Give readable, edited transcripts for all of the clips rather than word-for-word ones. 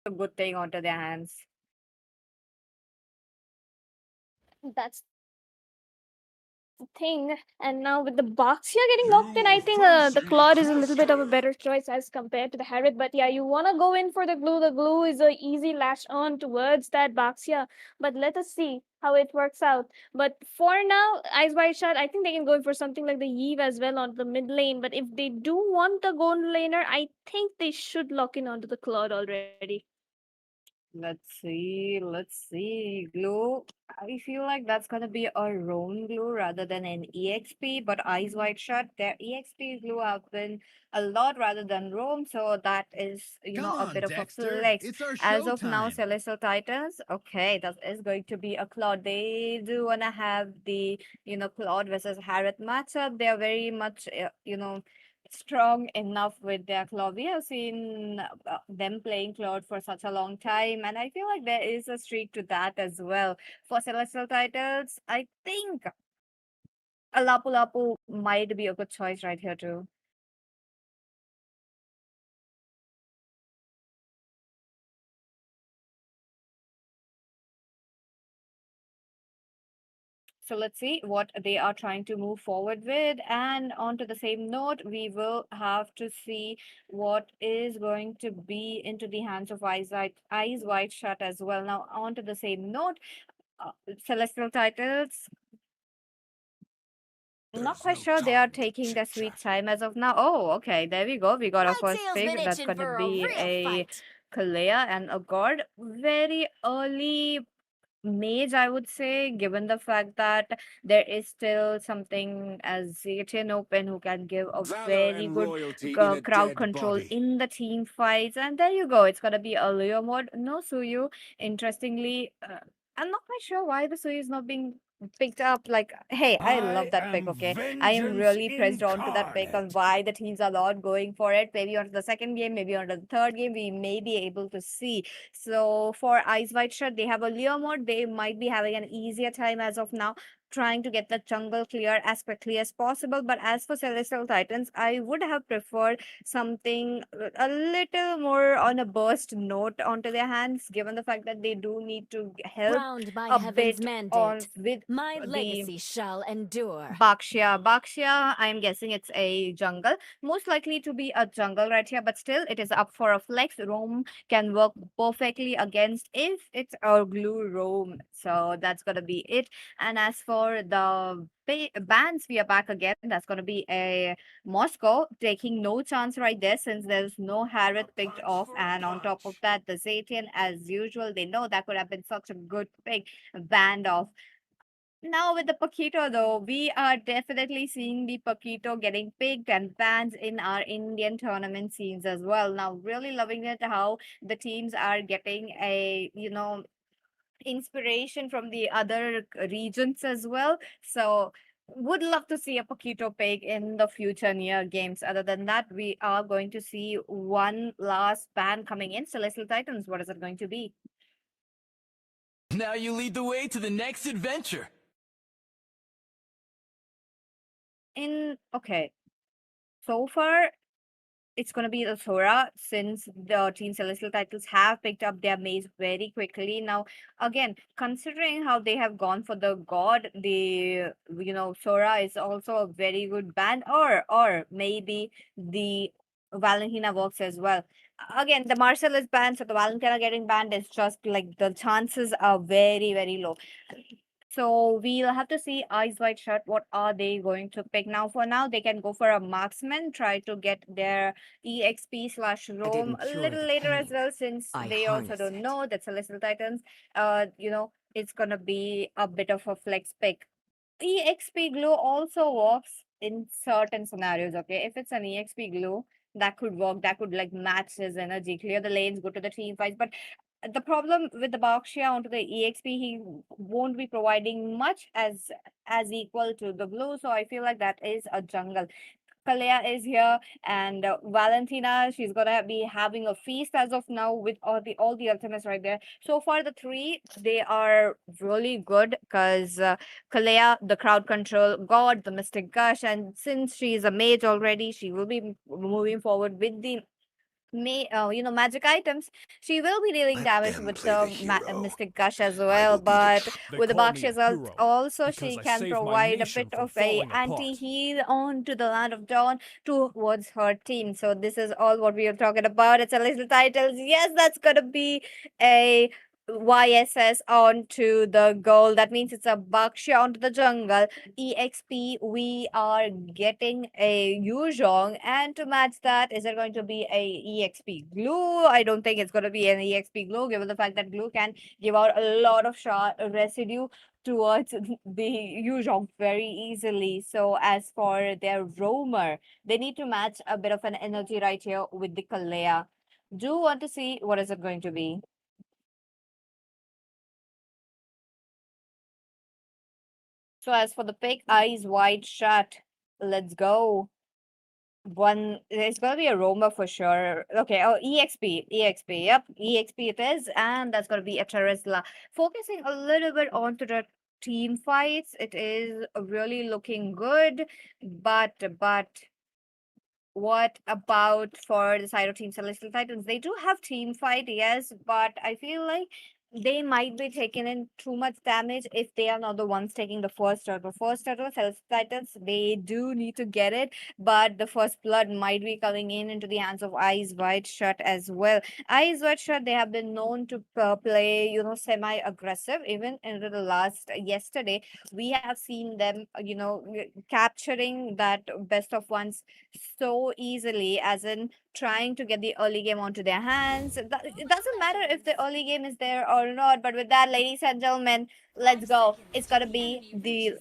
a good thing onto their hands. That's the thing. And now with the box here getting locked in, I think the Claude is a little bit of a better choice as compared to the Harriet. But yeah, you want to go in for the glue. The glue is a easy latch on towards that box here. But let us see how it works out. But for now, Eyes Wide Shut, I think they can go in for something like the Eve as well on the mid lane. But if they do want the gold laner, I think they should lock in onto the Claude already. Let's see, let's see. Glue. I feel like that's gonna be a roam glue rather than an EXP, but Eyes Wide Shut, their EXP glue have been a lot rather than roam, so that is, Come a on, bit of a Dexter. flex. It's our As of now, showtime. Celestial Titans, okay, that is going to be a Claude. They do wanna have the, Claude versus Harriet matchup. They are very much, strong enough with their claw. We have seen them playing Claude for such a long time, and I feel like there is a streak to that as well. For Celestial titles, I think a Lapu Lapu might be a good choice right here too. So let's see what they are trying to move forward with. And on to the same note, we will have to see what is going to be into the hands of Eyes Wide Shut as well. Now, on to the same note, Celestial titles. Not There's quite no sure they are time to taking chit their sweet chat. time as of now. Oh, okay. There we go. We got our My first tail's pick. been That's itching going to for a be real a fight. Kalea and a God. Very early mage, I would say, given the fact that there is still something as Zaytian Open who can give a Valor very and good loyalty in a crowd dead control body. in the team fights. And there you go. It's going to be a Leo mode. No Suyu. Interestingly, I'm not quite sure why the Suyu is not being picked up. Like, hey, I love I that pick, am okay? I am vengeance really pressed on to that pick on incarnate. why the teams are not going for it. Maybe on the second game, maybe on the third game, we may be able to see. So for Eyes Wide Shut, they have a Leo mode. They might be having an easier time as of now, trying to get the jungle clear as quickly as possible. But as for Celestial Titans, I would have preferred something a little more on a burst note onto their hands, given the fact that they do need to help Crowned by a heaven's bit on mandate, with my the legacy shall endure. Bakshia, I'm guessing it's a jungle. Most likely to be a jungle right here, but still it is up for a flex. Roam can work perfectly against if it's a glue roam. So that's gonna be it. And as for the bans, we are back again. That's gonna be a Moscow taking no chance right there since there's no A Harriet picked punch off. for a And on top of punch. that, the Zatian, as usual, they know that could have been such a good pick banned off. Now with the Paquito though, we are definitely seeing the Paquito getting picked and banned in our Indian tournament scenes as well. Now really loving it how the teams are getting a, inspiration from the other regions as well. So would love to see a Paquito pick in the future near games. Other than that, we are going to see one last ban coming in. Celestial Titans, what is it going to be? Now you lead the way to the next adventure. Okay. So far, it's going to be the Sora since the Team Celestial titles have picked up their maze very quickly. Now, again, considering how they have gone for the God, Sora is also a very good band, or maybe the Valentina works as well. Again, the Marcel is banned, so the Valentina getting banned is just like the chances are very, very low. So we'll have to see Eyes Wide Shut. What are they going to pick now? For now, they can go for a marksman, try to get their EXP slash I roam didn't a cure little the later as pain. well, since I they also harness don't it. know that Celestial Titans, it's gonna be a bit of a flex pick. EXP glue also works in certain scenarios, okay? If it's an EXP glue, that could work, that could like match his energy, clear the lanes, go to the team fights. But the problem with the Bakshia onto the EXP, he won't be providing much as equal to the blue. So I feel like that is a jungle. Kalea is here, and Valentina, she's gonna be having a feast as of now with all the ultimates right there. So far, the three they are really good because Kalea, the crowd control god, the Mystic Gush, and since she is a mage already, she will be moving forward with the magic items, she will be dealing Let damage them with play the the hero. Mystic Gush as I well. will be the But They with the call me a Bakshi result, hero also because she I can saved my provide a nation bit from of a falling apart. anti-heal onto the Land of Dawn towards her team. So this is all what we are talking about. It's a little titles. Yes, that's gonna be a YSS onto the goal. That means it's a Bakshi onto the jungle. EXP, we are getting a Yuzhong, and to match that, is it going to be a EXP glue? I don't think it's going to be an EXP glue, given the fact that glue can give out a lot of residue towards the Yuzhong very easily. So as for their roamer, they need to match a bit of an energy right here with the Kalea. Do want to see what is it going to be. So as for the pick, eyes wide shut. Let's go. One, there's gonna be a Roma for sure. Okay, oh, EXP, yep, EXP it is, and that's gonna be a Teresla. Focusing a little bit onto the team fights, it is really looking good, but what about for the side of Team Celestial Titans? They do have team fight, yes, but I feel like they might be taking in too much damage if they are not the ones taking the first turtle. First turtle, Celestial Titans, they do need to get it, but the first blood might be coming in into the hands of Eyes Wide Shut as well. Eyes Wide Shut, they have been known to play, semi-aggressive. Even into the last yesterday, we have seen them, capturing that best of ones so easily, as in trying to get the early game onto their hands. It doesn't matter if the early game is there or not, but with that, ladies and gentlemen, let's go. It's gonna be the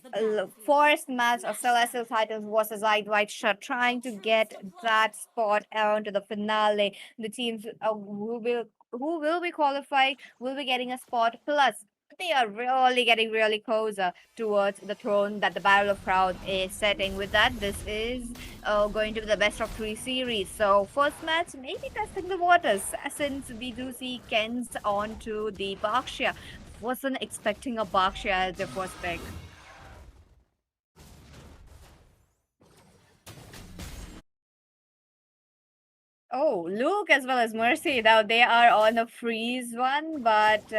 first match of Celestial Titans versus Eyed White Shut, trying to get that spot onto the finale. The teams who will be qualified will be getting a spot, plus they are really getting really closer towards the throne that the Battle of Crowns is setting. With that, this is going to be the best of 3 series. So first match, maybe testing the waters, since we do see Kens on to the Berkshire. Wasn't expecting a Berkshire as their first pick. Oh, Luke as well as Mercy. Now they are on a freeze one, but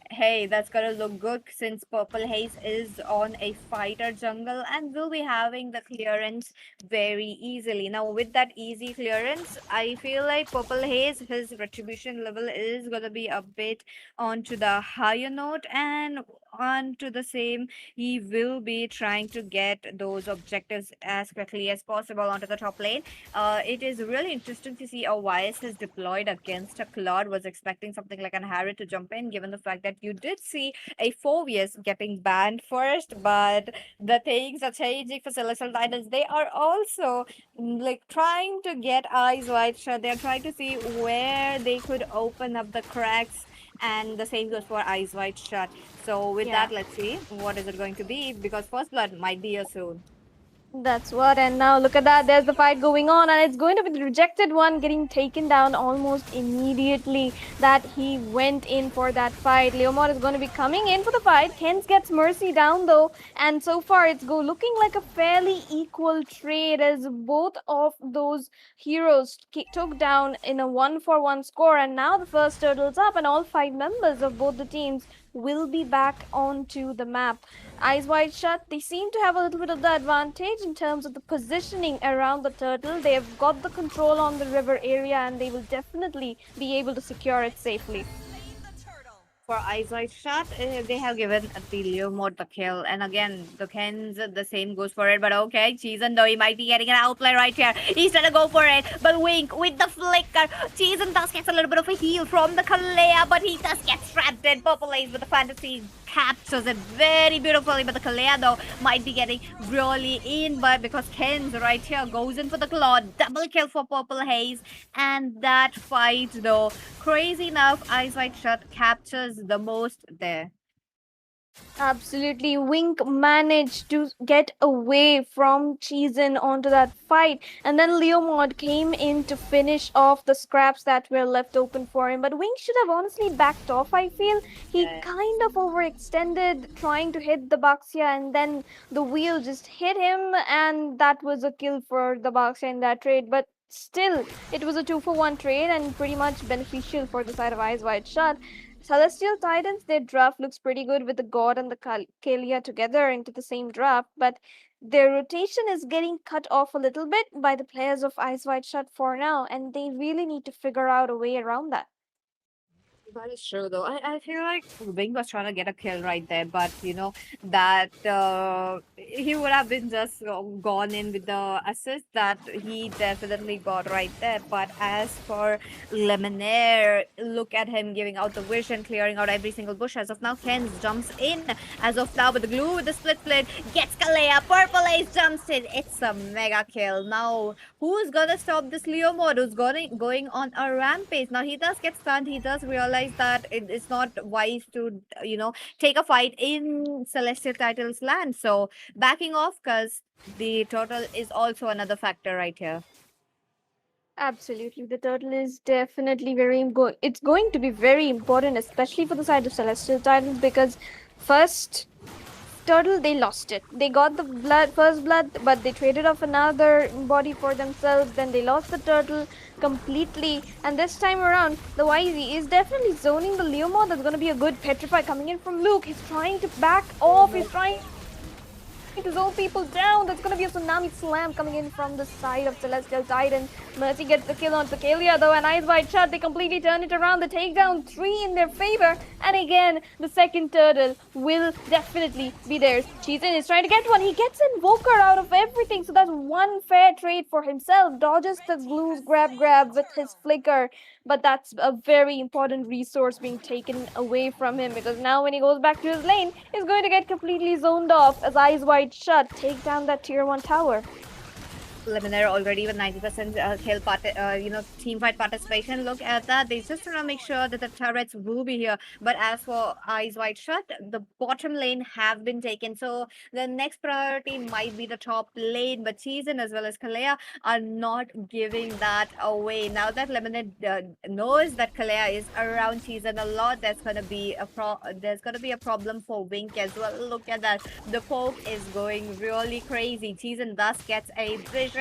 hey, that's gonna look good since Purple Haze is on a fighter jungle and will be having the clearance very easily. Now, with that easy clearance, I feel like Purple Haze, his retribution level is gonna be a bit onto the higher note, and onto the same, he will be trying to get those objectives as quickly as possible onto the top lane. It is really interesting to see a YS is deployed against a Claude. Was expecting something like an Harry to jump in, given the fact that you did see a Phobius getting banned first, but the things are changing for Celestial Titans. They are also like trying to get eyes wide shut. They're trying to see where they could open up the cracks, and the same goes for eyes wide shut. So with Yeah. that, let's see what is it going to be, because first blood might be here soon. That's what, and now look at that. There's the fight going on, and it's going to be the rejected one getting taken down almost immediately that he went in for that fight. Leomord is going to be coming in for the fight. Kens gets Mercy down though, and so far it's looking like a fairly equal trade as both of those heroes took down in a 1-for-1 score, and now the first turtle's up, and all 5 members of both the teams will be back onto the map. Eyes wide shut, they seem to have a little bit of the advantage in terms of the positioning around the turtle. They've got the control on the river area, and they will definitely be able to secure it safely. For eyesight shot, they have given Atilio more the kill. And again, the Kens, the same goes for it. But okay, Cheezen, though he might be getting an outplay right here. He's trying to go for it. But Wink with the flicker. Cheezen does get a little bit of a heal from the Kalea, but he does get trapped in. Purple Ace with the fantasy captures it very beautifully. But the Kalea, though, might be getting really in. But because Kens right here goes in for the claw, double kill for Purple Haze. And that fight, though, crazy enough, Eyes Wide Shut captures the most there. Absolutely. Wink managed to get away from Cheezen onto that fight. And then Leomord came in to finish off the scraps that were left open for him. But Wink should have honestly backed off, I feel. He Yeah. kind of overextended trying to hit the Baxia, and then the wheel just hit him, and that was a kill for the Baxia in that trade. But still, it was a 2-for-1 trade and pretty much beneficial for the side of Eyes Wide Shut. Celestial Titans, their draft looks pretty good with the God and the Kalia together into the same draft, but their rotation is getting cut off a little bit by the players of Eyes Wide Shut for now, and they really need to figure out a way around that. That is true, though. I feel like Wing was trying to get a kill right there, but that he would have been just gone in with the assist that he definitely got right there. But as for Lemonade, look at him giving out the vision, clearing out every single bush. As of now, Kenz jumps in. As of now, with the glue, with the split, gets Kalea. Purple Ace jumps in. It's a mega kill. Now, who's gonna stop this Leo mod? Who's going on a rampage? Now, he does get stunned. He does realize that it's not wise to take a fight in Celestial Titles land, so backing off, because the turtle is also another factor right here. Absolutely, the turtle is definitely it's going to be very important, especially for the side of Celestial Titans, because first turtle, they lost it. They got the first blood, but they traded off another body for themselves. Then they lost the turtle completely. And this time around, the YZ is definitely zoning the Leomord. That's going to be a good petrify coming in from Luke. He's trying to back off. He's trying to zone people down. That's going to be a tsunami slam coming in from the side of Celestial Titan. Mercy gets the kill on Kalia though, and Eyes Wide Shut, they completely turn it around. The takedown 3 in their favor, and again the second turtle will definitely be theirs. Cheesin is trying to get one. He gets Invoker out of everything, so that's one fair trade for himself. Dodges the glues grab with his flicker, but that's a very important resource being taken away from him, because now when he goes back to his lane, he's going to get completely zoned off as Eyes Wide Shut take down that tier 1 tower. Lemonade already with 90% team fight participation. Look at that. They just want to make sure that the turrets will be here. But as for Eyes Wide Shut, the bottom lane have been taken. So the next priority might be the top lane. But Cheesin as well as Kalea are not giving that away. Now that Lemonade knows that Kalea is around Cheesin a lot, there's gonna be a problem for Wink as well. Look at that. The poke is going really crazy. Cheesin thus gets a vision.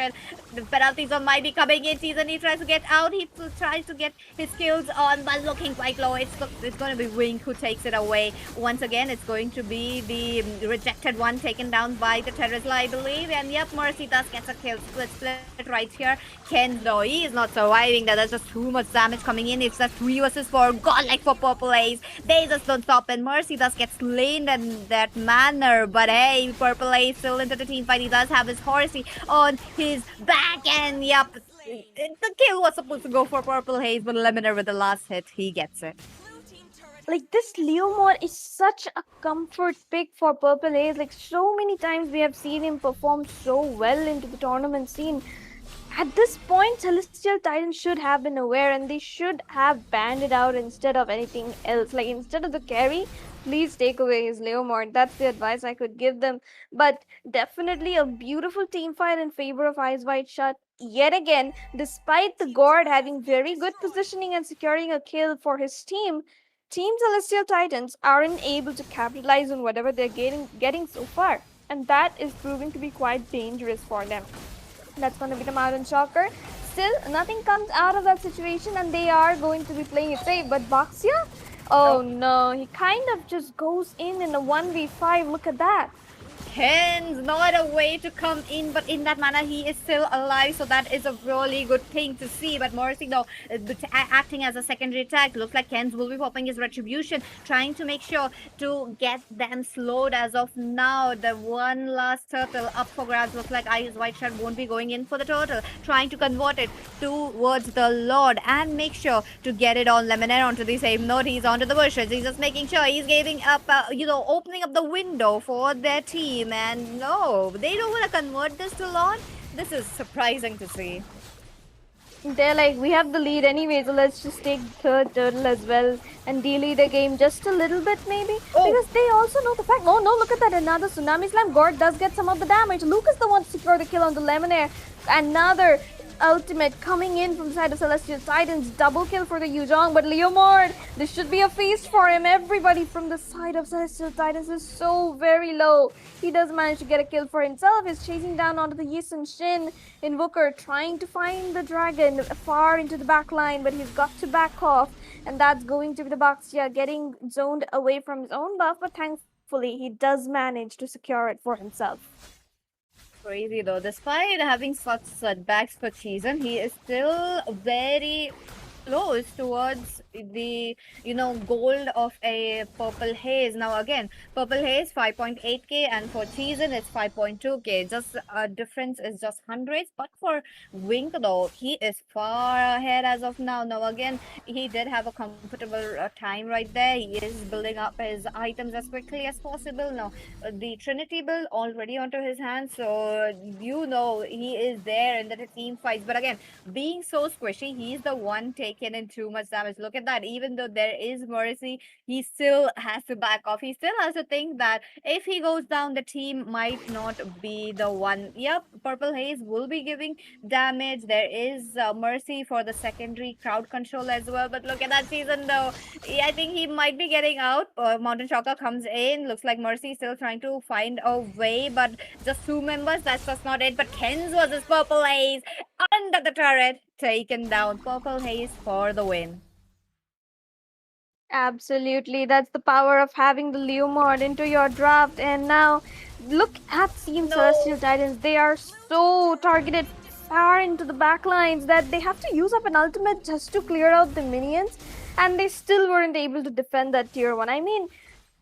The penalty zone might be coming in. Season he tries to get out. He tries to get his skills on, but looking quite low. It's going to be Wink who takes it away. Once again, it's going to be the rejected one taken down by the Terrasla, I believe. And yep, Mercy thus gets a kill. Split right here. Ken, though, he is not surviving. There's just too much damage coming in. It's just 3 versus 4. Godlike for Purple Ace. They just don't stop, and Mercy thus gets slain in that manner. But hey, Purple Ace still into the team fight. He does have his horsey on his back, and yep, the kill was supposed to go for Purple Haze, but Lemonade with the last hit, he gets it. Like, this Leomord is such a comfort pick for Purple Haze. Like, so many times we have seen him perform so well into the tournament scene. At this point, Celestial Titans should have been aware, and they should have banned it out instead of anything else. Like, instead of the carry, please take away his Leomord. That's the advice I could give them. But definitely a beautiful team fight in favor of Eyes Wide Shut. Yet again, despite the Gord having very good positioning and securing a kill for his team, Team Celestial Titans aren't able to capitalize on whatever they're getting so far. And that is proving to be quite dangerous for them. That's going to be the Mountain Shocker. Still, nothing comes out of that situation, and they are going to be playing it safe. But Baxia? Oh no, he kind of just goes in a 1v5. Look at that. Ken's not a way to come in, but in that manner he is still alive, so that is a really good thing to see. But Morrissey though acting as a secondary attack, looks like Ken's will be popping his retribution, trying to make sure to get them slowed. As of now, the one last turtle up for grabs. Looks like Eyes Wide Shut won't be going in for the turtle, trying to convert it towards the Lord and make sure to get it on Lemonade onto the same note. He's onto the bushes, he's just making sure he's giving up opening up the window for their team. And no, they don't want to convert this to Lord. This is surprising to see. They're like, we have the lead anyway, so let's just take third turtle as well and delay the game just a little bit maybe. Because they also know the fact, oh no, look at that, another Tsunami Slam. Gord does get some of the damage. Luke is the one to secure the kill on the Lemonade. Another ultimate coming in from the side of Celestial Titans. Double kill for the Yuzhong, but Leomord, this should be a feast for him. Everybody from the side of Celestial Titans is so very low. He does manage to get a kill for himself. He's chasing down onto the Yi Sun-shin. Invoker trying to find the dragon far into the back line, but he's got to back off. And that's going to be the Baxia getting zoned away from his own buff, but thankfully he does manage to secure it for himself. Crazy though, despite having such setbacks for season, he is still very close towards the gold of a purple haze. Now again, purple haze 5.8k and for season it's 5.2k. Just difference is just hundreds, but for Wink though, he is far ahead as of now. Now again, he did have a comfortable time right there. He is building up his items as quickly as possible. Now the Trinity build already onto his hands, so he is there in the team fights. But again, being so squishy, he's the one taking in too much damage. Look at that. Even though there is mercy, he still has to back off. He still has to think that if he goes down, the team might not be the one. Yep, Purple Haze will be giving damage. There is mercy for the secondary crowd control as well. But look at that season though. I think he might be getting out. Mountain Shocker comes in. Looks like Mercy still trying to find a way, but just two members. That's just not it. But Ken's versus Purple Haze under the turret, taken down. Purple Haze for the win. Absolutely, that's the power of having the Leomord into your draft. And now, look at Team Celestial Titans. They are so targeted far into the backlines that they have to use up an ultimate just to clear out the minions, and they still weren't able to defend that tier 1. I mean,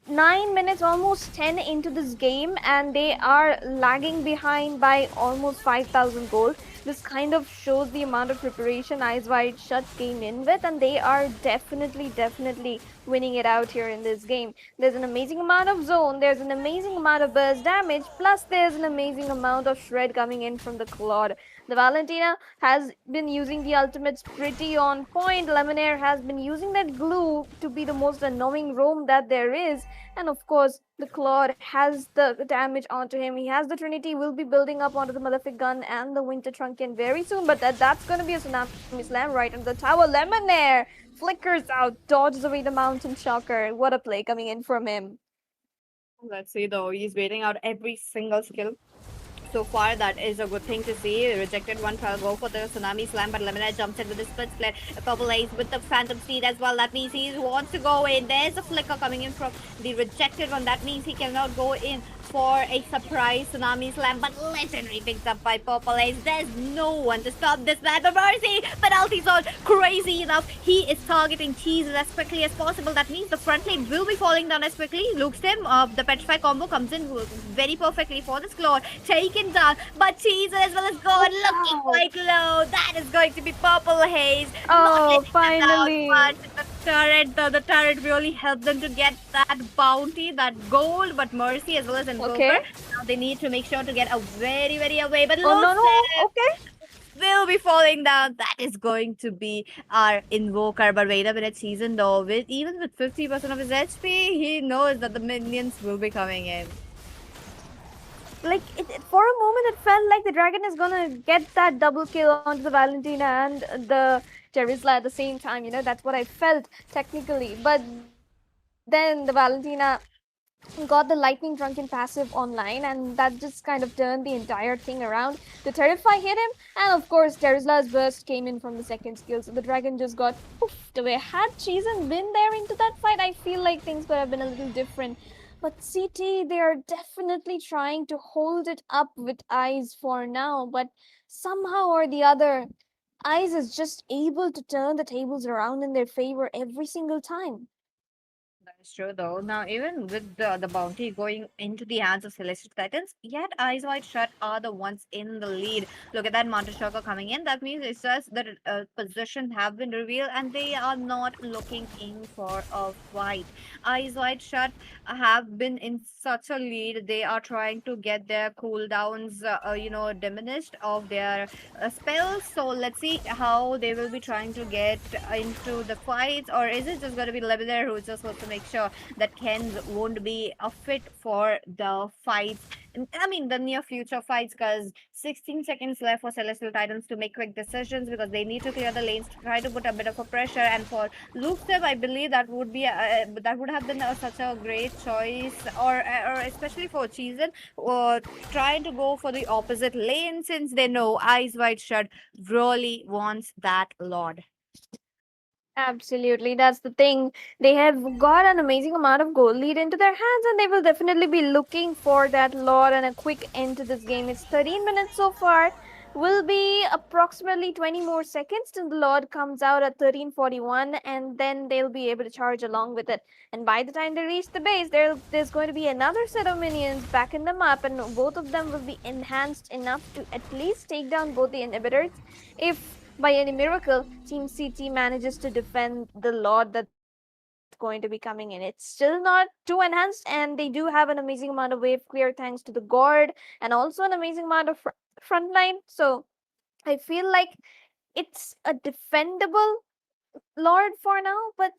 9 minutes, almost 10 into this game, and they are lagging behind by almost 5,000 gold. This kind of shows the amount of preparation Eyes Wide Shut came in with, and they are definitely winning it out here in this game. There's an amazing amount of zone, there's an amazing amount of burst damage, plus there's an amazing amount of shred coming in from the Claude. The Valentina has been using the ultimates pretty on point. Lemonade has been using that glue to be the most annoying roam that there is. And of course, the Claude has the damage onto him. He has the Trinity, will be building up onto the Malefic Gun and the Winter Trunkin very soon. But that's going to be a Tsunami Slam right into the tower. Lemonade flickers out, dodges away the Mountain Shocker. What a play coming in from him. Let's see though, he's waiting out every single skill. So far, that is a good thing to see. Rejected one, try to go for the Tsunami Slam, but Lemonade jumps in with the split split. Purple Ace with the Phantom Speed as well. That means he wants to go in. There's a flicker coming in from the rejected one. That means he cannot go in for a surprise Tsunami Slam, but legendary picked up by Purple Ace. There's no one to stop this man. But Mercy, penalty zone, crazy enough. He is targeting Cheese as quickly as possible. That means the front lane will be falling down as quickly. Looks him, the Petrify combo comes in very perfectly for this Claude. Taken down, but Cheese as well as gone, looking quite low. That is going to be Purple Haze. Oh, finally. But the turret really helped them to get that bounty, that gold, but Mercy as well as Invoker. Okay. Now they need to make sure to get a very away. But Oh, no. Okay. will be falling down. That is going to be our Invoker. But wait a minute, season though, even with 50% of his HP, he knows that the minions will be coming in. Like, for a moment, it felt like the dragon is gonna get that double kill onto the Valentina and the Terizla at the same time. You know, that's what I felt technically. But then the Valentina got the Lightning Drunken passive online, and that just kind of turned the entire thing around. The Terrify hit him, and of course, Terizla's burst came in from the second skill, so the dragon just got poofed away. Had Cheezen been there into that fight, I feel like things could have been a little different. But CT, they are definitely trying to hold it up with Eyes for now, but somehow or the other, Eyes is just able to turn the tables around in their favor every single time. That's true though. Now, even with the bounty going into the hands of Celestial Titans, yet Eyes Wide Shut are the ones in the lead. Look at that Mountain Shocker coming in. That means it's just that positions have been revealed and they are not looking in for a fight. Eyes Wide Shut have been in such a lead. They are trying to get their cooldowns, diminished of their spells. So let's see how they will be trying to get into the fights, or is it just going to be Lebanon who just wants to make sure sure that Kens won't be a fit for the fights. I mean, the near future fights, because 16 seconds left for Celestial Titans to make quick decisions because they need to clear the lanes to try to put a bit of a pressure. And for Luke Step, I believe that would be that would have been such a great choice, or especially for Cheezen, trying to go for the opposite lane since they know Eyes Wide Shut really wants that Lord. Absolutely, that's the thing. They have got an amazing amount of goal lead into their hands, and they will definitely be looking for that Lord and a quick end to this game. It's 13 minutes so far. Will be approximately 20 more seconds till the Lord comes out at 13:41, and then they'll be able to charge along with it. And by the time they reach the base, there's going to be another set of minions back in the map, and both of them will be enhanced enough to at least take down both the inhibitors. If by any miracle, Team CT manages to defend the Lord that's going to be coming in. It's still not too enhanced, and they do have an amazing amount of wave clear thanks to the Guard, and also an amazing amount of frontline. So I feel like it's a defendable Lord for now, but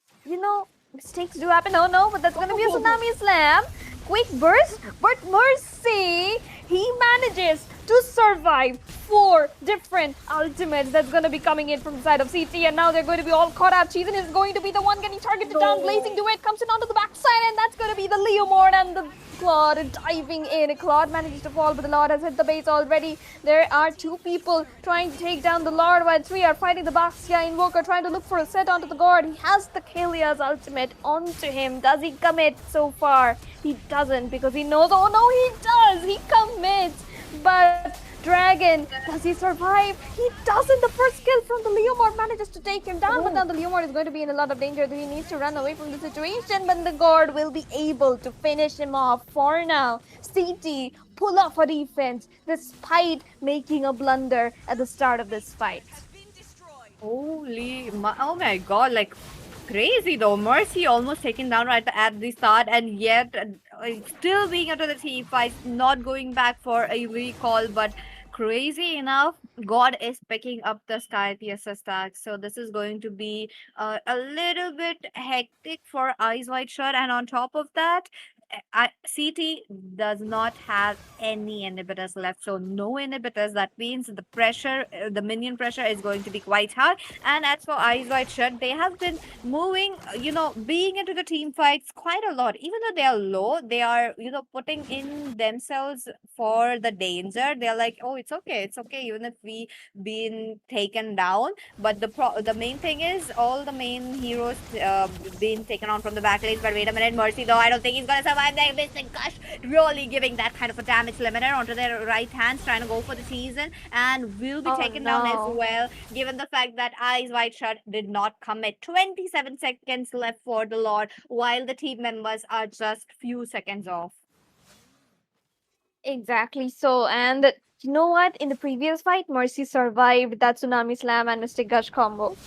mistakes do happen. Oh no, but that's gonna be a tsunami slam. Quick burst, but Mercy, he manages to survive 4 different ultimates that's gonna be coming in from the side of CT, and now they're going to be all caught up. Cheezen is going to be the one getting targeted down. Blazing Duet comes in onto the backside, and that's gonna be the Leomord and the Claude diving in. Claude manages to fall, but the Lord has hit the base already. There are 2 people trying to take down the Lord, while 3 are fighting the Bastia Invoker, trying to look for a set onto the Guard. He has the Kalia's ultimate onto him. Does he commit so far? He doesn't, because he knows, oh no, he does! He commits! But Dragon, does he survive? He doesn't. The first kill from the Leomord manages to take him down, but now the Leomord is going to be in a lot of danger. He needs to run away from the situation, but the Guard will be able to finish him off for now. CT pull off a defense despite making a blunder at the start of this fight. Oh my god, like crazy though. Mercy almost taken down right at the start, and yet still being into the team fight, not going back for a recall. But crazy enough, God is picking up the Sky TSS stack. So this is going to be a little bit hectic for Eyes Wide Shut. And on top of that, CT does not have any inhibitors left, so no inhibitors. That means the pressure, the minion pressure is going to be quite hard. And as for Eyes Wide Shut, they have been moving, being into the team fights quite a lot. Even though they are low, they are, putting in themselves for the danger. They're like, oh, it's okay, even if we been taken down. But the main thing is all the main heroes being taken on from the back lanes. But wait a minute, Mercy though, I don't think he's gonna survive. They're missing Gush, really giving that kind of a damage limiter onto their right hands, trying to go for the season, and will be taken down as well, given the fact that Eyes Wide Shut did not commit. 27 seconds left for the Lord, while the team members are just few seconds off. Exactly so, and you know what? In the previous fight, Mercy survived that Tsunami Slam and Mystic Gush combo.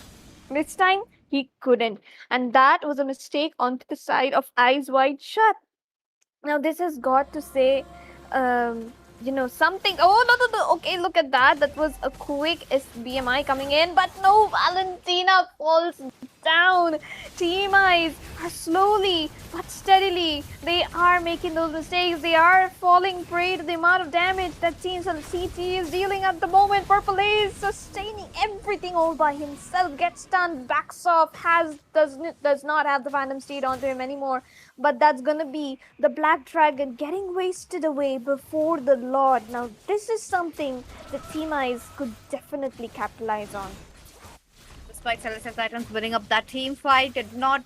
This time, he couldn't, and that was a mistake onto the side of Eyes Wide Shut. Now this has got to say, something. Oh no! Okay, look at that. That was a quick SBMI coming in, but no, Valentina falls down. Team Eyes are slowly but steadily, they are making those mistakes. They are falling prey to the amount of damage that Team CT is dealing at the moment. Purple is sustaining everything all by himself. Gets stunned, backs off, does not have the Phantom Steed onto him anymore. But that's gonna be the Black Dragon getting wasted away before the Lord. Now this is something that Team Eyes could definitely capitalize on. Despite Celestial Titans winning up that team fight, not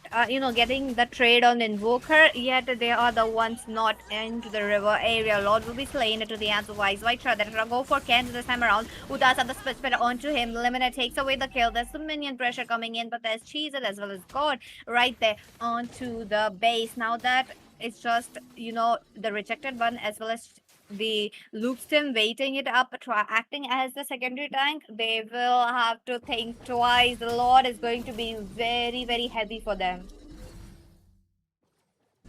getting the trade on Invoker, yet they are the ones not into the river area. Lord will be slain into the hands of Eyes Wide Shut. They're gonna go for Ken this time around. Udas have the split spitter onto him. Limiter takes away the kill. There's some minion pressure coming in, but there's Cheezel as well as God right there onto the base. Now that it's just, the rejected one as well as the Luke's team waiting it up, acting as the secondary tank, they will have to think twice. The Lord is going to be very, very heavy for them.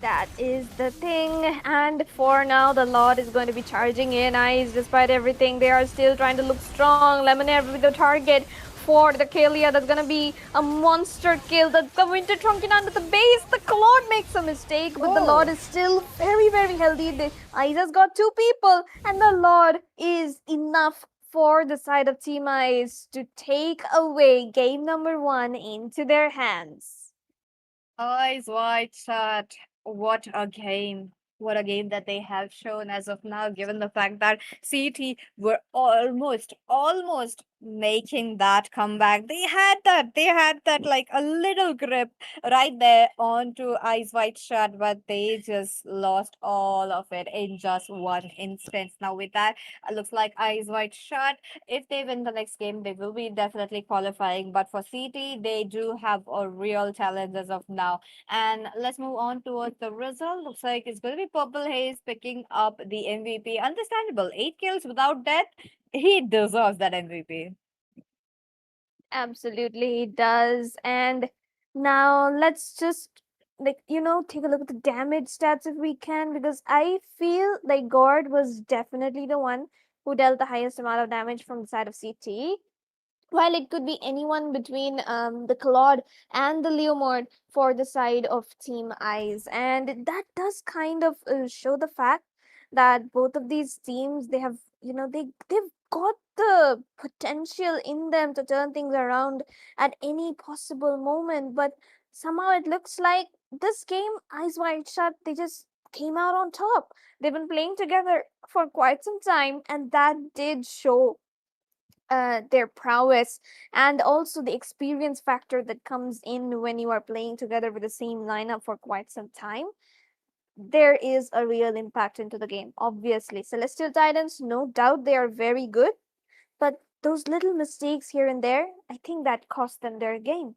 That is the thing, and for now the Lord is going to be charging in. Eyes, despite everything, they are still trying to look strong. Lemonade with the target. for the kill. Yeah, that's gonna be a monster kill. The Winter Trunking under the base. The Claude makes a mistake, but the Lord Oh, is still very, very healthy. The Ice has got two people, and the Lord is enough for the side of Team Ice to take away game number one into their hands. eyes wide shut. What a game. What a game that they have shown as of now, given the fact that CT were almost making that comeback. They had that like a little grip right there onto Eyes Wide Shut, but they just lost all of it in just one instance. Now, with that, looks like Eyes Wide Shut, if they win the next game, they will be definitely qualifying. But for CT, they do have a real challenge as of now. And let's move on towards the result. Looks like it's going to be Purple Haze picking up the MVP. Understandable. 8 kills without death. He deserves that MVP. Absolutely, he does. And now let's just take a look at the damage stats if we can, because I feel like Gord was definitely the one who dealt the highest amount of damage from the side of CT. While it could be anyone between the Claude and the Leomord for the side of Team Eyes. And that does kind of show the fact that both of these teams, they have, they've got the potential in them to turn things around at any possible moment. But somehow it looks like this game, Eyes Wide Shut, they just came out on top. They've been playing together for quite some time, and that did show their prowess, and also the experience factor that comes in when you are playing together with the same lineup for quite some time. There is a real impact into the game. Obviously, Celestial Titans, no doubt they are very good, but those little mistakes here and there, I think that cost them their game.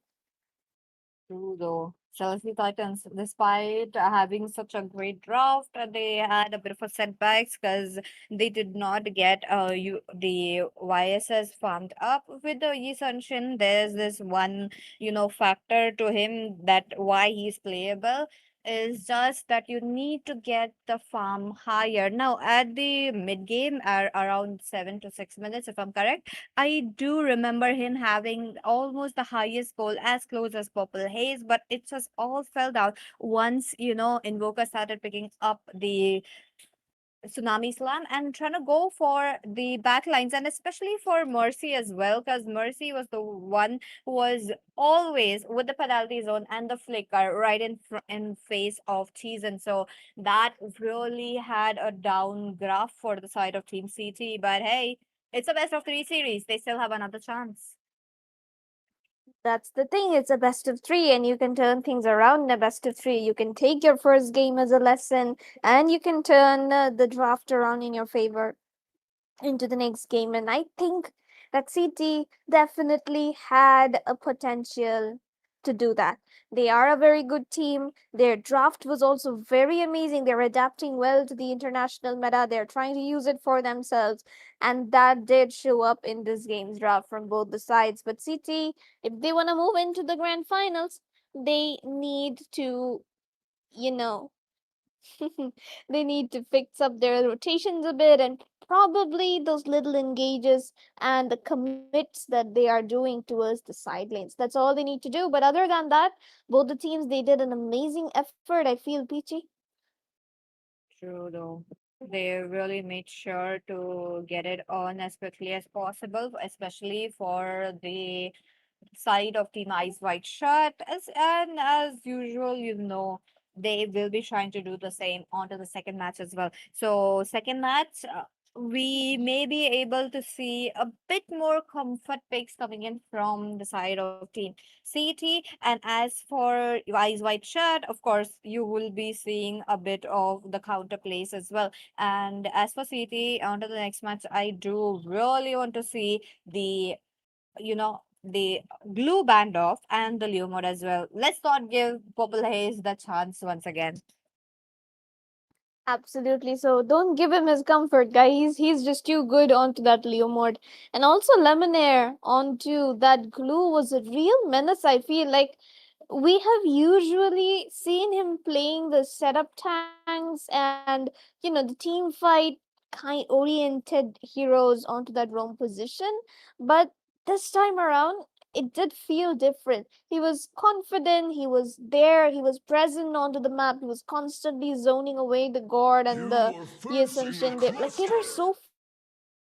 True though. Chelsea Titans, despite having such a great draft, they had a bit of a setbacks because they did not get the YSS farmed up with the Yi Sunshin. There's this one, factor to him that why he's playable is just that you need to get the farm higher. Now at the mid game, around 7 to 6 minutes, if I'm correct, I do remember him having almost the highest goal as close as Purple Haze, but it just all fell down once, Invoker started picking up the Tsunami Slam and trying to go for the back lines, and especially for Mercy as well, because Mercy was the one who was always with the penalty zone and the flicker right in face of Cheese. And so that really had a down graph for the side of Team CT. But hey, it's a best of three series. They still have another chance. That's the thing, it's a best of three, and you can turn things around in a best of three. You can take your first game as a lesson, and you can turn the draft around in your favor into the next game. And I think that CT definitely had a potential to do that. They are a very good team. Their draft was also very amazing. They're adapting well to the international meta. They're trying to use it for themselves. And that did show up in this game's draft from both the sides. But CT, if they want to move into the grand finals, they need to, you know, they need to fix up their rotations a bit, and probably those little engages and the commits that they are doing towards the side lanes. That's all they need to do. But other than that, both the teams, they did an amazing effort, I feel, Peachy. True, though. They really made sure to get it on as quickly as possible, especially for the side of Team Eyes White Shut. And as usual, they will be trying to do the same onto the second match as well. So, second match, we may be able to see a bit more comfort picks coming in from the side of Team CT. And as for Eyes White Shut, of course, you will be seeing a bit of the counter plays as well. And as for CT, onto the next match, I do really want to see the glue band off and the Leo mode as well. Let's not give Purple Haze the chance once again. Absolutely. So don't give him his comfort, guys. He's just too good onto that Leo mode. And also Lemonair onto that glue was a real menace, I feel like. We have usually seen him playing the setup tanks and, the team fight kind oriented heroes onto that roam position. But this time around, it did feel different. He was confident, he was there, he was present onto the map, he was constantly zoning away the guard and the You are facing a Ascension. They were cluster. so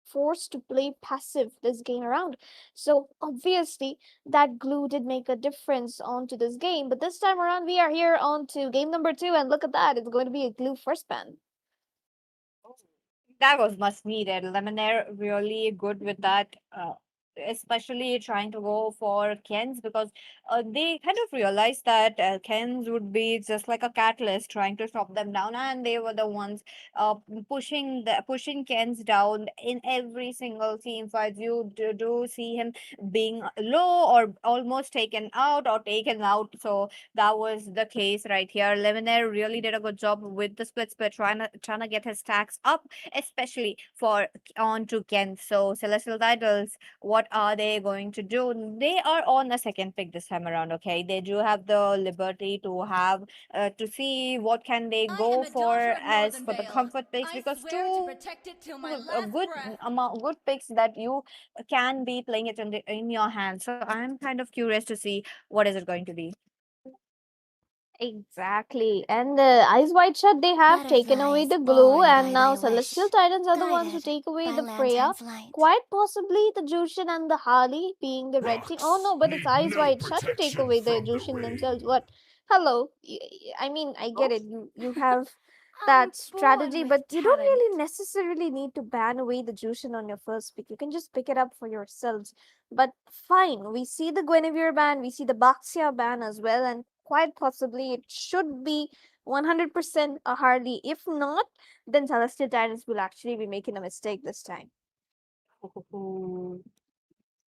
forced to play passive this game around. So obviously that glue did make a difference onto this game. But this time around we are here on to game number 2, and look at that, it's going to be a glue first ban. That was much needed. Lemonade really good with that, especially trying to go for Kens because they kind of realized that Kens would be just like a catalyst trying to stop them down, and they were the ones pushing Kens down in every single team fight. You do see him being low or almost taken out or taken out. So that was the case right here. Lemonade really did a good job with the split, trying to get his stacks up, especially for on to Ken. So Celestial Titles, what are they going to do? They are on a second pick this time around. Okay, they do have the liberty to have to see what can they I am go a for daughter of as Northern for the Vale. comfort picks I because swear to two protect it till my a last good breath. amount good picks that you can be playing it in your hand. So I'm kind of curious to see what is it going to be. Exactly. And Eyes Wide Shut, they have taken away Butterflies the glue, born and by now thy Celestial wish, Titans are the ones who guided take away by the Freya. lantern's light. Quite possibly the Jushin and the Harley being the red team. Oh Rocks no, but it's need Eyes no Wide Shut to take protection away the from the Jushin rain. themselves. What? Hello. I mean, I get Oh, it. You have I'm that born strategy, with but you don't talent. really necessarily need to ban away the Jushin on your first pick. You can just pick it up for yourselves. But fine, we see the Guinevere ban, we see the Baxia ban as well, and quite possibly it should be 100% a Harley. If not, then Celestial Titans will actually be making a mistake this time.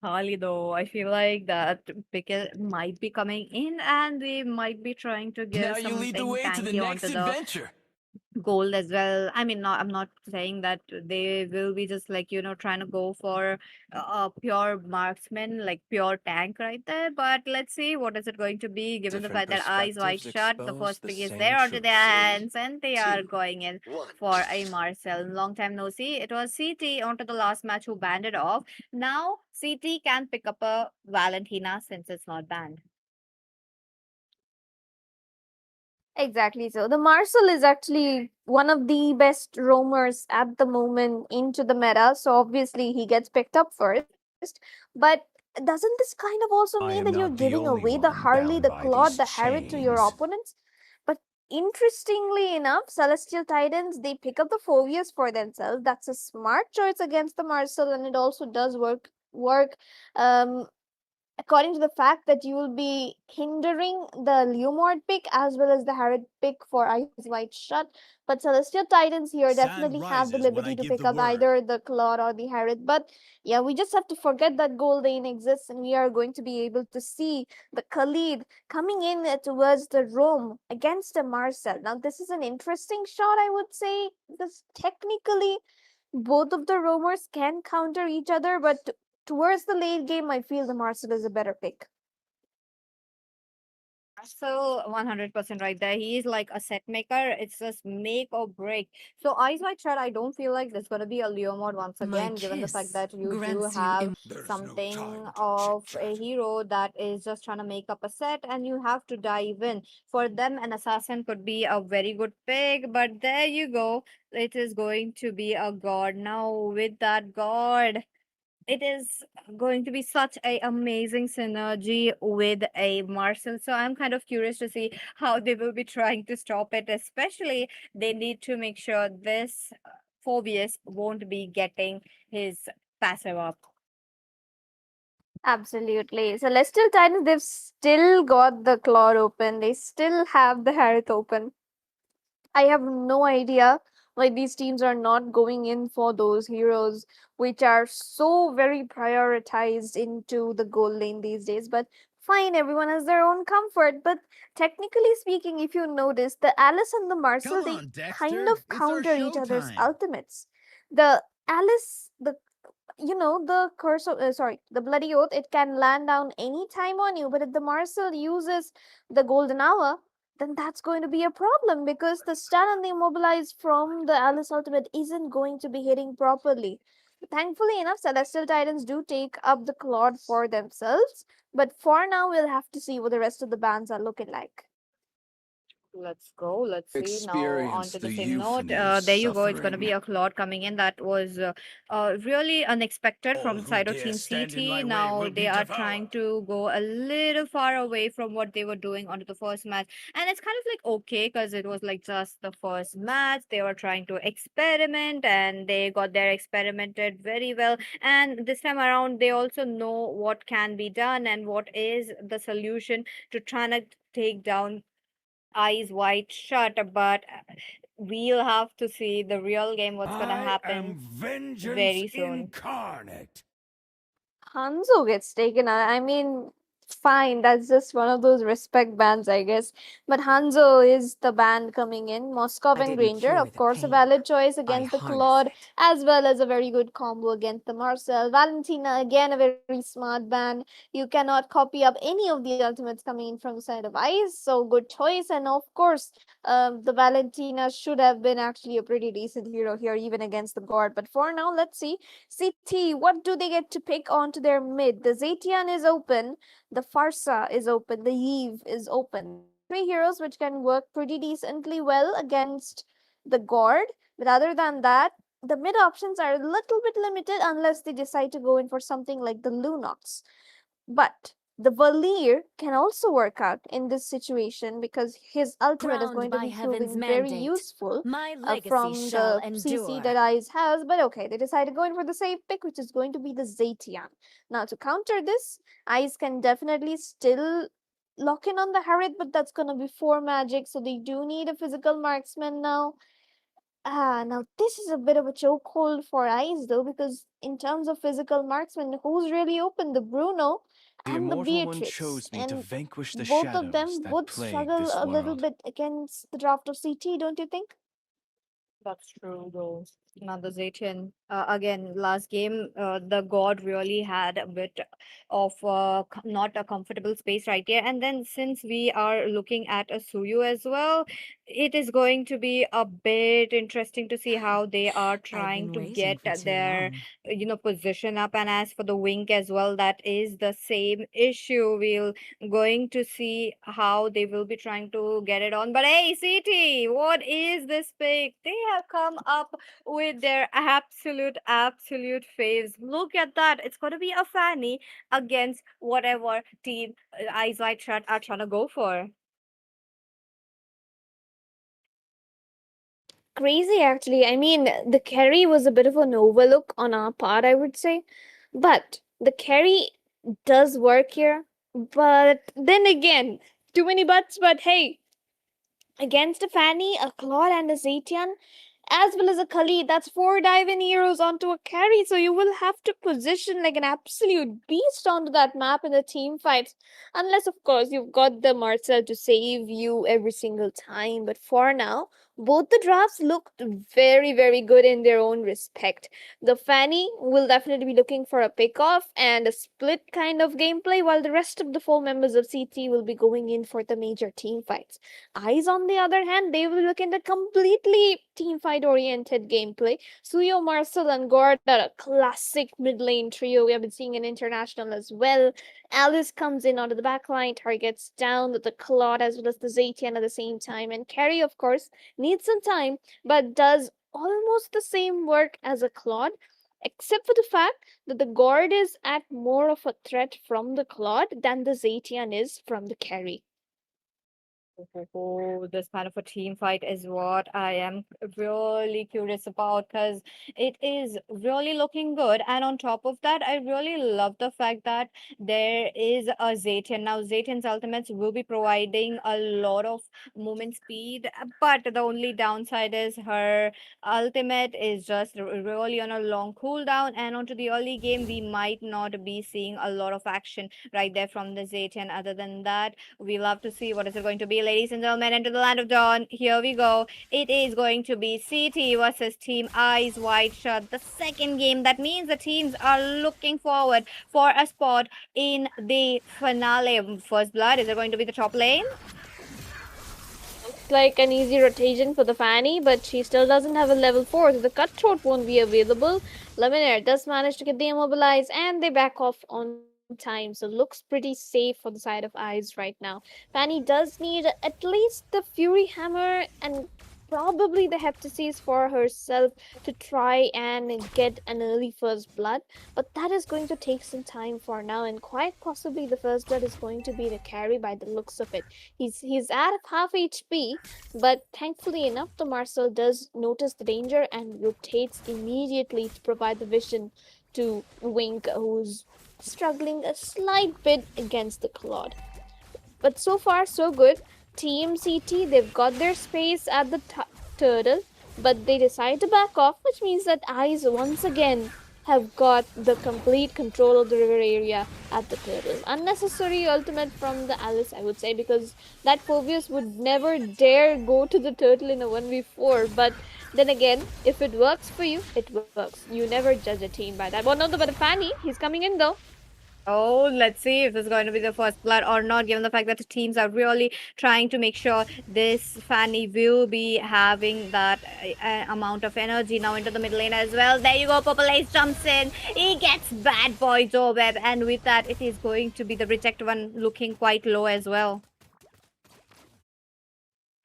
Harley, though, I feel like that pick might be coming in and they might be trying to Now give you lead the something way to the tanky onto next the adventure. gold as well. I mean, not I'm not saying that they will be just like trying to go for a pure marksman, like pure tank right there. But let's see what is it going to be, given the Different fact that eyes wide perspectives shut, the expose first the pick is same there onto their truth. hands, and they are Two, going in one. for a Marcel. Long time no see. It was CT onto the last match who banned it off. Now CT can pick up a Valentina since it's not banned. Exactly so. The Marcel is actually one of the best roamers at the moment into the meta, so obviously he gets picked up first. But doesn't this kind of also mean that I you're am giving not the away only the one Harley, the bound by Claude, the these Harriet to your chains. opponents? But interestingly enough, Celestial Titans, they pick up the Phobias for themselves. That's a smart choice against the Marcel, and it also does work um according to the fact that you will be hindering the Leomord pick as well as the Harrod pick for Eyes Wide Shut. But Celestial Titans here definitely Sun have the rises when liberty I to give pick the up word. either the Claude or the Harrod. But yeah, we just have to forget that gold lane exists, and we are going to be able to see the Khalid coming in towards the Rome against a Marcel. Now, this is an interesting shot, I would say, because technically both of the roamers can counter each other, but towards the late game, I feel the Marcel is a better pick. So 100% right there. He is like a set maker. It's just make or break. So Eyes Wide Shut, I don't feel like there's gonna be a Leo mode once My again, given the fact kiss that you do grants you have There's no something time to chit of a chat. hero that is just trying to make up a set and you have to dive in. For them, an assassin could be a very good pick, but there you go. It is going to be a god. Now with that god, it is going to be such a amazing synergy with a Marcel. So I'm kind of curious to see how they will be trying to stop it. Especially, they need to make sure this Phobius won't be getting his passive up. Absolutely. Celestial Titans, they've still got the Claw open. They still have the Harith open. I have no idea why these teams are not going in for those heroes which are so very prioritized into the goal lane these days. But fine, everyone has their own comfort. But technically speaking, if you notice, the Alice and the Come Marcel, they on, kind Dexter. of It's our counter each other's showtime. ultimates. The Alice, the curse of sorry, the bloody oath, it can land down any time on you, but if the Marcel uses the golden hour, then that's going to be a problem because the stun and the immobilize from the Alice ultimate isn't going to be hitting properly. Thankfully enough, Celestial Titans do take up the Claude for themselves. But for now, we'll have to see what the rest of the bands are looking like. Let's go. Let's see now Experience onto the the same note. euphony of There you go. It's going to be suffering. a Claude coming in. That was really unexpected All from the who side of dare Team stand in my CT. way Now will they be are trying devoured. to go a little far away from what they were doing onto the first match. And it's kind of like okay because it was like just the first match. They were trying to experiment and they got their experimented very well. And this time around, they also know what can be done and what is the solution to trying to take down eyes wide shut, but we'll have to see the real game what's gonna I am happen vengeance very soon. incarnate. Hanzo gets taken out. I mean, fine, that's just one of those respect bands, I guess. But Hanzo is the band coming in. Moskov I and didn't Granger, cure of the course, a pain. valid choice I against the harness Claude, it. as well as a very good combo against the Marcel. Valentina, again, a very smart band. You cannot copy up any of the ultimates coming in from the side of Ice, so good choice. And of course, the Valentina should have been actually a pretty decent hero here, even against the God. But for now, let's see. CT, what do they get to pick onto their mid? The Zetian is open, the Farsa is open, the Eve is open. These are three heroes which can work pretty decently well against the Guard. But other than that, the mid options are a little bit limited unless they decide to go in for something like the Lunox. But the Valir can also work out in this situation because his ultimate is Crowned going to by be heaven's proving very mandate, useful my legacy from shall the CC that endure. Ice has. But okay, they decided to go in for the safe pick, which is going to be the Zetian. Now, to counter this, Ice can definitely still lock in on the Harriet, but that's going to be 4 magic, so they do need a physical marksman now. Now this is a bit of a chokehold for Ice though, because in terms of physical marksman, who's really open? The Bruno The and the immortal one Beatrix. chose me to And vanquish the both of shadows them that would plague struggle this a little world. bit against the draft of CT, don't you think? That's true, though. Now the Zetian, again, last game, the God really had a bit of not a comfortable space right here. And then since we are looking at a Suyu as well, it is going to be a bit interesting to see how they are I've trying been to waiting get for too their, long. position up. And as for the Wink as well, that is the same issue. We'll going to see how they will be trying to get it on. But hey, CT, what is this pick? They have come up with their absolute faves. Look at that. It's going to be a Fanny against whatever team Eyes Wide Shut are trying to go for. Crazy, actually. I mean, the carry was a bit of an overlook on our part, I would say. But the carry does work here. But then again, too many buts, but hey, against a Fanny, a Claude, and a Zetian, as well as a Khalid. That's 4 dive-in heroes onto a carry, so you will have to position like an absolute beast onto that map in the team fights. Unless, of course, you've got the Marcel to save you every single time. But for now, both the drafts looked very good in their own respect. The Fanny will definitely be looking for a pick-off and a split kind of gameplay, while the rest of the 4 members of CT will be going in for the major team fights. Eyes, on the other hand, they will look into completely team fight oriented gameplay. Suyo, Marcel, and Gord are a classic mid lane trio we have been seeing in international as well. Alice comes in onto the back line, targets down with the Claude as well as the Zetian at the same time. And Carry, of course, needs some time but does almost the same work as a Claude, except for the fact that the Gord is at more of a threat from the Claude than the Zetian is from the Carry. Oh, this kind of a team fight is what I am really curious about because it is really looking good. And on top of that, I really love the fact that there is a Zaytian. Now, Zaytian's ultimates will be providing a lot of movement speed, but the only downside is her ultimate is just really on a long cooldown. And onto the early game, we might not be seeing a lot of action right there from the Zaytian. Other than that, we love to see what is it going to be, ladies and gentlemen. Into the land of dawn. Here we go. It is going to be CT versus Team Eyes Wide Shut. The second game. That means the teams are looking forward for a spot in the finale. First blood. Is it going to be the top lane? Looks like an easy rotation for the Fanny, but she still doesn't have a level 4, so the Cutthroat won't be available. Luminaire does manage to get the immobilized and they back off on time. So looks pretty safe for the side of Eyes right now. Fanny does need at least the Fury Hammer and probably the Heptasis for herself to try and get an early first blood. But that is going to take some time for now, and quite possibly the first blood is going to be the carry by the looks of it. He's at half HP, but thankfully enough, the Marcel does notice the danger and rotates immediately to provide the vision to Wink, who's struggling a slight bit against the Claude. But so far, so good. Team CT, they've got their space at the turtle, but they decide to back off, which means that Eyes once again have got the complete control of the river area at the turtle. Unnecessary ultimate from the Alice, I would say, because that Phobius would never dare go to the turtle in a 1v4. But then again, if it works for you, it works. You never judge a team by that. Well, no, but Fanny, he's coming in though. Oh, let's see if it's going to be the first blood or not, given the fact that the teams are really trying to make sure this Fanny will be having that amount of energy now into the mid lane as well. There you go, Purple Ace jumps in. He gets bad boy Web, and with that, it is going to be the reject one looking quite low as well.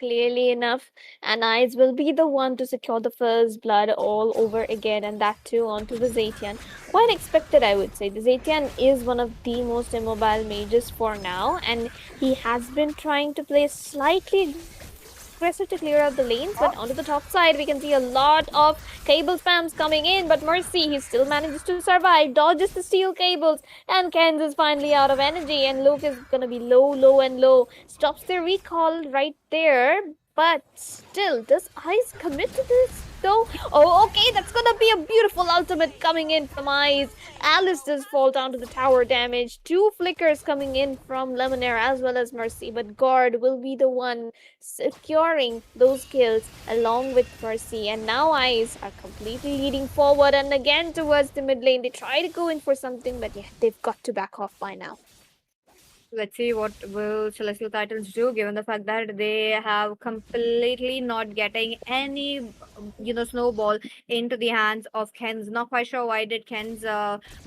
Clearly enough, and Eyes will be the one to secure the first blood all over again, and that too onto the Zetian. Quite expected, I would say. The Zetian is one of the most immobile mages for now, and he has been trying to play slightly aggressive to clear out the lanes, but onto the top side, we can see a lot of cable spams coming in, but Mercy, he still manages to survive, dodges the steel cables, and Ken's is finally out of energy, and Luke is gonna be low, low, and low. Stops their recall right there, but still, does Ice commit to this though? Oh, okay, that's gonna be a beautiful ultimate coming in from Ice. Alice does fall down to the tower damage. Two flickers coming in from Lemonade as well as Mercy, but Guard will be the one securing those kills along with Mercy. And now Ice are completely leading forward and again towards the mid lane. They try to go in for something, but yeah, they've got to back off by now. Let's see what will Celestial Titans do, given the fact that they have completely not getting any, snowball into the hands of Ken's. Not quite sure why did Ken's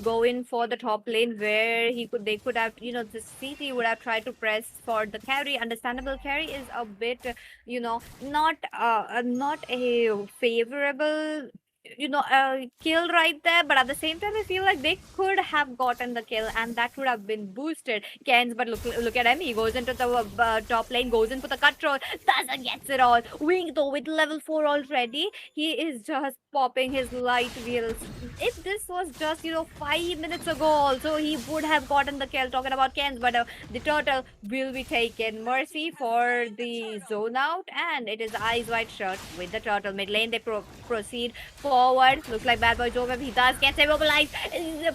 go in for the top lane where they could have, the CT would have tried to press for the carry. Understandable, carry is a bit, not a favorable kill right there, but at the same time I feel like they could have gotten the kill and that would have been boosted Ken's. But look at him, he goes into the top lane, goes in for the control, doesn't get it all. Wing though with level 4 already, he is just popping his light wheels. If this was just 5 minutes ago also, he would have gotten the kill. Talking about Ken's, but the turtle will be taken. Mercy for the zone out, and it is Eyes White shirt with the turtle. Mid lane they proceed forward. Looks like Bad Boy Joe, he does get immobilized.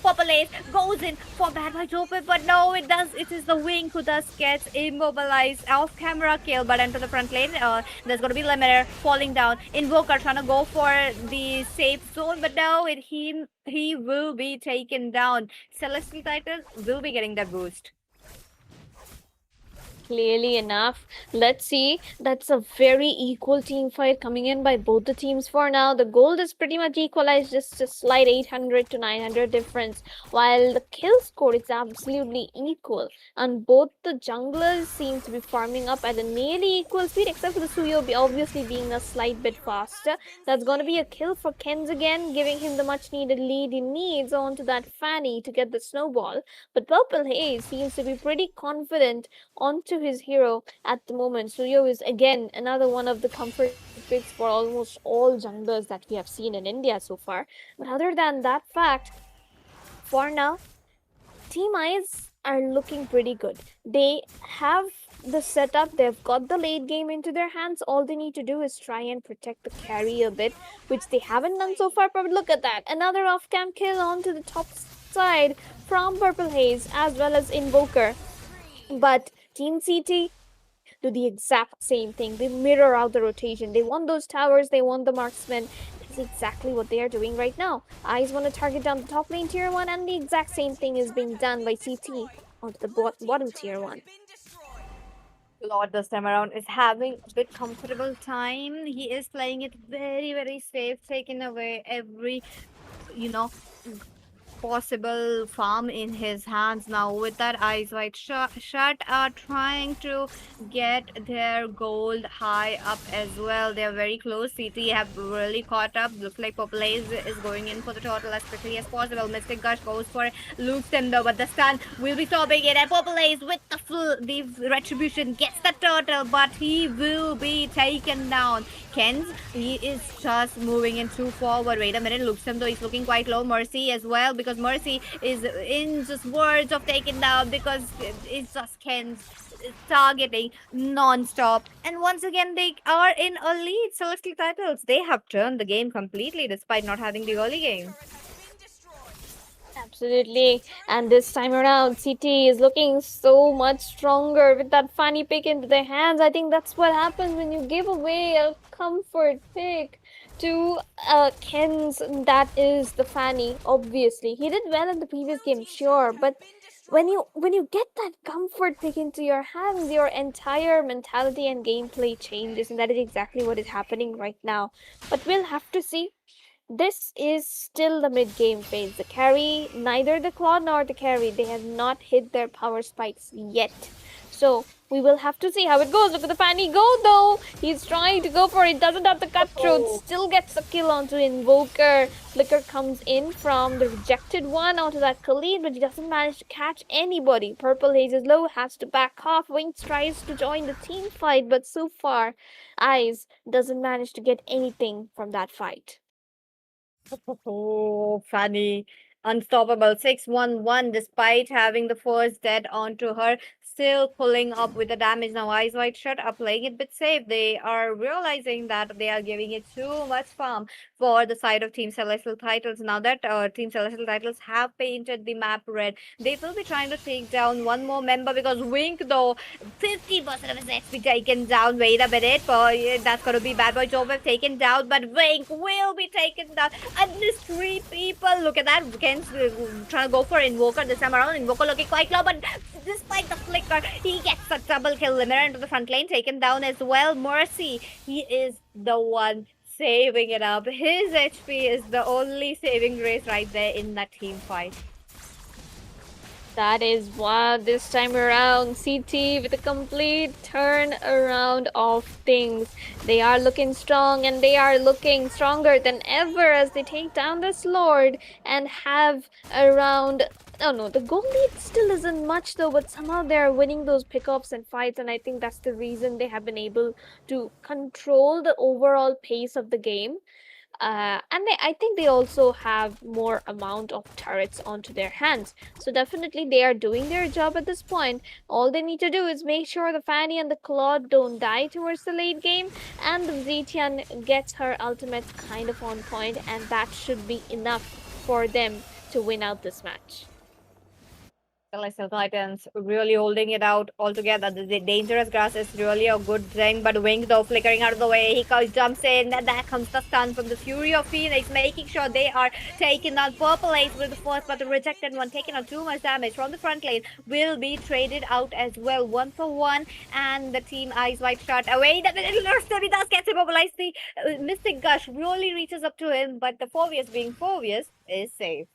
Purple Ace goes in for Bad Boy Joe, but no, it is the Wing who does get immobilized. Off camera kill, but into the front lane, there's gonna be Lemire falling down. Invoker trying to go for the safe zone, but no, he will be taken down. Celestial Titan will be getting that boost. Clearly enough, let's see. That's a very equal team fight coming in by both the teams for now. The gold is pretty much equalized, just a slight 800 to 900 difference, while the kill score is absolutely equal. And both the junglers seem to be farming up at a nearly equal speed, except for the Suyo obviously being a slight bit faster. That's going to be a kill for Ken's again, giving him the much needed lead he needs onto that Fanny to get the snowball. But Purple Haze seems to be pretty confident onto his hero at the moment. Suryo is again another one of the comfort picks for almost all junglers that we have seen in India so far. But other than that fact, for now, Team Eyes are looking pretty good. They have the setup, they've got the late game into their hands. All they need to do is try and protect the carry a bit, which they haven't done so far. But look at that, another off-cam kill onto the top side from Purple Haze as well as Invoker. But Team CT do the exact same thing. They mirror out the rotation. They want those towers, they want the marksmen. That's exactly what they are doing right now. Eyes want to target down the top lane tier 1, and the exact same thing is being done by CT onto the bottom tier 1. Lord this time around is having a bit comfortable time. He is playing it very, very safe, taking away every possible farm in his hands now with that eyes wide shut are trying to get their gold high up as well. They're very close. CT have really caught up. Looks like Populace is going in for the turtle as quickly as possible. Mystic Gush goes for Luke's him though, but the stun will be stopping it, and Populace with the retribution gets the turtle, but he will be taken down. Ken's, he is just moving in too forward. Wait a minute, Luxem though he's looking quite low. Mercy as well, because Mercy is in just words of taking down because it's just Ken's targeting non-stop. And once again, they are in a lead. Celestial Titles, they have turned the game completely despite not having the early game. Absolutely. And this time around, CT is looking so much stronger with that funny pick into their hands. I think that's what happens when you give away a comfort pick to Ken's. That is the Fanny, obviously. He did well in the previous game, sure, but when you get that comfort pick into your hands, your entire mentality and gameplay changes, and that is exactly what is happening right now. But we'll have to see. This is still the mid-game phase. The carry, neither the Claw nor the carry, they have not hit their power spikes yet. So we will have to see how it goes. Look at the Fanny go though. He's trying to go for it. Doesn't have the cut through. Still gets a kill onto Invoker. Flicker comes in from the rejected one onto that Khalid, but he doesn't manage to catch anybody. Purple Haze is low, has to back off. Wings tries to join the team fight, but so far, Eyes doesn't manage to get anything from that fight. Oh, Fanny. Unstoppable. 6-1-1 despite having the first dead onto her. Still pulling up with the damage. Now eyes wide shut are playing it bit safe. They are realizing that they are giving it too much farm for the side of Team Celestial Titles. Now that Team Celestial Titles have painted the map red, they will be trying to take down one more member because Wink though 50% of his HP taken down. Wait a minute, boy, that's gonna be Bad Boy Joseph taken down, but Wink will be taken down. And these three people, look at that. Ken's trying to go for Invoker this time around. Invoker looking quite low, but despite the flicker, he gets a double kill. Limiter into the front lane taken down as well. Mercy, he is the one saving it up. His HP is the only saving grace right there in that team fight. That is why this time around, CT with a complete turn around of things. They are looking strong and they are looking stronger than ever as they take down this Lord and have around... Oh no, the goal lead still isn't much though, but somehow they're winning those pickups and fights, and I think that's the reason they have been able to control the overall pace of the game. I think they also have more amount of turrets onto their hands. So definitely they are doing their job at this point. All they need to do is make sure the Fanny and the Claude don't die towards the late game, and the Zetian gets her ultimate kind of on point, and that should be enough for them to win out this match. Celestial Titans really holding it out altogether. The dangerous grass is really a good thing, but Wink though flickering out of the way. He jumps in, and that comes the stun from the Fury of Phoenix, making sure they are taking out Purple Ace with the first, but the rejected one taking out too much damage from the front lane will be traded out as well. 1-for-1, and the team eyes wide shut away. The he does get immobilized. The Mystic Gush really reaches up to him, but the Fovius being Fovius is safe.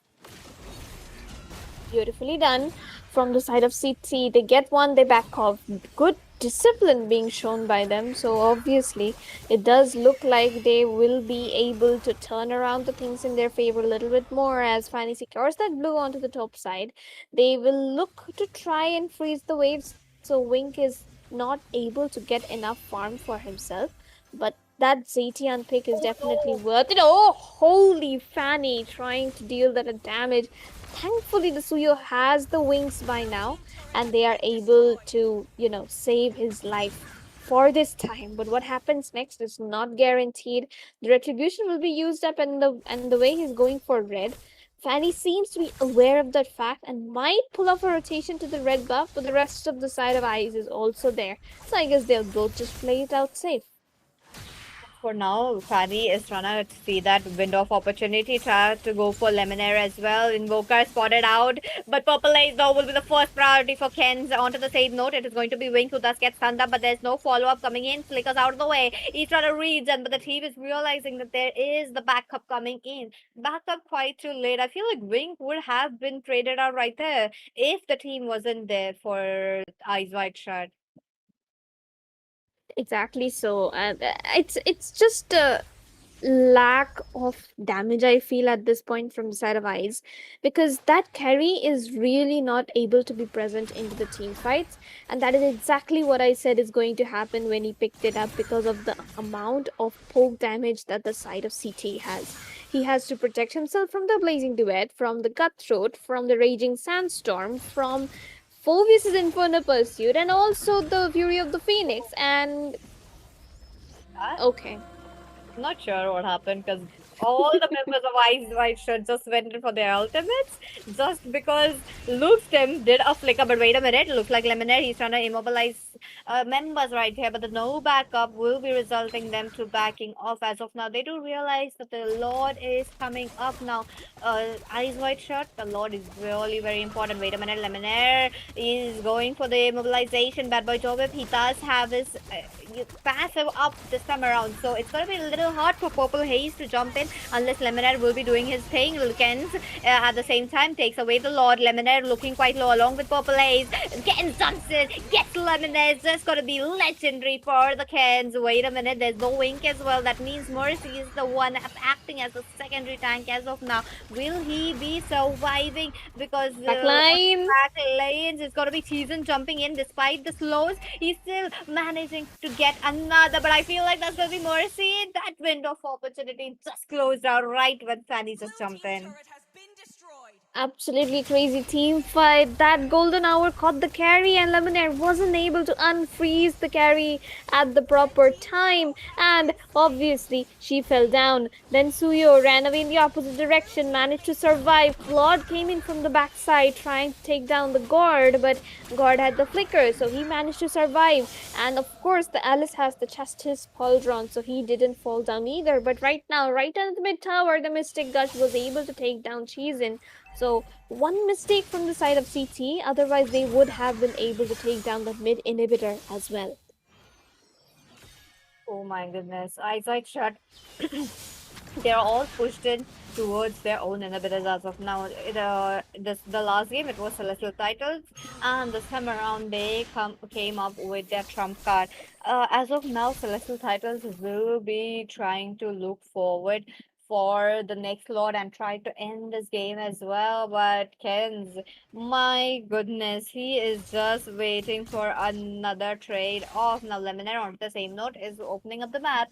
Beautifully done from the side of CT. They get one, they back off. Good discipline being shown by them. So obviously, it does look like they will be able to turn around the things in their favor a little bit more as Fanny secures that blue onto the top side. They will look to try and freeze the waves. So Wink is not able to get enough farm for himself. But that Zetian pick is definitely worth it. Oh, holy Fanny trying to deal that damage. Thankfully, the Suyo has the wings by now, and they are able to, save his life for this time. But what happens next is not guaranteed. The retribution will be used up, and the way he's going for red. Fanny seems to be aware of that fact and might pull off a rotation to the red buff, but the rest of the side of Eyes is also there. So I guess they'll both just play it out safe. For now, Fanny is trying to see that window of opportunity, try to go for Lemonade as well. Invoker spotted out, but Purple Haze though will be the first priority for Ken's. Onto the same note, it is going to be Wink who does get stunned up, but there's no follow-up coming in. Flickers out of the way. He's trying to regen, but the team is realizing that there is the backup coming in. Backup quite too late. I feel like Wink would have been traded out right there if the team wasn't there for Eyes Wide Shut. Exactly so. And it's just a lack of damage I feel at this point from the side of Eyes, because that carry is really not able to be present into the team fights, and that is exactly what I said is going to happen when he picked it up, because of the amount of poke damage that the side of CT has. He has to protect himself from the blazing duet, from the cutthroat, from the raging sandstorm, from Phoebus' Inferno Pursuit, and also the Fury of the Phoenix. And okay. Not sure what happened because all the members of Ice White Shirt just went in for their ultimates just because Luke's team did a flicker. But wait a minute, looks like Lemonade, he's trying to immobilize members right here, but the no backup will be resulting them to backing off as of now. They do realize that the Lord is coming up now. Ice White Shirt, the Lord is really very important. Wait a minute, Lemonade is going for the immobilization. Bad Boy Jovip, he does have his passive up this time around, so it's gonna be a little hard for Purple Haze to jump in unless Lemonade will be doing his thing. Kens at the same time takes away the Lord. Lemonade looking quite low along with Purple Haze. Kens jumps in, gets Lemonade. That's gonna be legendary for the Kens. Wait a minute, there's no Wink as well. That means Mercy is the one acting as a secondary tank as of now. Will he be surviving? Because Backline. back lanes, it's gonna be Cheezen jumping in despite the slows. He's still managing to get another, but I feel like that's gonna be Mercy. That window of opportunity just closed out right when Fanny just jumped in. Absolutely crazy team fight. That golden hour caught the carry, and Lemonade wasn't able to unfreeze the carry at the proper time, and obviously she fell down. Then Suyo ran away in the opposite direction, managed to survive. Claude came in from the backside trying to take down the guard, but guard had the flicker, so he managed to survive. And of course, the Alice has the Justice Pauldron, so he didn't fall down either. But right now, right at the mid tower, the Mystic Gush was able to take down Cheesin. So one mistake from the side of CT, otherwise they would have been able to take down the mid inhibitor as well. Oh my goodness. Eyesight shut. They're all pushed in towards their own inhibitors as of now. The last game it was Celestial Titles, and this time around they came up with their trump card. As of now, Celestial Titles will be trying to look forward for the next Lord and try to end this game as well. But Ken's, my goodness, he is just waiting for another trade off. Now Lemonade on the same note is opening up the map.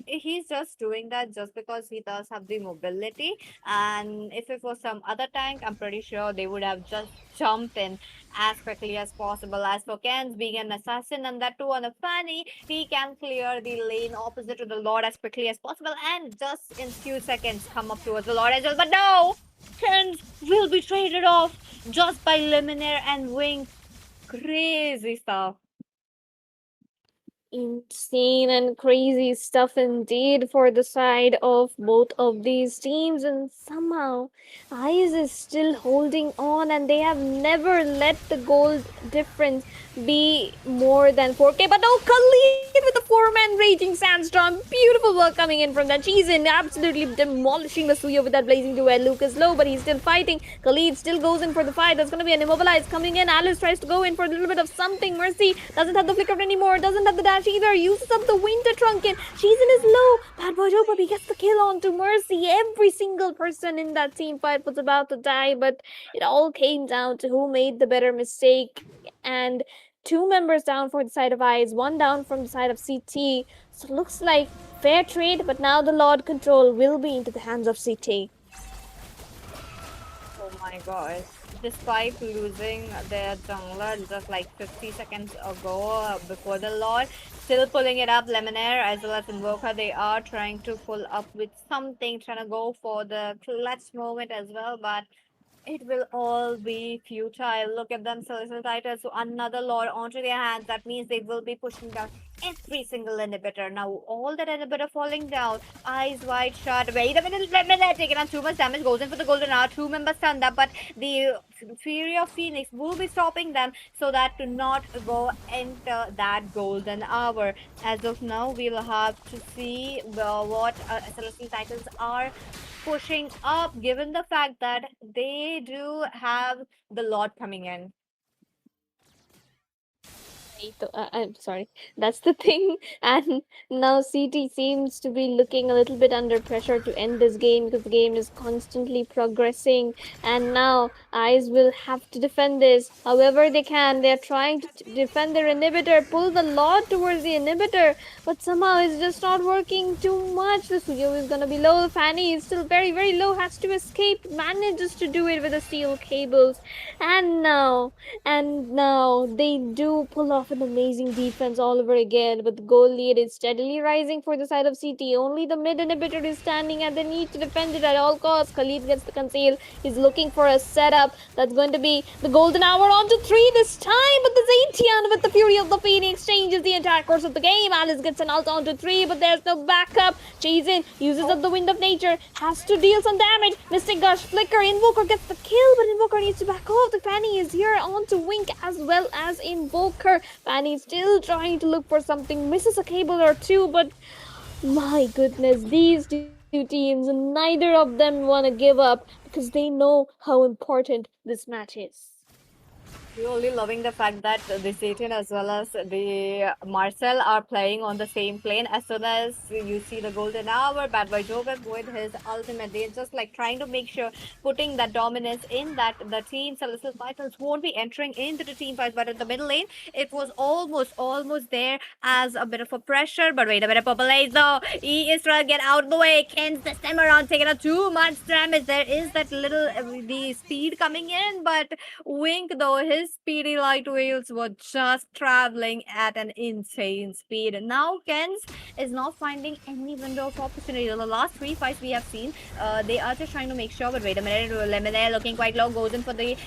He's just doing that just because he does have the mobility, and if it was some other tank, I'm pretty sure they would have just jumped in as quickly as possible. As for Ken's being an assassin, and that too on a Fanny, he can clear the lane opposite to the Lord as quickly as possible and just in few seconds come up towards the Lord as well. But no! Ken's will be traded off just by Luminaire and Wink. Crazy stuff. Insane and crazy stuff indeed for the side of both of these teams, and somehow Eyes is still holding on, and they have never let the goal difference be more than 4K. But no, Khalid with the 4-man raging sandstorm. Beautiful work coming in from that. Cheesin absolutely demolishing the Suyo with that blazing duel. Luke is low, but he's still fighting. Khalid still goes in for the fight. There's going to be an immobilize coming in. Alice tries to go in for a little bit of something. Mercy doesn't have the flicker anymore, doesn't have the dash either. Uses up the winter trunkin. Cheesin is low. Bad Boy Joe, but he gets the kill onto Mercy. Every single person in that team fight was about to die, but it all came down to who made the better mistake. And 2 members down for the side of Eyes, 1 down from the side of CT. So it looks like fair trade, but now the Lord control will be into the hands of CT. Oh my gosh. Despite losing their jungler just like 50 seconds ago before the Lord, still pulling it up. Lemonade as well as Invoker, they are trying to pull up with something, trying to go for the clutch moment as well, but It will all be futile. Look at them, Celestial Titans. So another lord onto their hands. That means they will be pushing down every single inhibitor. Now all that inhibitor falling down. Eyes wide shut. Wait a minute, let me taking on too much damage. Goes in for the golden hour. Two members stand up, but the Fury of Phoenix will be stopping them so that to not go enter that golden hour. As of now, we'll have to see what Celestial Titans are pushing up, given the fact that they do have the lot coming in. I'm sorry. That's the thing. And now CT seems to be looking a little bit under pressure to end this game because the game is constantly progressing. And now Eyes will have to defend this however they can. They're trying to defend their inhibitor, pull the lot towards the inhibitor, but somehow it's just not working too much. The Suyo is gonna be low. Fanny is still very, very low, has to escape, manages to do it with the steel cables. And now they do pull off an amazing defense all over again, but the goal lead is steadily rising for the side of CT. Only the mid inhibitor is standing and they need to defend it at all costs. Khalid gets the conceal. He's looking for a setup that's going to be the golden hour onto 3 this time, but the Zetian with the Fury of the Phoenix changes the entire course of the game. Alice gets an ult onto 3, but there's no backup. Jason uses up the Wind of Nature, has to deal some damage. Mystic Gush, Flicker, Invoker gets the kill, but Invoker needs to back off. The Fanny is here on to Wink as well as Invoker. Fanny still trying to look for something, misses a cable or two, but my goodness, these two teams, neither of them want to give up because they know how important this match is. Really loving the fact that the Satan as well as the Marcel are playing on the same plane. As soon as you see the golden hour, Bad Boy Joker with his ultimate, they're just like trying to make sure putting that dominance in that the team Celestial Fighters won't be entering into the team fight. But in the middle lane, it was almost there as a bit of a pressure. But wait a minute, Purple Haze though. He is trying to get out of the way. Ken's this time around taking out too much damage. There is that little the speed coming in, but Wink, though, his speedy light wheels were just traveling at an insane speed. And now Kens is not finding any window of opportunity. The last three fights we have seen, they are just trying to make sure. But wait a minute, Lemonade looking quite low, goes in for the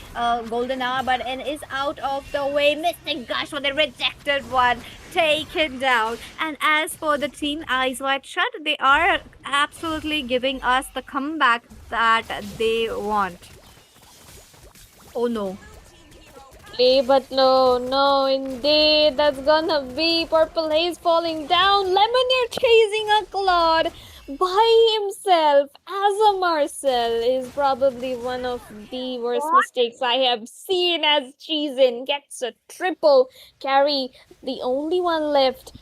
golden hour, but and is out of the way. Mystic Gush for the rejected one, taken down. And as for the team Eyes Wide Shut, they are absolutely giving us the comeback that they want. Oh no. But no, indeed, that's gonna be Purple Haze falling down. Lemonade chasing a Claude by himself as a Marcel is probably one of the worst mistakes I have seen, as Cheesin gets a triple carry, the only one left.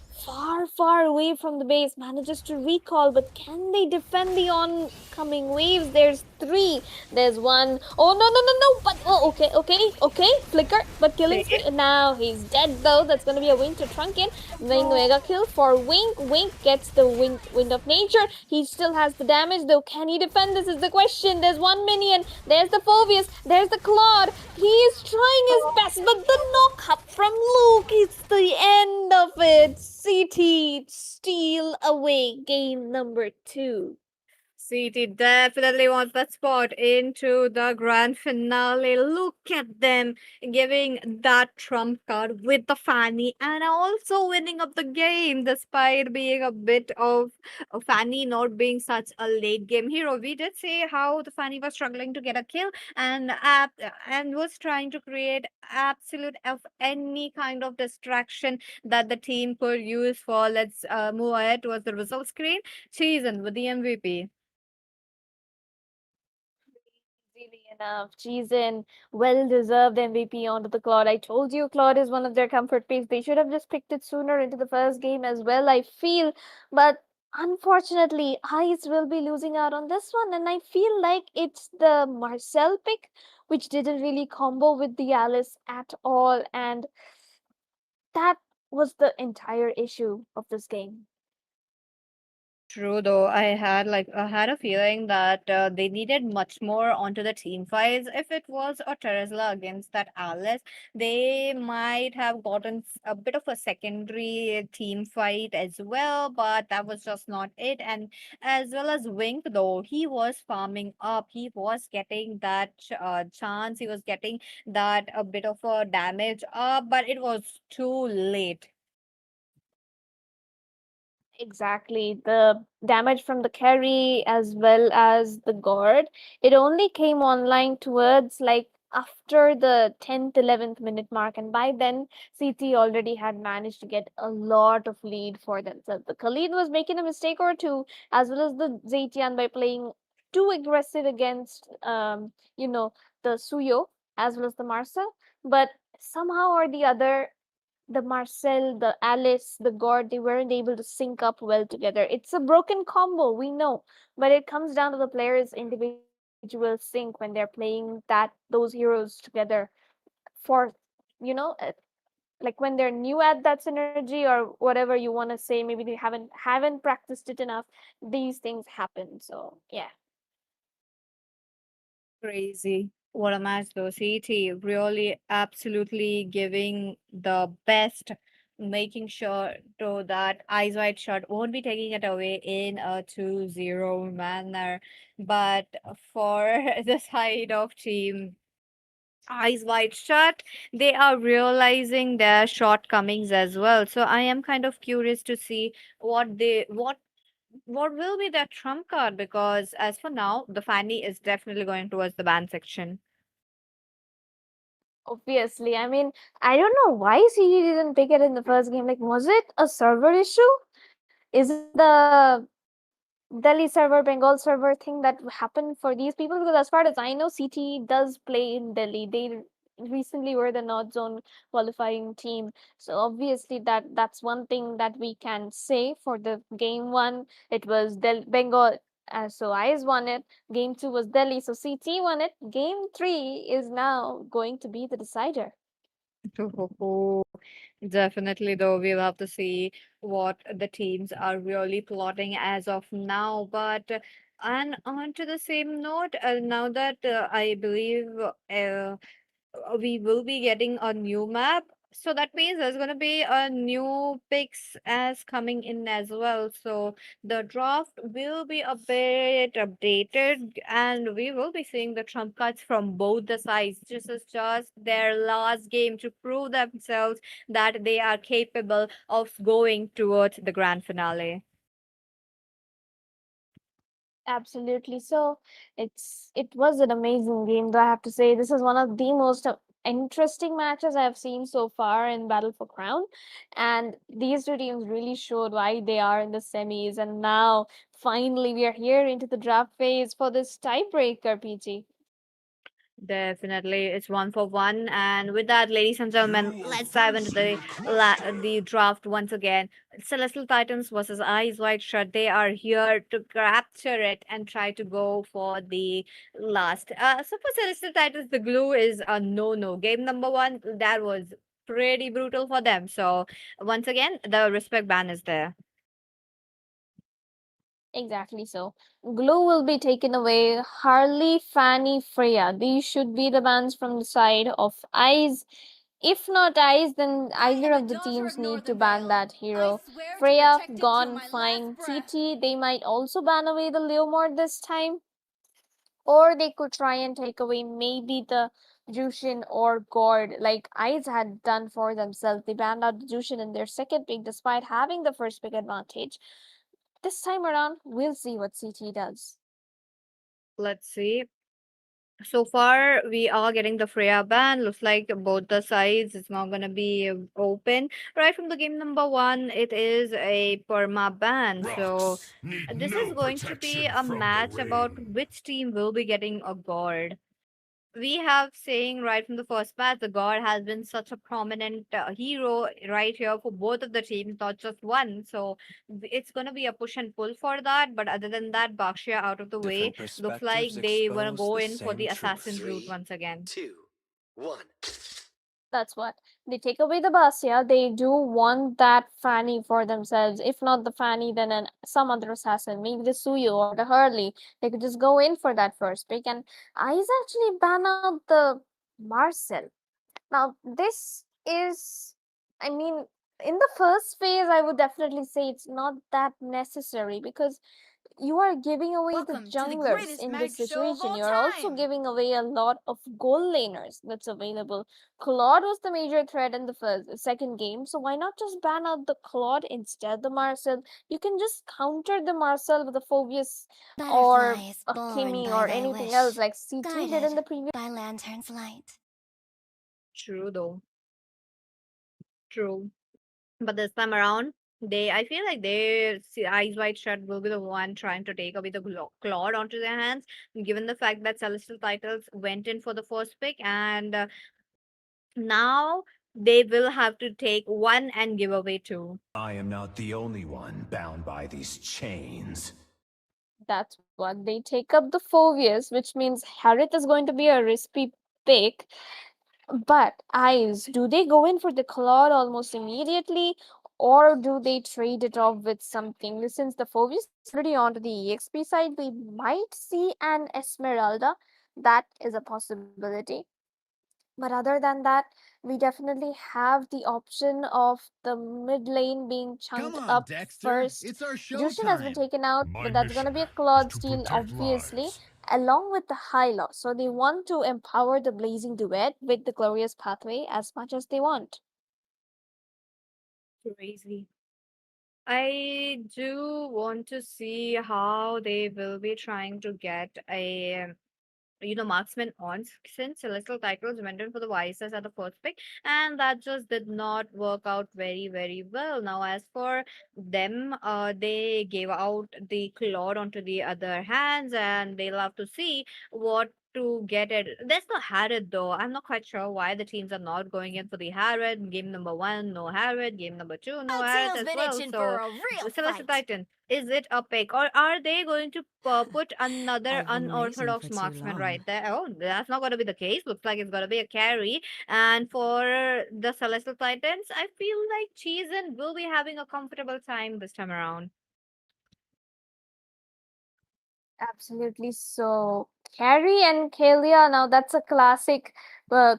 Far away from the base, manages to recall, but can they defend the oncoming waves? There's 3. There's 1. Oh no! But okay. Flicker, but killing spree. Now he's dead though. That's gonna be a Winter Trunkin. Then mega kill for Wink. Wink gets the Wind of Nature. He still has the damage though. Can he defend? This is the question. There's 1 minion. There's the Phobius. There's the Claude. He is trying his best, but the knock up from Luke is the end of it. CT steal away game number 2. CT definitely wants that spot into the grand finale. Look at them giving that trump card with the Fanny and also winning up the game despite being a bit of a Fanny not being such a late game hero. We did say how the Fanny was struggling to get a kill and was trying to create absolute of any kind of distraction that the team could use for. Let's move ahead towards the result screen. Season with the MVP. Easily enough. Jizen, well deserved MVP onto the Claude. I told you Claude is one of their comfort picks. They should have just picked it sooner into the first game as well, I feel. But unfortunately, Ice will be losing out on this one. And I feel like it's the Marcel pick, which didn't really combo with the Alice at all. And that was the entire issue of this game. True though, I had a feeling that they needed much more onto the team fights. If it was a Teresla against that Alice, they might have gotten a bit of a secondary team fight as well, but that was just not it. And as well as Wink though, he was farming up. He was getting that chance. He was getting that a bit of a damage up, but it was too late. Exactly. The damage from the carry as well as the guard. It only came online towards like after the 10th, 11th minute mark. And by then, CT already had managed to get a lot of lead for themselves. The Khalid was making a mistake or two, as well as the Zetian by playing too aggressive against, the Suyo as well as the Marcel. But somehow or the other, the Marcel, the Alice, the God, they weren't able to sync up well together. It's a broken combo, we know, but it comes down to the players' individual sync when they're playing those heroes together for, you know, like when they're new at that synergy or whatever you want to say. Maybe they haven't practiced it enough. These things happen. So yeah. Crazy. What a match though. CT really absolutely giving the best, making sure to that Eyes Wide Shut won't be taking it away in a 2-0 manner. But for the side of team Eyes Wide Shut, they are realizing their shortcomings as well. So I am kind of curious to see what will be their trump card, because as for now, the Fanny is definitely going towards the ban section. Obviously, I mean, I don't know why CG didn't pick it in the first game. Like, was it a server issue? Is it the Delhi server, Bengal server thing that happened for these people? Because as far as I know, CT does play in Delhi. They recently were the North Zone qualifying team. So obviously that's one thing that we can say for the game one. It was Bengal. So IS won it. Game two was Delhi. So CT won it. Game three is now going to be the decider. Definitely, though, we'll have to see what the teams are really plotting as of now. But and on to the same note, now that I believe we will be getting a new map. So that means there's going to be a new picks as coming in as well. So the draft will be a bit updated, and we will be seeing the trump cards from both the sides. This is just their last game to prove themselves that they are capable of going towards the grand finale. Absolutely. So it was an amazing game, though I have to say this is one of the most interesting matches I have seen so far in Battle for Crown. And these two teams really showed why they are in the semis. And now finally we are here into the draft phase for this tiebreaker, PG. Definitely, it's one for one. And with that, ladies and gentlemen, You will let's dive into face the the crosser. the draft once again. Celestial Titans versus Eyes Wide Shut. They are here to capture it and try to go for the last. So for Celestial Titans, the glue is a no-no. Game number one, that was pretty brutal for them. So once again, the respect ban is there. Exactly so. Glue will be taken away. Harley, Fanny, Freya. These should be the bans from the side of Eyes. If not Eyes, then I either am a of the daughter teams of need to Northern ban Vale. that I hero. swear to Freya protect it till gone, my last fine. breath. TT, they might also ban away the Leomord this time. Or they could try and take away maybe the Jushin or Gord, like Eyes had done for themselves. They banned out the Jushin in their second pick despite having the first pick advantage. This time around, we'll see what CT does. Let's see. So far, we are getting the Freya ban. Looks like both the sides is not gonna be open. Right from the game number one, it is a perma ban. So Rocks need this is no going to be protection a from the match about rain. which team will be getting a guard. We have saying right from the first match, the god has been such a prominent hero right here for both of the teams, not just one. So it's going to be a push and pull for that. But other than that, Bakshia out of the way, Different looks perspectives like they want to expose go the in for same the assassin truth. route Three, once again. two, one. That's what. They take away the Basya. They do want that Fanny for themselves. If not the Fanny, then some other assassin, maybe the Suyu or the Hurley. They could just go in for that first pick. And Eyes actually ban out the Marcel. Now, this is, I mean, in the first phase, I would definitely say it's not that necessary because you are giving away the Welcome to the junglers greatest in magic this show of situation. all You're also time. giving away a lot of goal laners that's available. Claude was the major threat in the second game, so why not just ban out the Claude instead the Marcel? You can just counter the Marcel with a Phobius or Butterflies a born Kimi by or thy anything wish, else like CT did in guided the previous. by lantern's light. True though. True. But this time around, I feel like Eyes Wide Shut will be the one trying to take away the Claude onto their hands, given the fact that Celestial Titles went in for the first pick, and now they will have to take one and give away two. I am not the only one bound by these chains. That's what they take up the Phobius, which means Harith is going to be a risky pick. But Eyes, do they go in for the Claude almost immediately, or do they trade it off with something? Since the Phobius is already onto the EXP side, we might see an Esmeralda. That is a possibility. But other than that, we definitely have the option of the mid lane being Come chunked on, up Dexter. first. It's our Jushin has been showtime. taken out, My but that's going to mission be a is Claude to steal, protect obviously, lives. along with the high loss. So they want to empower the Blazing Duet with the Glorious Pathway as much as they want. Crazy. I do want to see how they will be trying to get a marksman on since Celestial Titles went in for the Vices at the first pick, and that just did not work out very, very well. Now, as for them, they gave out the Claude onto the other hands, and they'll have to see what to get it. There's no Harrod though. I'm not quite sure why the teams are not going in for the Harrod. Game number one, no Harrod. Game number two, no Harrod Tail's as been well. itching So, for a real Celestial fight. Titan, is it a pick, or are they going to put another I've been waiting unorthodox for too marksman long. right there? Oh, that's not going to be the case. Looks like it's going to be a carry. And for the Celestial Titans, I feel like Cheesin will be having a comfortable time this time around. Absolutely. So, Carrie and Kalia, now that's a classic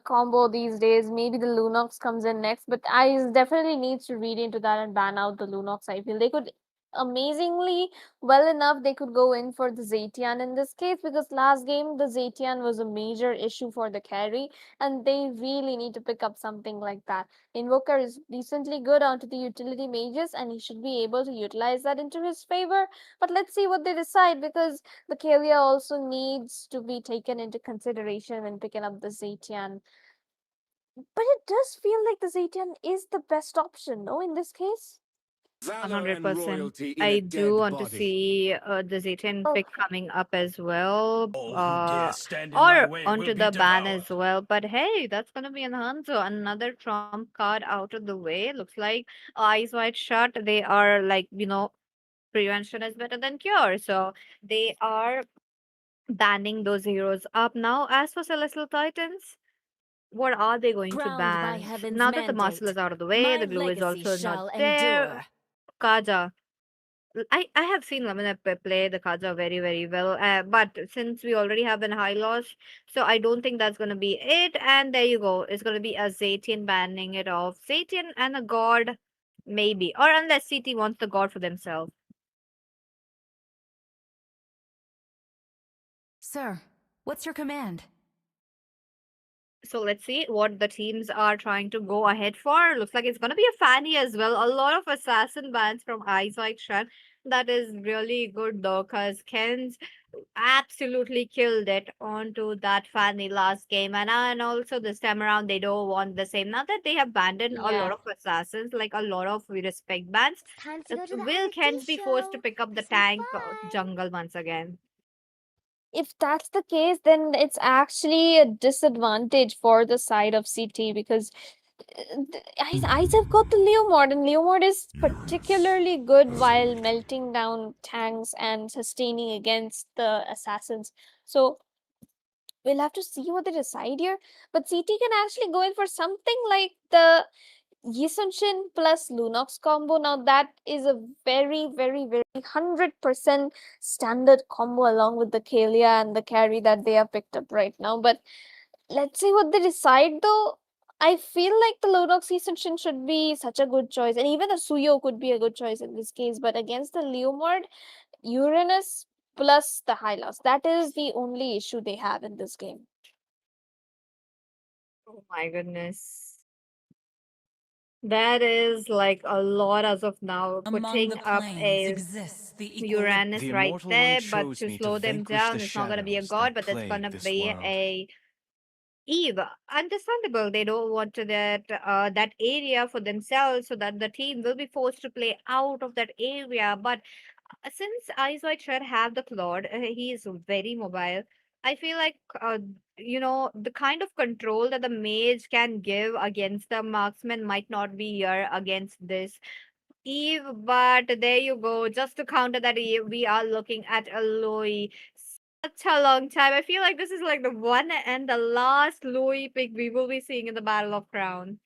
combo these days. Maybe the Lunox comes in next, but I definitely needs to read into that and ban out the Lunox. I feel they could amazingly well enough they could go in for the Zetian in this case because last game the Zetian was a major issue for the carry and they really need to pick up something like that. Invoker is decently good onto the utility mages and he should be able to utilize that into his favor. But let's see what they decide because the Kalia also needs to be taken into consideration when picking up the Zetian. But it does feel like the Zetian is the best option, no, in this case? Valor and 100%. royalty in I a do dead want to body. see the Zetian pick Okay. coming up as well, All who dare stand in my or way will onto be the ban devoured. as well. But hey, that's gonna be enhanced. So another trump card out of the way. Looks like Eyes Wide Shut. They are like prevention is better than cure. So they are banning those heroes up now. As for Celestial Titans, what are they going to Crowned by ban? heaven's Now that the muscle mandate, is out of the way, my the glue is legacy also not shall there. endure. Kaja. I have seen Lamina play the Kaja very, very well. But since we already have an high loss, so I don't think that's going to be it. And there you go. It's going to be a Zatian banning it off. Zatian and a god, maybe. Or unless CT wants the god for themselves. Sir, what's your command? So let's see what the teams are trying to go ahead for. Looks like it's going to be a Fanny as well. A lot of assassin bans from Eyes Like Shan. That is really good though, because Ken's absolutely killed it onto that Fanny last game. And also this time around, they don't want the same. Now that they have abandoned a lot Yeah. of assassins, like a lot of respect bans, Time to go to the will Kens IST be forced to show pick up for the some tank fun. jungle once again? If that's the case, then it's actually a disadvantage for the side of CT because Eyes have got the Leo mod, and Leo mod is particularly good while melting down tanks and sustaining against the assassins. So we'll have to see what they decide here. But CT can actually go in for something like the Yisun plus Lunox combo. Now that is a very, very, very 100% standard combo along with the Kalia and the carry that they have picked up right now. But let's see what they decide though. I feel like the Lunox Yisun should be such a good choice, and even the Suyo could be a good choice in this case. But against the Leomord, Uranus plus the Hylos, that is the only issue they have in this game. Oh my goodness. That is like a lot as of now. Among Putting the up planes a exists the Uranus The right Immortal there, One but chose to me slow to them vanquish down, the it's not gonna be a shadows god, that but it's gonna plague this be world. a Eve. Understandable. They don't want to that area for themselves, so that the team will be forced to play out of that area. But since Ice White should have the Claude, he is very mobile. I feel like the kind of control that the mage can give against the marksman might not be here against this Eve, but there you go. Just to counter that Eve, we are looking at a Louis. Such a long time. I feel like this is like the one and the last Louis pick we will be seeing in the Battle of Crown.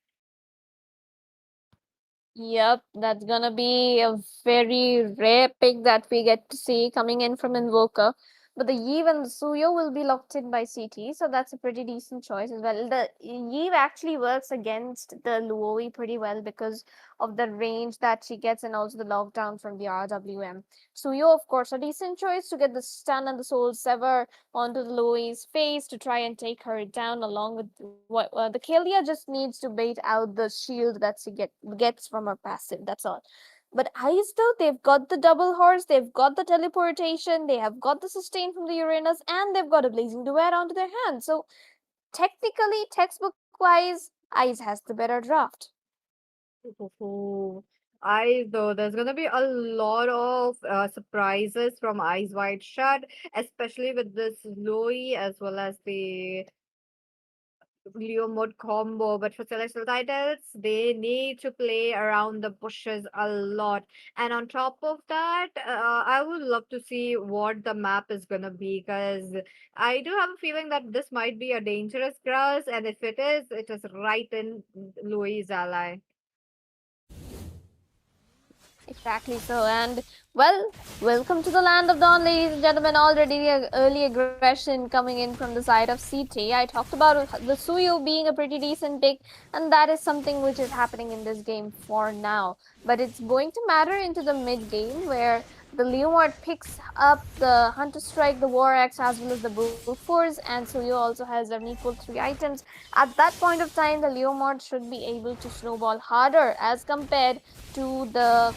Yep, that's gonna be a very rare pick that we get to see coming in from Invoker. But the Eve and the Suyo will be locked in by CT, so that's a pretty decent choice as well. The Eve actually works against the Luoi pretty well because of the range that she gets and also the lockdown from the RWM. Suyo, of course, a decent choice to get the stun and the soul sever onto the Luoi's face to try and take her down along with what the Kalia just needs to bait out the shield that she gets from her passive. That's all. But Ice though, they've got the double horse, they've got the teleportation, they have got the sustain from the Uranus, and they've got a blazing duet onto their hands. So technically, textbook wise, Ice has the better draft. Ooh. I though there's gonna be a lot of surprises from Eyes Wide Shut, especially with this Louis as well as the Leo mode combo, but for celestial titles, they need to play around the bushes a lot. And on top of that, I would love to see what the map is gonna be, because I do have a feeling that this might be a dangerous grass, and if it is right in Louis' ally. Exactly so. And well, welcome to the land of dawn, ladies and gentlemen. Already early aggression coming in from the side of CT. I talked about the Suyu being a pretty decent pick, and that is something which is happening in this game for now. But it's going to matter into the mid game where the Leomord picks up the Hunter Strike, the War Axe, as well as the Brute Force, and Suyu also has an equal 3 items. At that point of time, the Leomord should be able to snowball harder as compared to the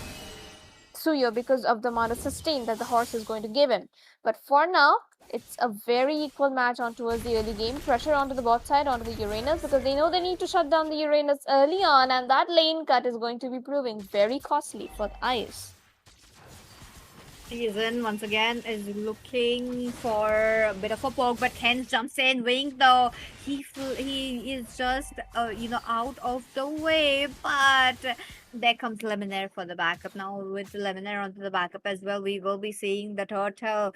Suyo because of the amount of sustain that the horse is going to give him. But for now, it's a very equal match on towards the early game. Pressure onto the bot side, onto the Uranus, because they know they need to shut down the Uranus early on, and that lane cut is going to be proving very costly for the Ice. Season once again is looking for a bit of a poke, but Ken jumps in. Wing though, he is just out of the way, but there comes Lemonade for the backup. Now with Lemonade onto the backup as well, we will be seeing the turtle.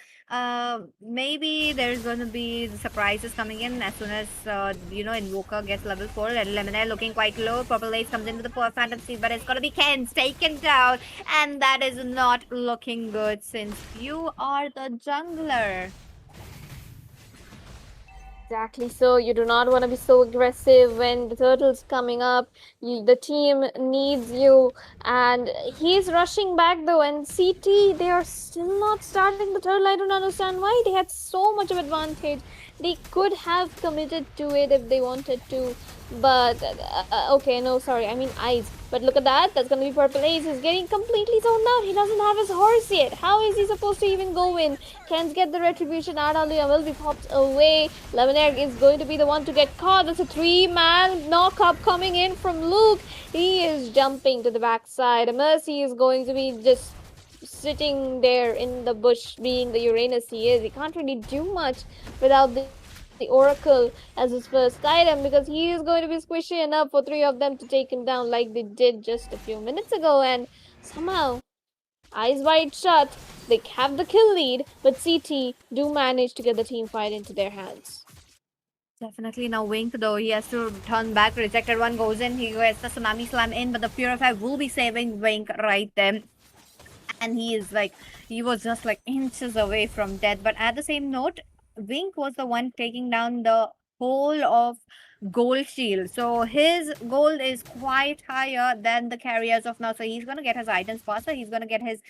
Maybe there's going to be surprises coming in as soon as Invoker gets level 4, and Lemonade looking quite low. Purple Ace comes into the poor fantasy, but it's gonna be Ken's taken down, and that is not looking good since you are the jungler. Exactly. So you do not want to be so aggressive when the turtle's coming up. The team needs you, and he's rushing back though. And CT, they are still not starting the turtle. I don't understand why. They had so much of advantage. They could have committed to it if they wanted to, but okay, no, sorry. I mean Ice. But look at that. That's gonna be Purple Ace. He's getting completely zoned out. He doesn't have his horse yet. How is he supposed to even go in? Can't get the retribution. RWM will be popped away. Lemonade is going to be the one to get caught. That's a 3-man knock-up coming in from Luke. He is jumping to the backside. Mercy is going to be just sitting there in the bush, being the Uranus he is. He can't really do much without the Oracle as his first item, because he is going to be squishy enough for 3 of them to take him down like they did just a few minutes ago. And somehow, Eyes Wide Shut, they have the kill lead, but CT do manage to get the team fight into their hands. Definitely now Wink though, he has to turn back. Rejected one goes in, he gets the tsunami slam in, but the Purify will be saving Wink right then. And he is like, he was just like inches away from death. But at the same note, Wink was the one taking down the whole of gold shield. So his gold is quite higher than the carriers of now. So he's gonna get his items faster. He's gonna get his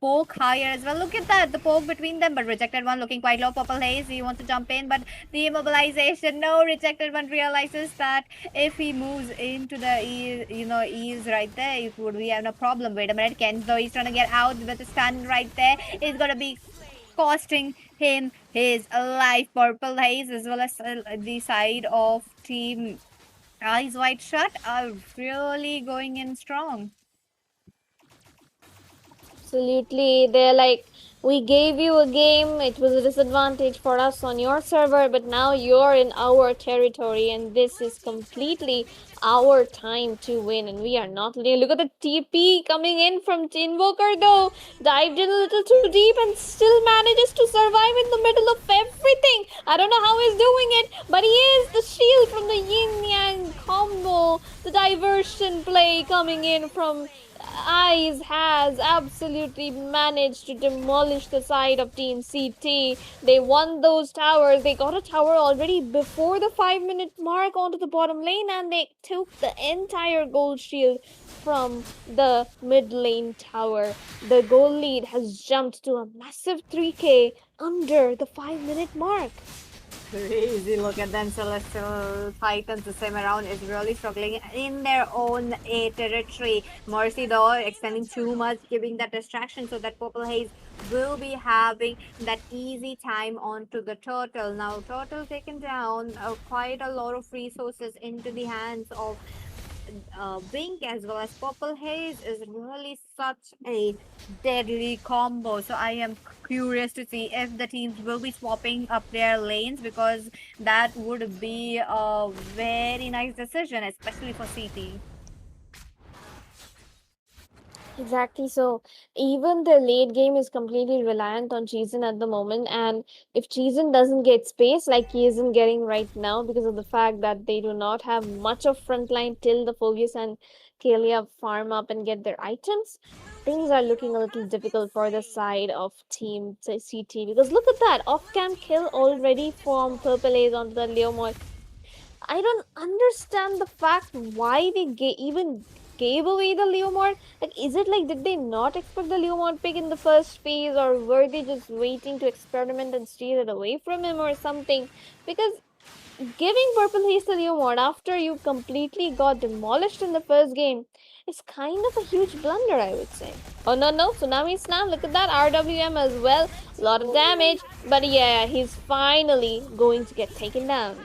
poke higher as well. Look at that, the poke between them. But rejected one looking quite low. Purple Haze, he wants to jump in, but the immobilization. No, rejected one realizes that if he moves into the ease right there, it would be having a problem. Wait a minute, Kenzo, he's trying to get out with the stun right there. It's gonna be costing him his life. Purple Haze as well as the side of team Eyes Wide Shut are really going in strong. Absolutely. They're like, we gave you a game, it was a disadvantage for us on your server, but now you're in our territory, and this is completely our time to win, and we are not letting. Look at the TP coming in from Invoker, though. Dived in a little too deep and still manages to survive in the middle of everything. I don't know how he's doing it, but he is the shield from the yin yang combo. The diversion play coming in from Eyes has absolutely managed to demolish the side of Team CT. They won those towers. They got a tower already before the 5-minute mark onto the bottom lane, and they took the entire gold shield from the mid lane tower. The goal lead has jumped to a massive 3k under the 5-minute mark. Crazy, look at them. Celestial Titans this time around is really struggling in their own territory. Mercy though extending too much, giving that distraction so that Purple Haze will be having that easy time onto the Turtle. Now Turtle taken down quite a lot of resources into the hands of Wink as well as Purple Haze is really such a deadly combo. So I am curious to see if the teams will be swapping up their lanes, because that would be a very nice decision, especially for CT. Exactly. So even the late game is completely reliant on Cheezen at the moment. And if Cheezen doesn't get space like he isn't getting right now because of the fact that they do not have much of frontline till the Phobius and Kalia farm up and get their items, things are looking a little difficult for the side of Team CT. Because look at that off-cam kill already from Purple Ace onto the Leomord. I don't understand the fact why they even gave away the Leomord. Like, is it like, did they not expect the Leomord pick in the first phase, or were they just waiting to experiment and steal it away from him or something? Because giving Purple Haze the Leomord after you completely got demolished in the first game is kind of a huge blunder, I would say. Oh no, no, Tsunami Snap, look at that RWM as well. A lot of damage, but yeah, he's finally going to get taken down.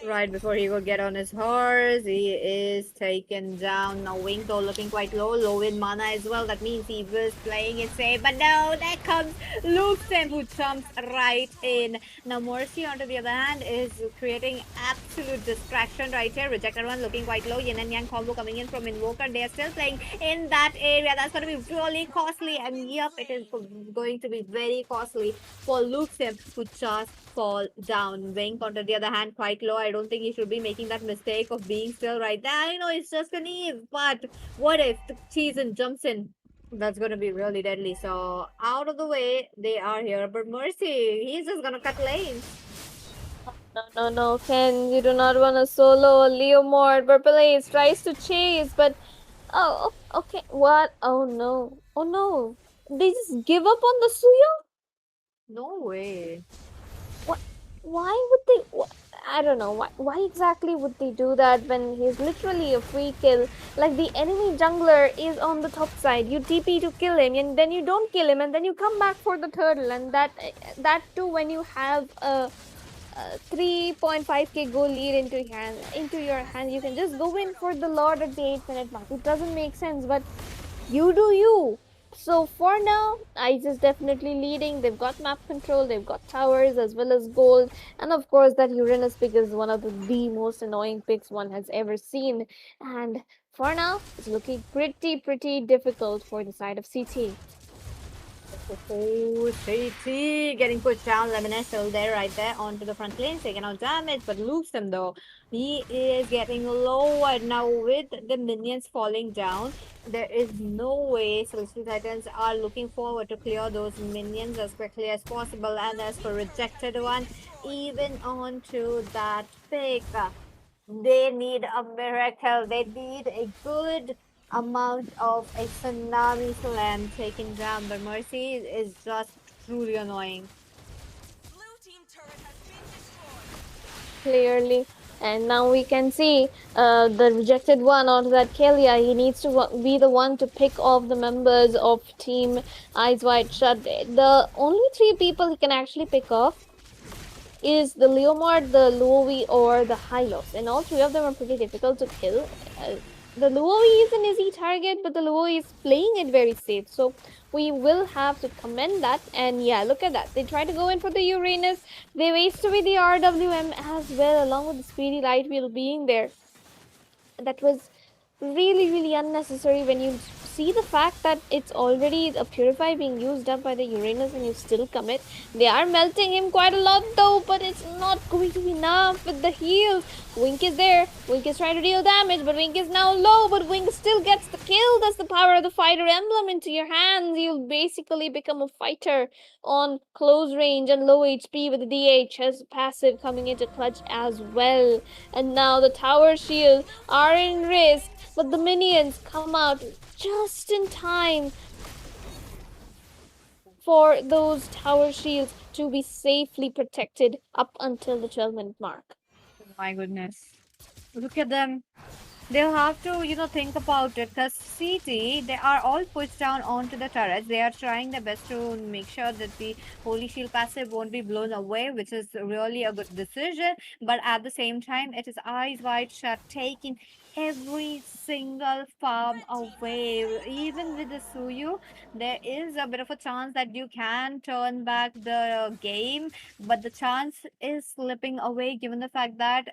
Right before he could get on his horse, he is taken down. Now Winko looking quite low in mana as well. That means he was playing it safe. But no, there comes Luxem who jumps right in. Now Mercy, on the other hand, is creating absolute distraction right here. Rejected one looking quite low. Yin and Yang combo coming in from Invoker. They are still playing in that area. That's going to be really costly. And yep, it is going to be very costly for Luxem who just fall down. Wink, on the other hand, quite low. I don't think he should be making that mistake of being still right there. I know it's just an Eve, but what if the season jumps in? That's going to be really deadly. So out of the way, they are here. But Mercy, he's just going to cut lanes. No, no, no, Ken, you do not want a solo. Leomord, Purple Ace tries to chase, but okay. What? Oh no. Oh no. They just give up on the Suyo? No way. What? Why would they? I don't know. Why exactly would they do that when he's literally a free kill? Like, the enemy jungler is on the top side. You TP to kill him, and then you don't kill him, and then you come back for the turtle, and that too when you have a 3.5k goal lead into your hand. You can just go in for the Lord at the 8-minute mark. It doesn't make sense, but you do you. So for now, Ice is definitely leading. They've got map control, they've got towers as well as gold, and of course that Uranus pick is one of the most annoying picks one has ever seen. And for now, it's looking pretty difficult for the side of CT. Oh, CT getting pushed down. Lemonade still there, right there, onto the front lane, taking out damage, but lose him though. He is getting lower now with the minions falling down. There is no way Celestial Titans are looking forward to clear those minions as quickly as possible. And as for rejected one, even onto that pick, they need a miracle. They need a good amount of a tsunami slam taken down. But Mercy is just truly annoying. Clearly. And now we can see the rejected one onto that Kalia. He needs to be the one to pick off the members of Team Eyes Wide Shut. The only three people he can actually pick off is the Leomord, the Luowi, or the Hylos. And all three of them are pretty difficult to kill. The Luowi is an easy target, but the Luowi is playing it very safe. So we will have to commend that. And yeah, look at that. They try to go in for the Uranus. They waste away the RWM as well, along with the Speedy Light Wheel being there. That was really unnecessary when you see the fact that it's already a purify being used up by the Uranus and you still commit. They are melting him quite a lot though, but it's not going to be enough with the heals. Wink is there. Wink is trying to deal damage, but Wink is now low, but Wink still gets the kill. That's the power of the fighter emblem into your hands. You'll basically become a fighter on close range and low HP with the DH passive coming into clutch as well. And now the tower shield are in risk, but the minions come out just in time for those tower shields to be safely protected up until the 12-minute mark. My goodness. Look at them. They'll have to, think about it because CT, they are all pushed down onto the turrets. They are trying their best to make sure that the Holy Shield passive won't be blown away, which is really a good decision. But at the same time, it is eyes wide shut, taking every single farm away. Even with the Suyu, there is a bit of a chance that you can turn back the game, but the chance is slipping away given the fact that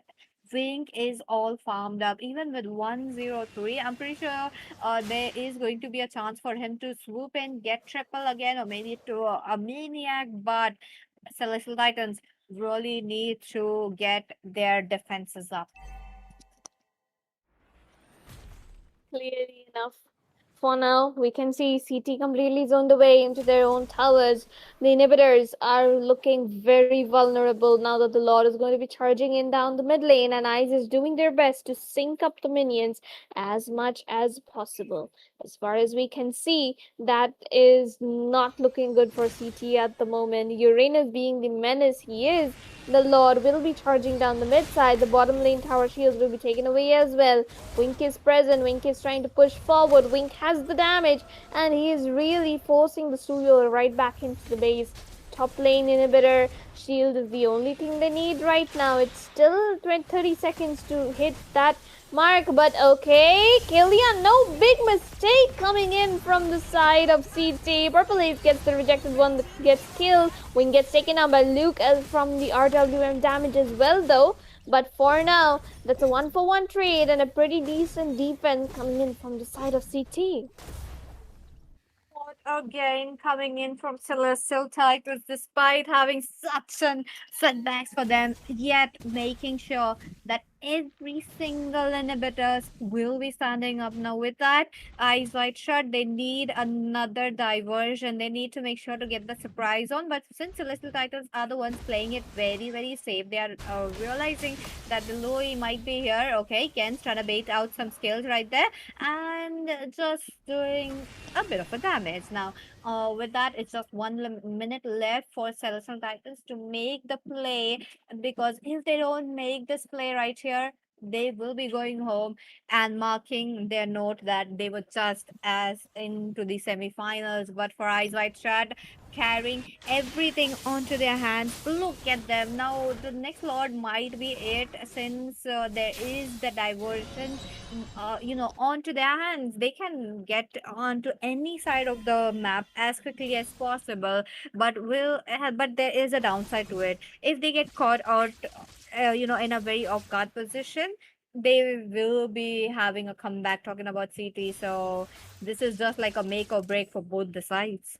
Wink is all farmed up. Even with 103, I'm pretty sure there is going to be a chance for him to swoop in, get triple again, or maybe to a maniac. But Celestial Titans really need to get their defenses up. Clearly enough. For now, we can see CT completely zoned away into their own towers. The inhibitors are looking very vulnerable now that the Lord is going to be charging in down the mid lane, and Ice is doing their best to sync up the minions as much as possible. As far as we can see, that is not looking good for CT at the moment. Uranus being the menace he is, the Lord will be charging down the mid side. The bottom lane tower shields will be taken away as well. Wink is present. Wink is trying to push forward. Wink has the damage, and he is really forcing the Suyo right back into the base. Top lane inhibitor shield is the only thing they need right now. It's still 30 seconds to hit that mark, but okay. Killian, no big mistake coming in from the side of CT. Purple Ace gets the rejected one that gets killed. Wing gets taken out by Luke from the RWM damage as well, though. But for now, that's a 1-for-1 trade and a pretty decent defense coming in from the side of CT. Again, coming in from Celestial Titans, despite having such an setbacks for them, yet making sure that every single inhibitors will be standing up now. With that, eyes wide shut, they need another diversion. They need to make sure to get the surprise on. But since Celestial Titans are the ones playing it very safe, they are realizing that the Louis might be here. Okay, Ken's trying to bait out some skills right there and just doing a bit of a damage. Now, with that, it's just 1 minute left for Celestial Titans to make the play, because if they don't make this play right here, they will be going home and marking their note that they were just as into the semifinals. But for Eyes Wide Shut, carrying everything onto their hands. Look at them. Now, the next Lord might be it, since there is the diversion, onto their hands. They can get onto any side of the map as quickly as possible. But there is a downside to it. If they get caught out, in a very off guard position, they will be having a comeback. Talking about CT, so this is just like a make or break for both the sides.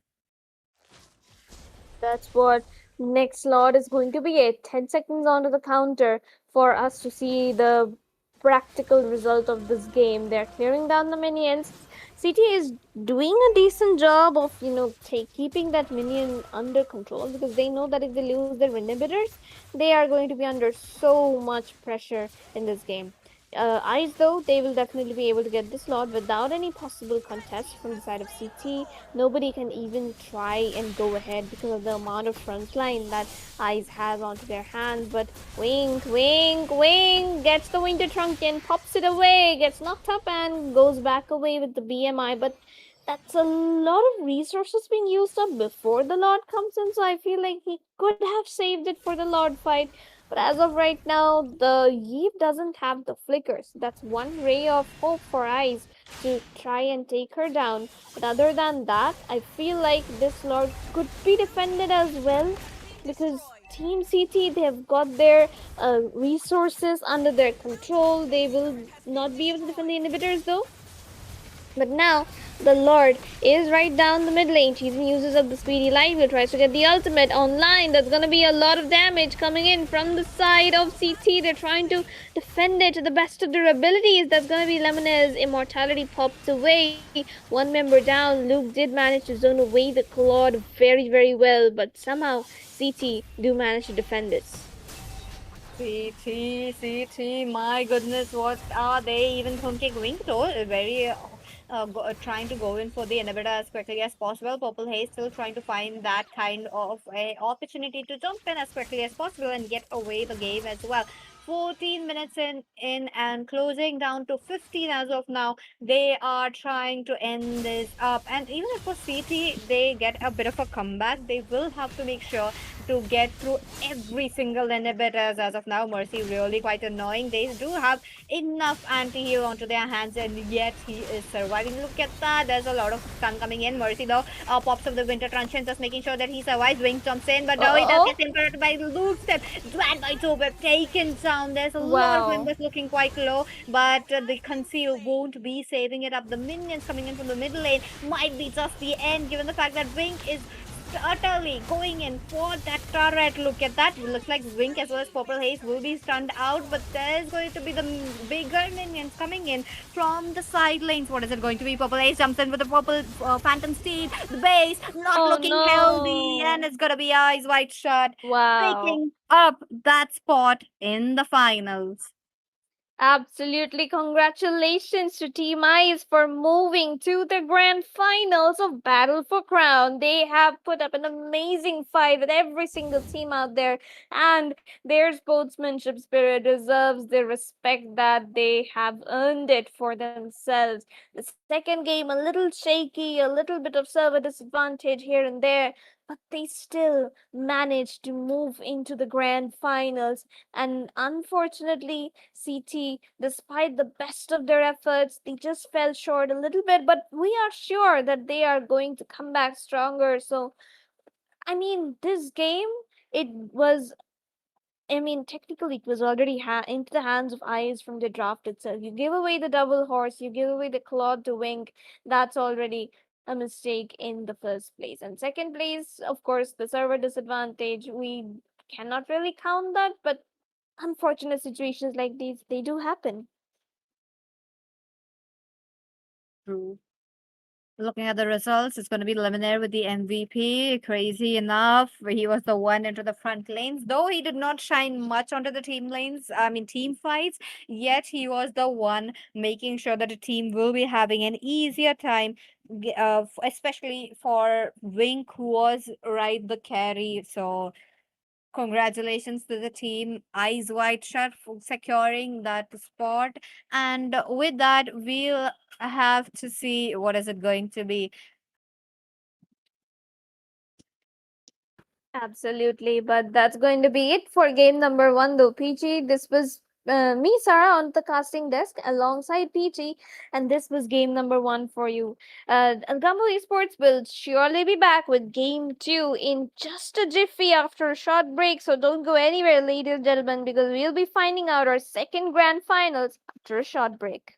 That's what next slot is going to be it. 10 seconds onto the counter for us to see the practical result of this game. They're clearing down the minions. CT is doing a decent job of, keeping that minion under control because they know that if they lose their inhibitors, they are going to be under so much pressure in this game. Ice, though, they will definitely be able to get this slot without any possible contest from the side of CT. Nobody can even try and go ahead because of the amount of front line that Ice has onto their hands. But Wink, Wink, Wink gets the Winter Trunkin, pops it away, gets knocked up, and goes back away with the BMI. But that's a lot of resources being used up before the Lord comes in, so I feel like he could have saved it for the Lord fight. But as of right now, the Yeep doesn't have the flickers. That's one ray of hope for Ice to try and take her down. But other than that, I feel like this Lord could be defended as well because Team CT, they have got their resources under their control. They will not be able to defend the inhibitors though. But now the Lord is right down the mid lane. Cheesy uses up the speedy light wheel, tries to get the ultimate online. That's gonna be a lot of damage coming in from the side of CT. They're trying to defend it to the best of their abilities. That's gonna be Lemon's immortality pops away. One member down. Luke did manage to zone away the Claude very, very well, but somehow CT do manage to defend this. CT, my goodness, what are they even thinking? Wing though, trying to go in for the inhibitor as quickly as possible. Purple Haze still trying to find that kind of a opportunity to jump in as quickly as possible and get away the game as well. 14 minutes in and closing down to 15 as of now. They are trying to end this up, and even if for CT they get a bit of a comeback, they will have to make sure to get through every single inhibitors as of now. Mercy really quite annoying. They do have enough anti-heal onto their hands, and yet he is surviving. Look at that. There's a lot of stun coming in. Mercy though pops up the winter truncheon, just making sure that he survives. Wing jumps in, but now he does get interrupted by Luke's step. Dwan by Tobe taken down. There's a lot of members looking quite low, but the conceal won't be saving it up. The minions coming in from the middle lane might be just the end, given the fact that Wing is utterly going in for that turret. Look at that. Looks like Wink as well as Purple Haze will be stunned out, but there's going to be the bigger minions coming in from the side lanes. What is it going to be? Purple Haze jumps in with the purple Phantom Steed. The base not looking healthy, and it's gonna be Eyes Wide Shut picking up that spot in the finals. Absolutely. Congratulations to Team Ice for moving to the grand finals of Battle for Crown. They have put up an amazing fight with every single team out there, and their sportsmanship spirit deserves the respect that they have earned it for themselves. The second game, a little shaky, a little bit of server disadvantage here and there, but they still managed to move into the grand finals. And unfortunately, CT, despite the best of their efforts, they just fell short a little bit. But we are sure that they are going to come back stronger. So, I mean, this game, it was. I mean, technically, it was already into the hands of Eyes from the draft itself. You give away the double horse, you give away the Claude to Wink. That's already a mistake in the first place. And second place, of course, the server disadvantage. We cannot really count that, but unfortunate situations like these, they do happen. True. Looking at the results, it's going to be Lemonade with the MVP. Crazy enough, he was the one into the front lanes, though he did not shine much onto the team lanes. I mean, team fights. Yet he was the one making sure that the team will be having an easier time, especially for Wink, who was right the carry. So congratulations to the team. Eyes wide shut for securing that spot. And with that, we'll have to see what is it going to be. Absolutely, but that's going to be it for game number one, though. PG, this was me, Sarah, on the casting desk alongside PG, and this was game number one for you. Algambo Esports will surely be back with game two in just a jiffy after a short break, so don't go anywhere, ladies and gentlemen, because we'll be finding out our second grand finals after a short break.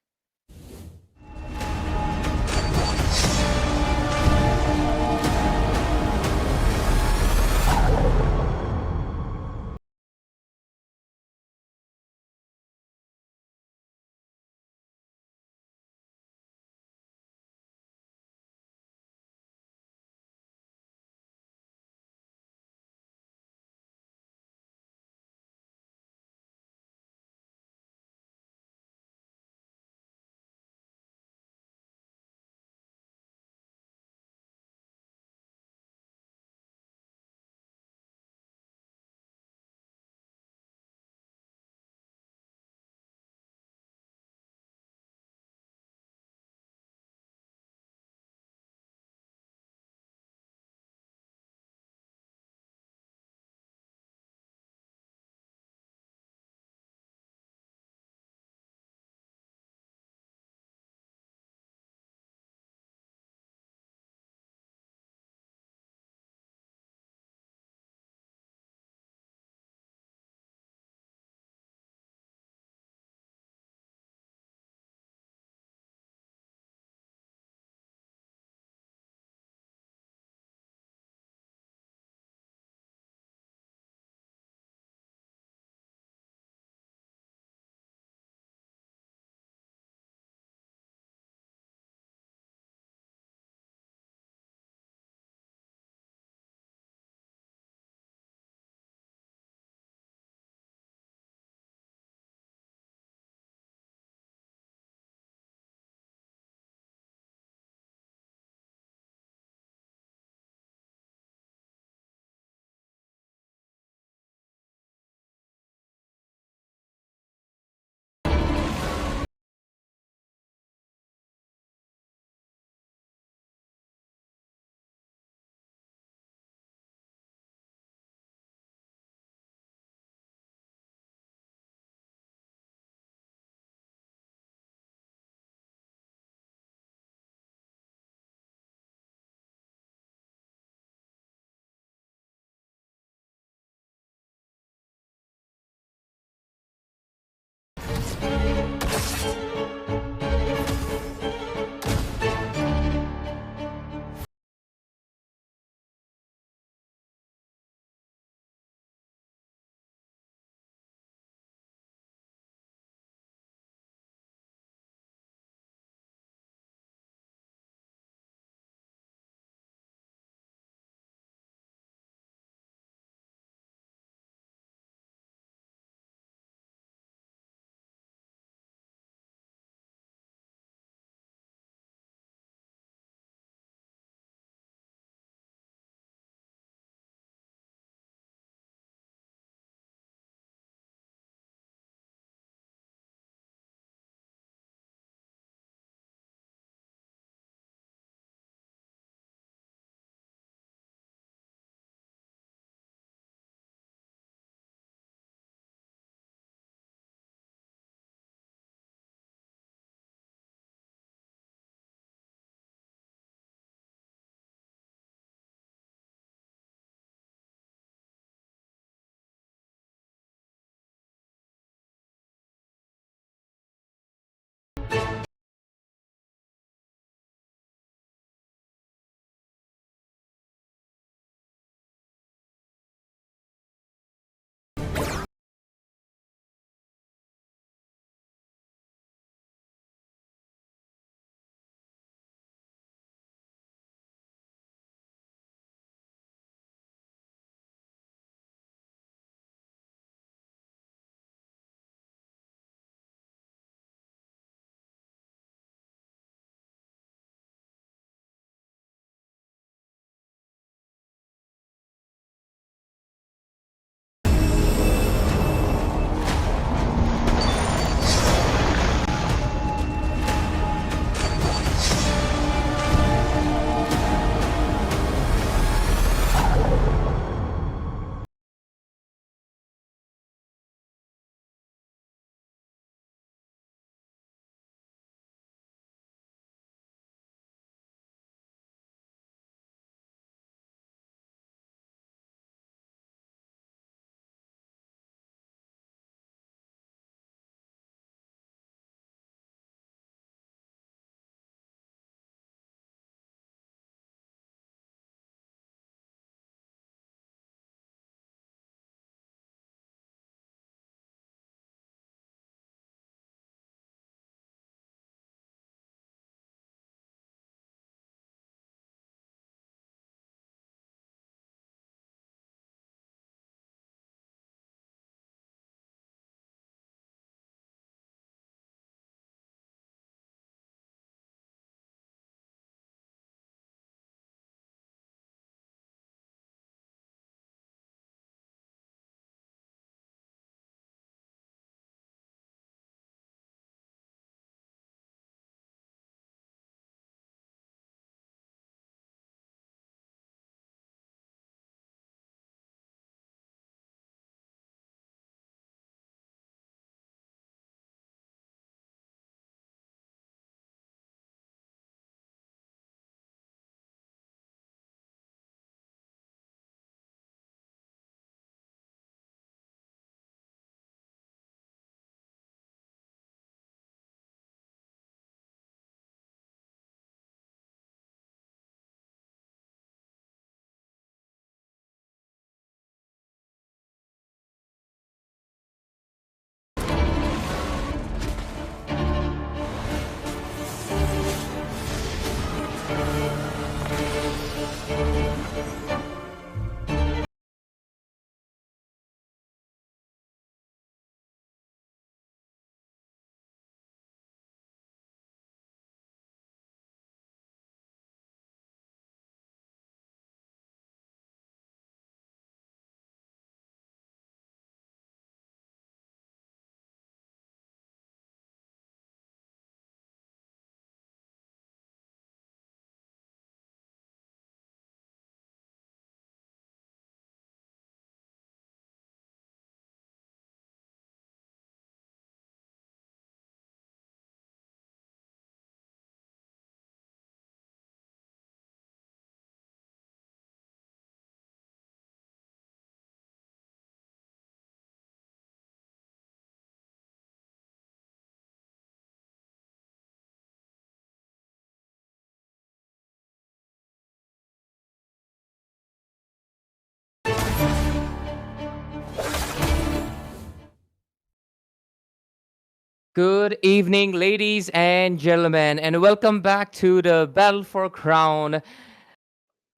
Good evening, ladies and gentlemen, and welcome back to the Battle for Crown,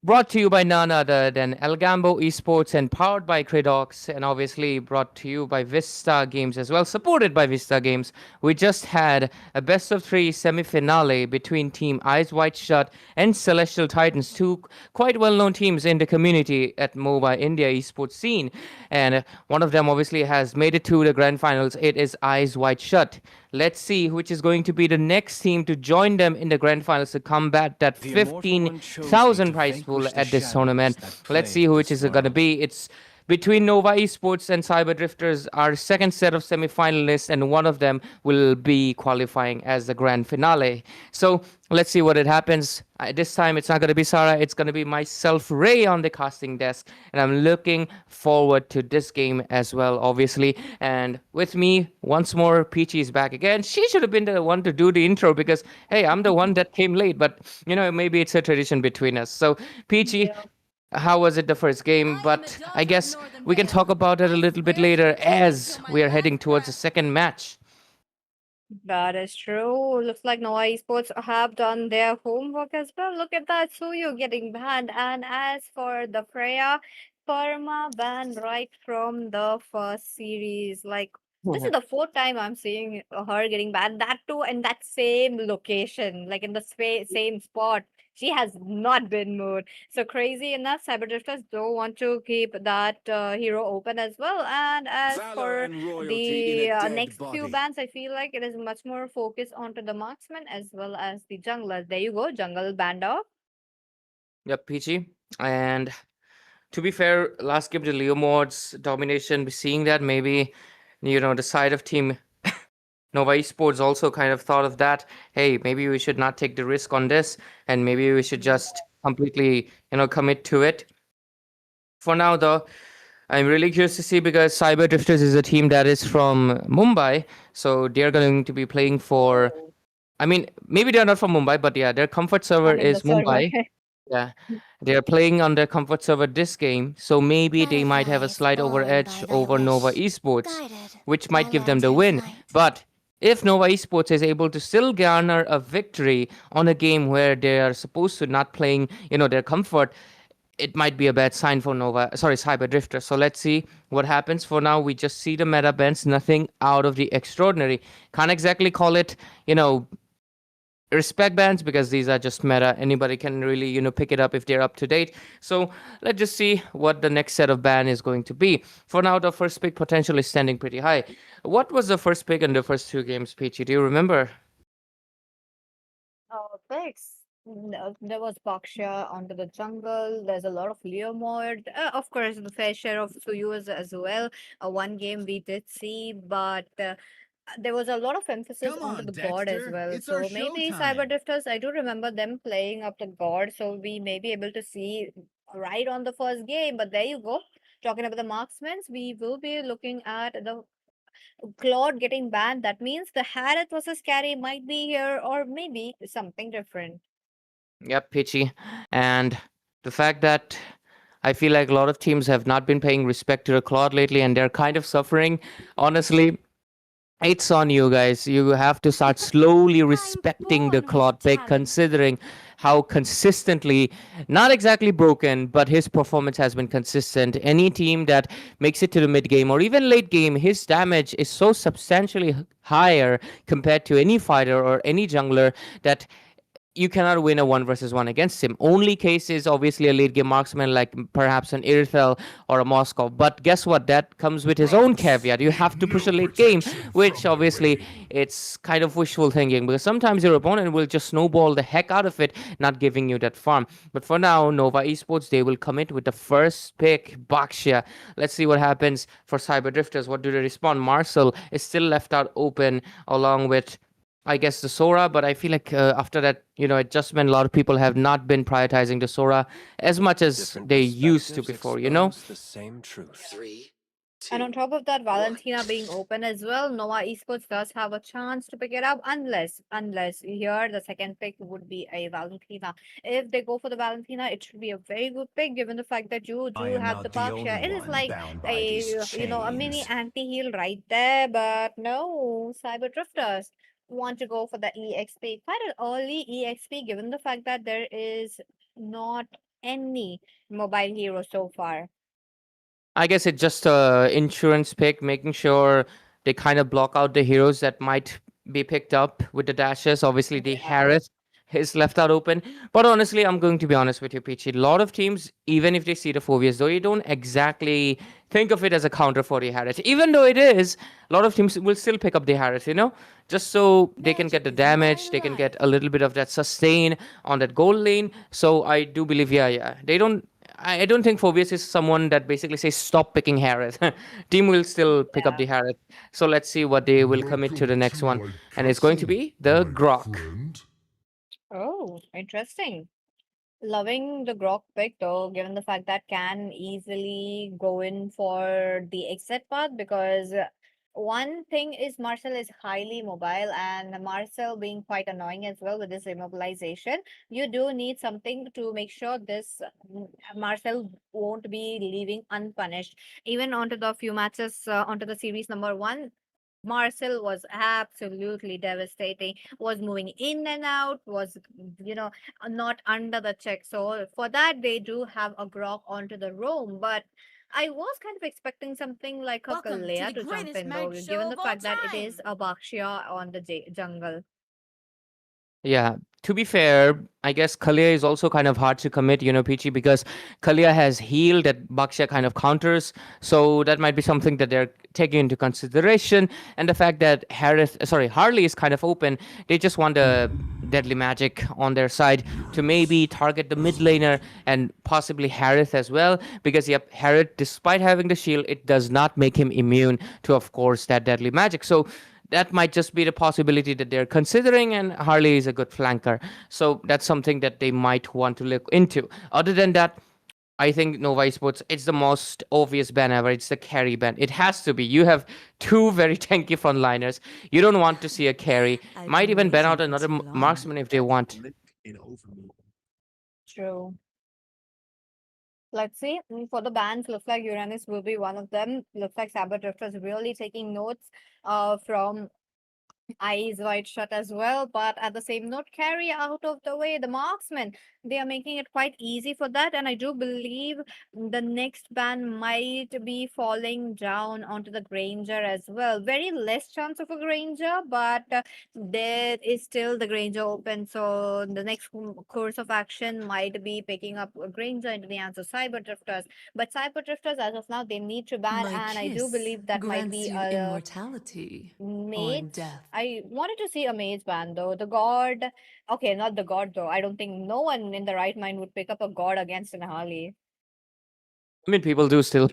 brought to you by none other than Algambo Esports and powered by Credox, and obviously brought to you by Vista Games as well, supported by Vista Games. We just had a best of three semi-finale between Team Eyes Wide Shut and Celestial Titans, two quite well-known teams in the community at MOBA India esports scene. And one of them obviously has made it to the grand finals. It is Eyes Wide Shut. Let's see which is going to be the next team to join them in the grand finals to combat that 15,000 prize pool at this tournament. Let's see which is it going to be. It's between Nova Esports and Cyber Drifters, our second set of semi-finalists, and one of them will be qualifying as the grand finale. So let's see what it happens. This time it's not going to be Sarah, it's going to be myself, Ray, on the casting desk, and I'm looking forward to this game as well, obviously. And with me, once more, Peachy is back again. She should have been the one to do the intro because, hey, I'm the one that came late, but, you know, maybe it's a tradition between us. So, Peachy, how was it the first game? But I guess we can talk about it a little bit later as we are heading towards the second match. That is true. Looks like Nova Esports have done their homework as well. Look at that, Suyu getting banned. And as for the Freya, perma ban right from the first series. Like, this is the fourth time I'm seeing her getting banned. That too in that same location, like in the same spot. She has not been moved. So crazy enough, Cyber Drifters don't want to keep that hero open as well. And as for the next few bans, I feel like it is much more focused onto the marksman as well as the junglers. There you go, jungle banned off. Yep, Peachy. And to be fair, last game, the Leo mods domination, we're seeing that maybe, you know, the side of team Nova Esports also kind of thought of that. Hey, maybe we should not take the risk on this, and maybe we should just completely, you know, commit to it. For now, though, I'm really curious to see because Cyber Drifters is a team that is from Mumbai, so they're going to be playing for. I mean, maybe they're not from Mumbai, but yeah, their comfort server And in the is Mumbai. server. Yeah, they're playing on their comfort server this game, so maybe they might have a Butterflies slight over born edge by thy over Nova wish, Esports, guided which by might give them the lantern win. flight. But if Nova Esports is able to still garner a victory on a game where they are supposed to not playing, you know, their comfort, it might be a bad sign for Cyber Drifter. So let's see what happens. For now, we just see the meta bans, nothing out of the extraordinary. Can't exactly call it, you know, respect bans because these are just meta. Anybody can really, you know, pick it up if they're up to date. So let's just see what the next set of ban is going to be. For now, the first pick potential is standing pretty high. What was the first pick in the first two games, Peachy? Do you remember? Picks. No, there was Baksha onto the jungle. There's a lot of Leomord. Of course, the fair share of Suyus as well. One game we did see, but there was a lot of emphasis Come onto on, the god as Dexter. well. It's So our maybe showtime. Cyber Drifters, I do remember them playing up the god. So we may be able to see right on the first game. But there you go. Talking about the marksmen, we will be looking at the Claude getting banned. That means the Harith versus Carry might be here, or maybe something different. Yep, Peachy. And the fact that I feel like a lot of teams have not been paying respect to the Claude lately and they're kind of suffering. Honestly, it's on you guys. You have to start slowly respecting the born with Claude pick, talent. considering how consistently, not exactly broken, but his performance has been consistent. Any team that makes it to the mid game or even late game, his damage is so substantially higher compared to any fighter or any jungler that you cannot win a 1 versus 1 against him. Only case is obviously a late game marksman like perhaps an Irithel or a Moscow. But guess what? That comes with his own caveat. You have to push a late game, which obviously it's kind of wishful thinking because sometimes your opponent will just snowball the heck out of it, not giving you that farm. But for now, Nova Esports, they will commit with the first pick, Baksha. Let's see what happens for Cyber Drifters. What do they respond? Marcel is still left out open along with I guess the Sora, but I feel like after that, you know, adjustment, a lot of people have not been prioritizing the Sora as much as Different they used to perspectives before, you know? expose the same truth. And on top of that, Valentina being open as well, Nova Esports does have a chance to pick it up unless here the second pick would be a Valentina. If they go for the Valentina, it should be a very good pick given the fact that you I do am have the not the only Baxia. It is one like bound by these a a mini chains. anti-heal right there, but no, Cyber Drifters want to go for the EXP. Quite an early EXP given the fact that there is not any mobile hero so far. I guess it's just a insurance pick, making sure they kind of block out the heroes that might be picked up with the dashes. Obviously, the Yeah. Harris is left out open. But honestly, I'm going to be honest with you, Peachy. A lot of teams, even if they see the phobias, though, you don't exactly think of it as a counter for the Harris. Even though it is, a lot of teams will still pick up the Harris, just so they can get the damage, they can get a little bit of that sustain on that goal lane. So I do believe, yeah, they don't. I don't think Phobius is someone that basically says stop picking Harris. Team will still pick up Yeah. the Harris. So let's see what they will commit to the next one. And it's going to be the Grok. Oh, interesting. Loving the Grok pick though, given the fact that can easily go in for the exit path because one thing is Marcel is highly mobile and Marcel being quite annoying as well with this immobilization. You do need something to make sure this Marcel won't be leaving unpunished. Even onto the few matches, onto the series number one, Marcel was absolutely devastating, was moving in and out, was, not under the check. So for that, they do have a Grok onto the roam. But I was kind of expecting something like a Welcome to Kalea the to jump greatest in, though, match given show the of all fact that it is time. a Bakshia on the jungle. Yeah, to be fair, I guess Kalia is also kind of hard to commit, Peachy, because Kalia has healed that Baksha kind of counters. So that might be something that they're taking into consideration. And the fact that Harley is kind of open, they just want a deadly magic on their side to maybe target the mid laner and possibly Harith as well. Because, yep, Harith, despite having the shield, it does not make him immune to, of course, that deadly magic. So that might just be the possibility that they're considering, and Harley is a good flanker. So that's something that they might want to look into. Other than that, I think Nova Esports, it's the most obvious ban ever. It's the carry ban. It has to be. You have two very tanky frontliners. You don't want to see a carry. I've Might been even ban waiting out for another too long. marksman if they want. True. Let's see. For the bans, looks like Uranus will be one of them. Looks like Saber Drifter is really taking notes from Eyes wide shut as well, but at the same note, carry out of the way the marksman. They are making it quite easy for that, and I do believe the next ban might be falling down onto the Granger as well. Very less chance of a Granger, but there is still the Granger open, so the next course of action might be picking up a Granger into the hands of Cyber Drifters. But Cyber Drifters, as of now, they need to ban, My and I do kiss believe that might grants be you a immortality or mage. death. I wanted to see a mage band though. The god. Okay, not the god though. I don't think no one in the right mind would pick up a god against an Harley. I mean, people do still.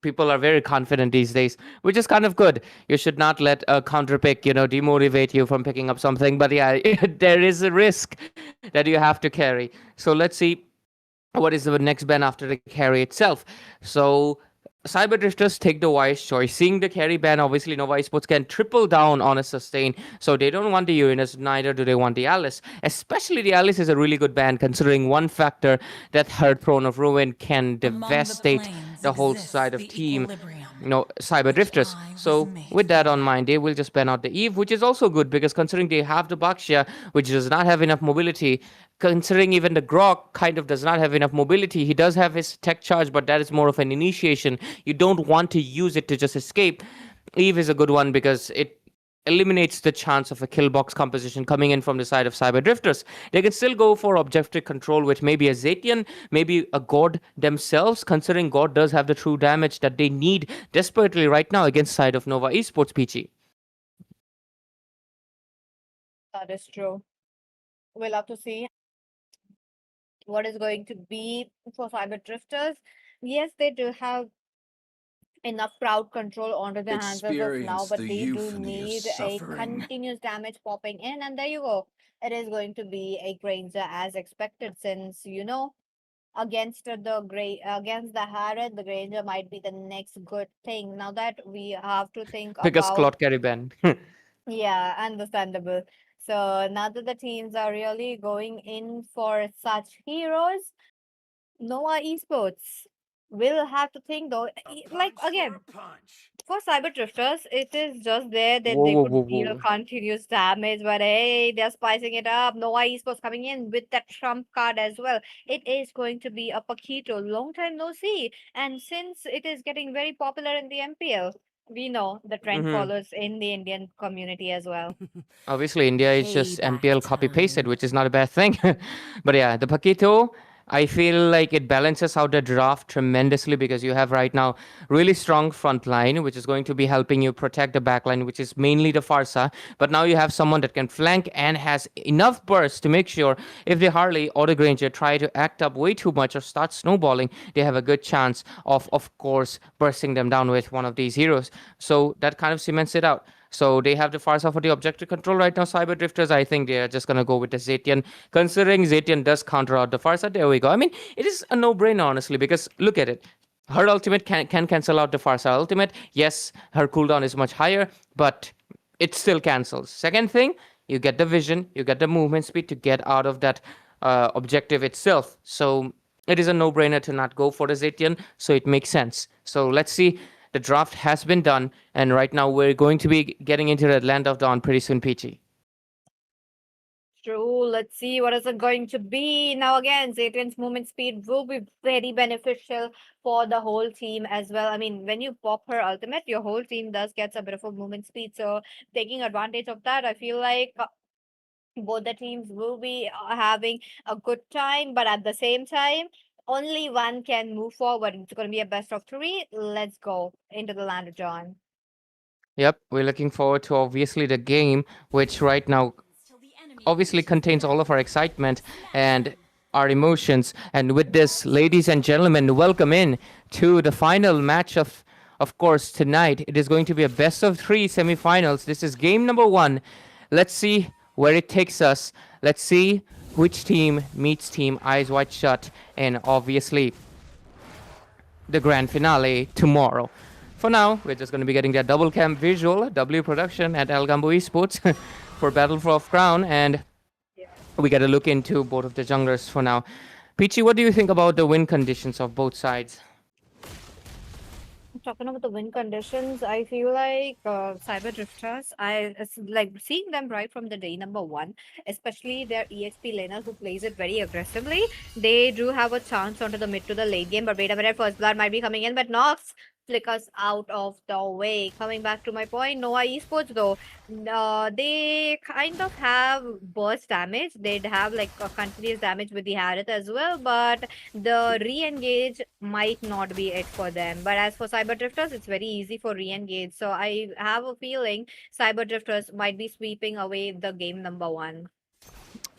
People are very confident these days, which is kind of good. You should not let a counter pick, demotivate you from picking up something. But yeah, there is a risk that you have to carry. So let's see what is the next ban after the carry itself. So Cyber Drifters take the wise choice. Seeing the carry ban, obviously Nova Esports can triple down on a sustain. So they don't want the Uranus, neither do they want the Alice. Especially the Alice is a really good ban, considering one factor that her Throne of Ruin can devastate the whole side of team. Cyber Drifters. So with that on mind, they will just ban out the Eve, which is also good because considering they have the Bakshia, which does not have enough mobility, considering even the Grok kind of does not have enough mobility. He does have his tech charge, but that is more of an initiation. You don't want to use it to just escape. Eve is a good one because it eliminates the chance of a kill box composition coming in from the side of Cyber Drifters. They can still go for objective control with maybe a Zatian, maybe a God themselves, considering God does have the true damage that they need desperately right now against side of Nova Esports, Peachy. That is true. We'll have to see what is going to be for Cyber Drifters. Yes, they do have enough crowd control onto their hands as of now, Experience but the they do euphony of need a suffering. continuous damage popping in, and there you go. It is going to be a Granger as expected, since against the Harrod, the Granger might be the next good thing. Now that we have to think Because about, Claude Caribbean. yeah, understandable. So now that the teams are really going in for such heroes, Nova Esports will have to think though. Like again, for Cyber Drifters, it is just there that Whoa, they whoa, could whoa, deal whoa. continuous damage, but hey, they're spicing it up. Nova Esports coming in with that trump card as well. It is going to be a Paquito. Long time no see. And since it is getting very popular in the MPL, we know the trend Mhm. follows in the Indian community as well. Obviously, India is just Payback MPL copy pasted, time. which is not a bad thing. But yeah, the Paquito, I feel like it balances out the draft tremendously because you have right now really strong front line, which is going to be helping you protect the back line, which is mainly the Farsa. But now you have someone that can flank and has enough burst to make sure if the Harley or the Granger try to act up way too much or start snowballing, they have a good chance of course, bursting them down with one of these heroes. So that kind of cements it out. So they have the Farsa for the objective control right now. Cyber Drifters, I think they are just gonna go with the Zetian. Considering Zetian does counter out the Farsa, there we go. I mean, it is a no-brainer honestly because look at it. Her ultimate can cancel out the Farsa ultimate. Yes, her cooldown is much higher, but it still cancels. Second thing, you get the vision, you get the movement speed to get out of that objective itself. So it is a no-brainer to not go for the Zetian. So it makes sense. So let's see. The draft has been done, and right now we're going to be getting into the Land of Dawn pretty soon, Peachy. True. Let's see what is it going to be. Now again, Zayton's movement speed will be very beneficial for the whole team as well. I mean, when you pop her ultimate, your whole team does get a bit of a movement speed. So taking advantage of that, I feel like both the teams will be having a good time, but at the same time, only one can move forward. It's going to be a best of three. Let's go into the land of John. Yep, we're looking forward to obviously the game, which right now obviously contains all of our excitement and our emotions. And with this, ladies and gentlemen, welcome in to the final match of course, tonight. It is going to be a best of three semifinals. This is game number one. Let's see where it takes us. Let's see which team meets team Eyes Wide Shut, and obviously the grand finale tomorrow. For now, we're just going to be getting that double cam visual, W production at Algambo Esports for Battle for Crown, and we got to look into both of the junglers for now. Peachy, what do you think about the win conditions of both sides? Talking about the win conditions, I feel like Cyber Drifters, it's like seeing them right from the day number one, especially their EXP laner who plays it very aggressively. They do have a chance onto the mid to the late game, but wait a minute, First Blood might be coming in, but Nox flickers out of the way. Coming back to my point, Nova Esports though, they kind of have burst damage. They'd have like a continuous damage with the Harith as well, but the re-engage might not be it for them. But as for Cyber Drifters, it's very easy for re-engage. So I have a feeling Cyber Drifters might be sweeping away the game number one.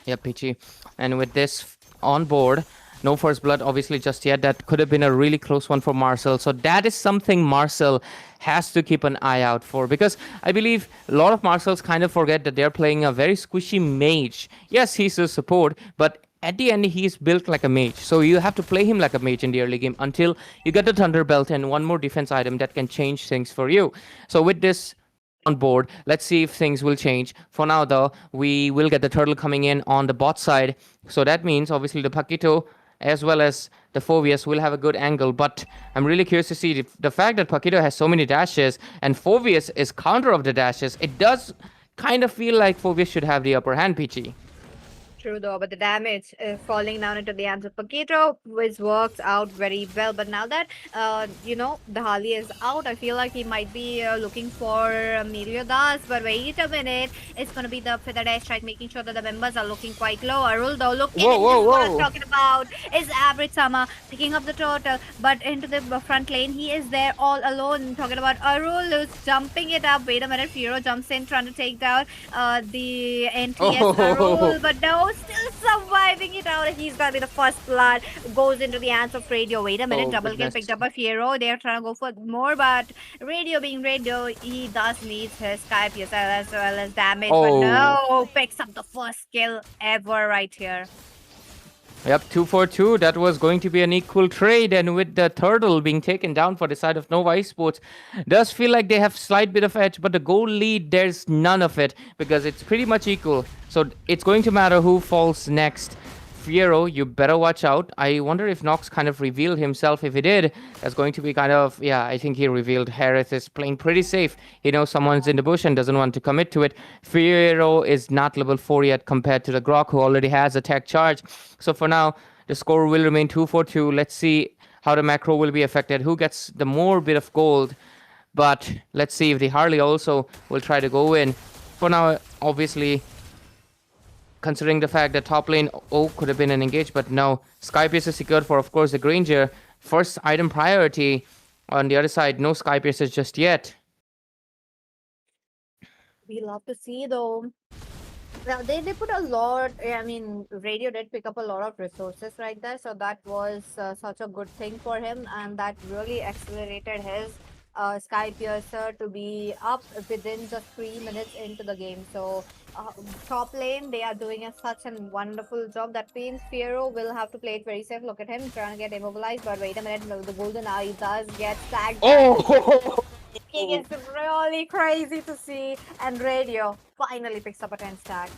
Yeah, Peachy. And with this on board, no first blood obviously just yet. That could have been a really close one for Marcel. So that is something Marcel has to keep an eye out for, because I believe a lot of Marcels kind of forget that they're playing a very squishy mage. Yes, he's a support, but at the end he's built like a mage, so you have to play him like a mage in the early game until you get the Thunder Belt and one more defense item that can change things for you. So with this on board, let's see if things will change. For now though, we will get the turtle coming in on the bot side, so that means obviously the Paquito as well as the Phoveus will have a good angle. But I'm really curious to see the fact that Paquito has so many dashes and Phoveus is counter of the dashes. It does kind of feel like Phoveus should have the upper hand, Peachy. True though, but the damage falling down into the hands of Paquito, which works out very well. But now that the Harley is out, I feel like he might be looking for Meliodas. But wait a minute, it's gonna be the Feather Dash strike, making sure that the members are looking quite low. Arul though, look at it, this is what I'm talking about. Is Average Summer picking up the turtle, but into the front lane, he is there all alone. Talking about Arul is jumping it up. Wait a minute, Firo jumps in trying to take down the NTS Arul, but no. Still surviving it out. He's gonna be the first blood. Goes into the hands of Radio. Wait a minute, double kill picked up by Fiero. They're trying to go for more, but Radio being Radio, he does need his Sky PSL as well as damage. But no, picks up the first kill ever right here. Yep, 2-4-2. That was going to be an equal trade, and with the turtle being taken down for the side of Nova Esports, does feel like they have slight bit of edge, but the goal lead, there's none of it because it's pretty much equal. So it's going to matter who falls next. Fiero, you better watch out. I wonder if Nox kind of revealed himself. If he did, that's going to be kind of, yeah, I think he revealed Harith is playing pretty safe. He knows someone's in the bush and doesn't want to commit to it. Fiero is not level 4 yet compared to the Grok, who already has attack charge. So for now, the score will remain 2-4-2. Let's see how the macro will be affected. Who gets the more bit of gold? But let's see if the Harley also will try to go in. For now, obviously, considering the fact that top lane, could have been an engage, but no. Skypiece is secured for, of course, the Granger. First item priority. On the other side, no Skypieces just yet. We love to see though. Now they put a lot. I mean, Radio did pick up a lot of resources right there, so that was such a good thing for him, and that really accelerated his Sky Piercer to be up within just 3 minutes into the game. So top lane, they are doing such a wonderful job. That means Fiero will have to play it very safe. Look at him trying to get immobilized, but wait a minute, the golden eye does get stacked. Oh! It's really crazy to see, and Radio finally picks up a 10 stack.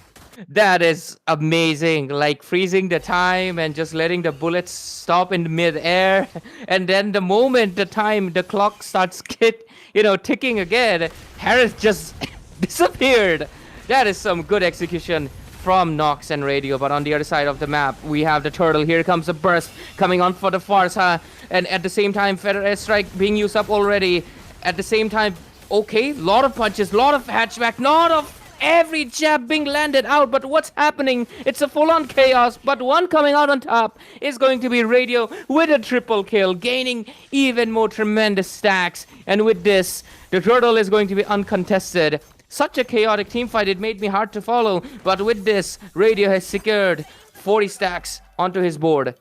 That is amazing. Like freezing the time and just letting the bullets stop in mid-air. And then the moment the clock starts ticking again, Harris just disappeared. That is some good execution from Nox and Radio. But on the other side of the map, we have the turtle. Here comes a burst coming on for the Farsa. And at the same time, Feather Airstrike being used up already. At the same time, okay, lot of punches, lot of hatchback, not of every jab being landed out, but what's happening? It's a full-on chaos, but one coming out on top is going to be Radio with a triple kill, gaining even more tremendous stacks. And with this, the turtle is going to be uncontested. Such a chaotic team fight, it made me hard to follow, but with this, Radio has secured 40 stacks onto his board.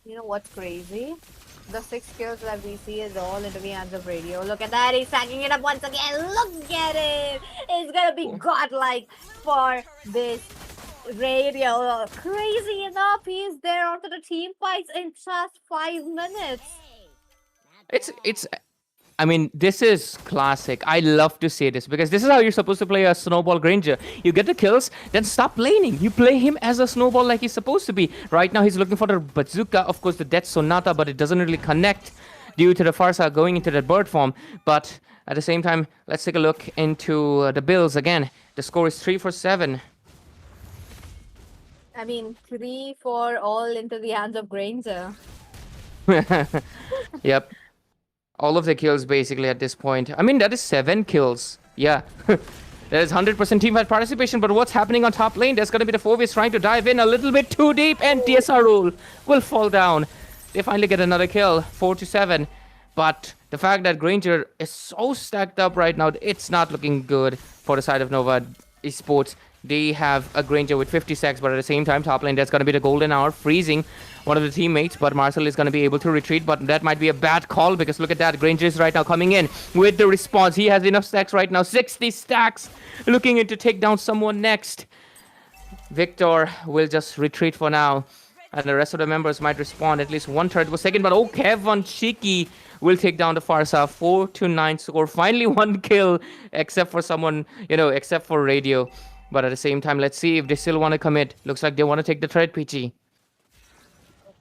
You know what's crazy? The 6 kills that we see is all into the hands of Radio. Look at that, he's stacking it up once again. Look at it! It's gonna be godlike for this Radio. Crazy enough, he's there onto the team fights in just 5 minutes. I mean, this is classic. I love to say this because this is how you're supposed to play a Snowball Granger. You get the kills, then stop laning. You play him as a Snowball like he's supposed to be. Right now, he's looking for the Bazooka, of course, the Death Sonata, but it doesn't really connect due to the Farsa going into that bird form. But at the same time, let's take a look into the Bills again. The score is 3-7. I mean, 3-4 all into the hands of Granger. Yep. All of the kills basically at this point. I mean, that is 7 kills. Yeah. There is 100% teamfight participation, but what's happening on top lane? There's going to be the 4Vs trying to dive in a little bit too deep, and DSR rule will fall down. They finally get another kill, 4-7. But the fact that Granger is so stacked up right now, it's not looking good for the side of Nova Esports. They have a Granger with 50 stacks, but at the same time, top lane, that's going to be the golden hour, freezing one of the teammates, but Marcel is going to be able to retreat, but that might be a bad call because look at that, Granger is right now coming in with the response. He has enough stacks right now, 60 stacks, looking in to take down someone next. Victor will just retreat for now, and the rest of the members might respond. At least one turret was taken, but Kevin Cheeky will take down the Farsa, 4-9 score. Finally, one kill, except for someone, except for Radio. But at the same time, let's see if they still want to commit. Looks like they want to take the turret, PG.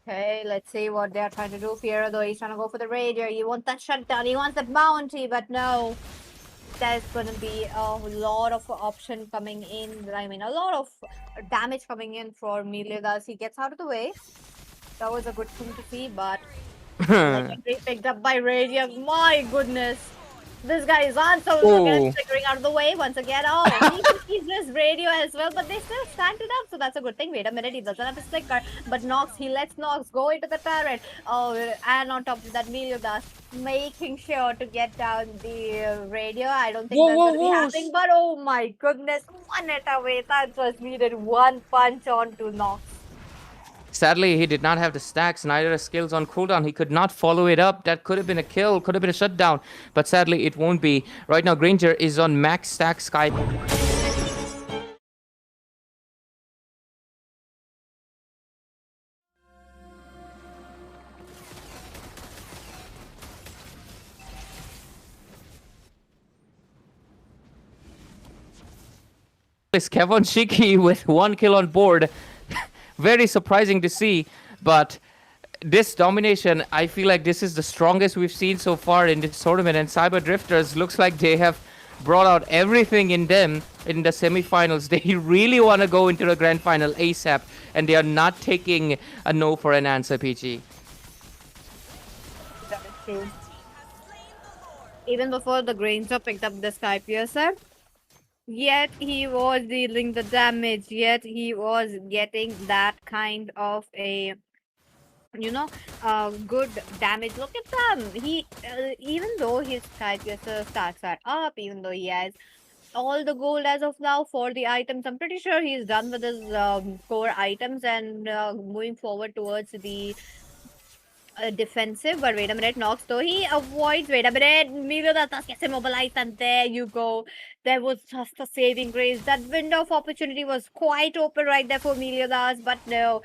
Okay, let's see what they're trying to do. Fiero, though, he's trying to go for the Radio. He wants that shutdown. He wants the bounty, but no. There's going to be a lot of option coming in. I mean, a lot of damage coming in for Milidas. He gets out of the way. That was a good thing to see, but legendary picked up by Radio. My goodness. This guy is on, so figuring out of the way once again. He's this Radio as well, but they still stand it up, so that's a good thing. Wait a minute, he doesn't have a sticker, but he lets Nox go into the turret. And on top of that, Milidas making sure to get down the Radio. I don't think that's going to be happening, but oh my goodness, 1 hit away. That just needed one punch onto Nox. Sadly, he did not have the stacks, neither the skills on cooldown. He could not follow it up. That could have been a kill, could have been a shutdown, but sadly, it won't be. Right now, Granger is on max stack Skype. is Kevon Shiki with 1 kill on board. Very surprising to see, but this domination, I feel like this is the strongest we've seen so far in this tournament, and Cyber Drifters looks like they have brought out everything in them in the semifinals. They really want to go into the grand final ASAP, and they are not taking a no for an answer, PG. That is true. Even before the Granger picked up the Sky Piercer, yet he was dealing the damage, yet he was getting that kind of a good damage. Look at them. He even though his Sky Piercer stats are up, even though he has all the gold as of now for the items, I'm pretty sure he's done with his core items and moving forward towards the defensive. But wait a minute, Nox though he avoids. Wait a minute, Meliodas gets immobilized, and there you go. There was just a saving grace. That window of opportunity was quite open right there for Meliodas, but no,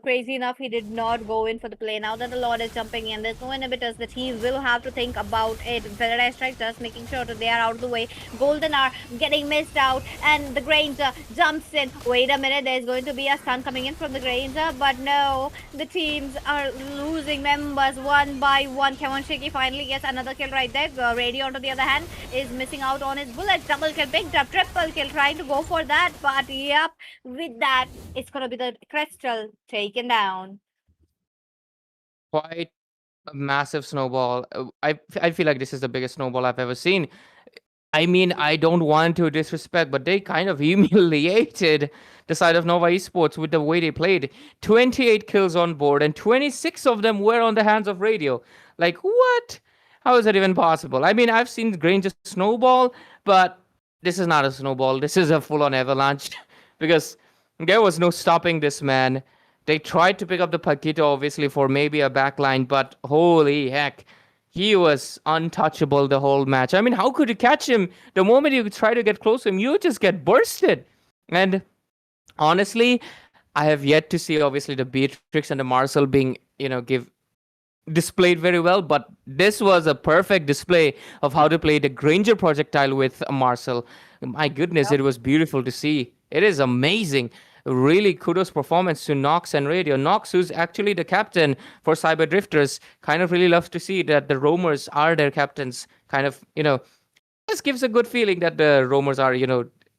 crazy enough, he did not go in for the play. Now that the Lord is jumping in, there's no inhibitors that he will have to think about it. Paradise Strike just making sure that they are out of the way. Golden are getting missed out, and the Granger jumps in. Wait a minute, there's going to be a stun coming in from the Granger, but no, the teams are losing members one by one. Kevon Shiki finally gets another kill right there. Radio, on the other hand, is missing out on his bullets. Double kill, picked up, triple kill, trying to go for that, but yep, with that, it's gonna be the Crystal taken down. Quite a massive snowball. I feel like this is the biggest snowball I've ever seen. I mean, I don't want to disrespect, but they kind of humiliated the side of Nova Esports with the way they played. 28 kills on board, and 26 of them were on the hands of Radio. Like, what? How is that even possible? I mean, I've seen Granger snowball, but this is not a snowball. This is a full-on avalanche because there was no stopping this man. They tried to pick up the Paquito, obviously, for maybe a backline, but holy heck, he was untouchable the whole match. I mean, how could you catch him? The moment you try to get close to him, you just get bursted. And honestly, I have yet to see, obviously, the Beatrix and the Marcel being, displayed very well, but this was a perfect display of how to play the Granger projectile with Marcel. My goodness, it was beautiful to see. It is amazing. Really kudos performance to Nox and Radio. Nox, who's actually the captain for Cyber Drifters, kind of really loves to see that the roamers are their captains. Kind of, just gives a good feeling that the roamers are,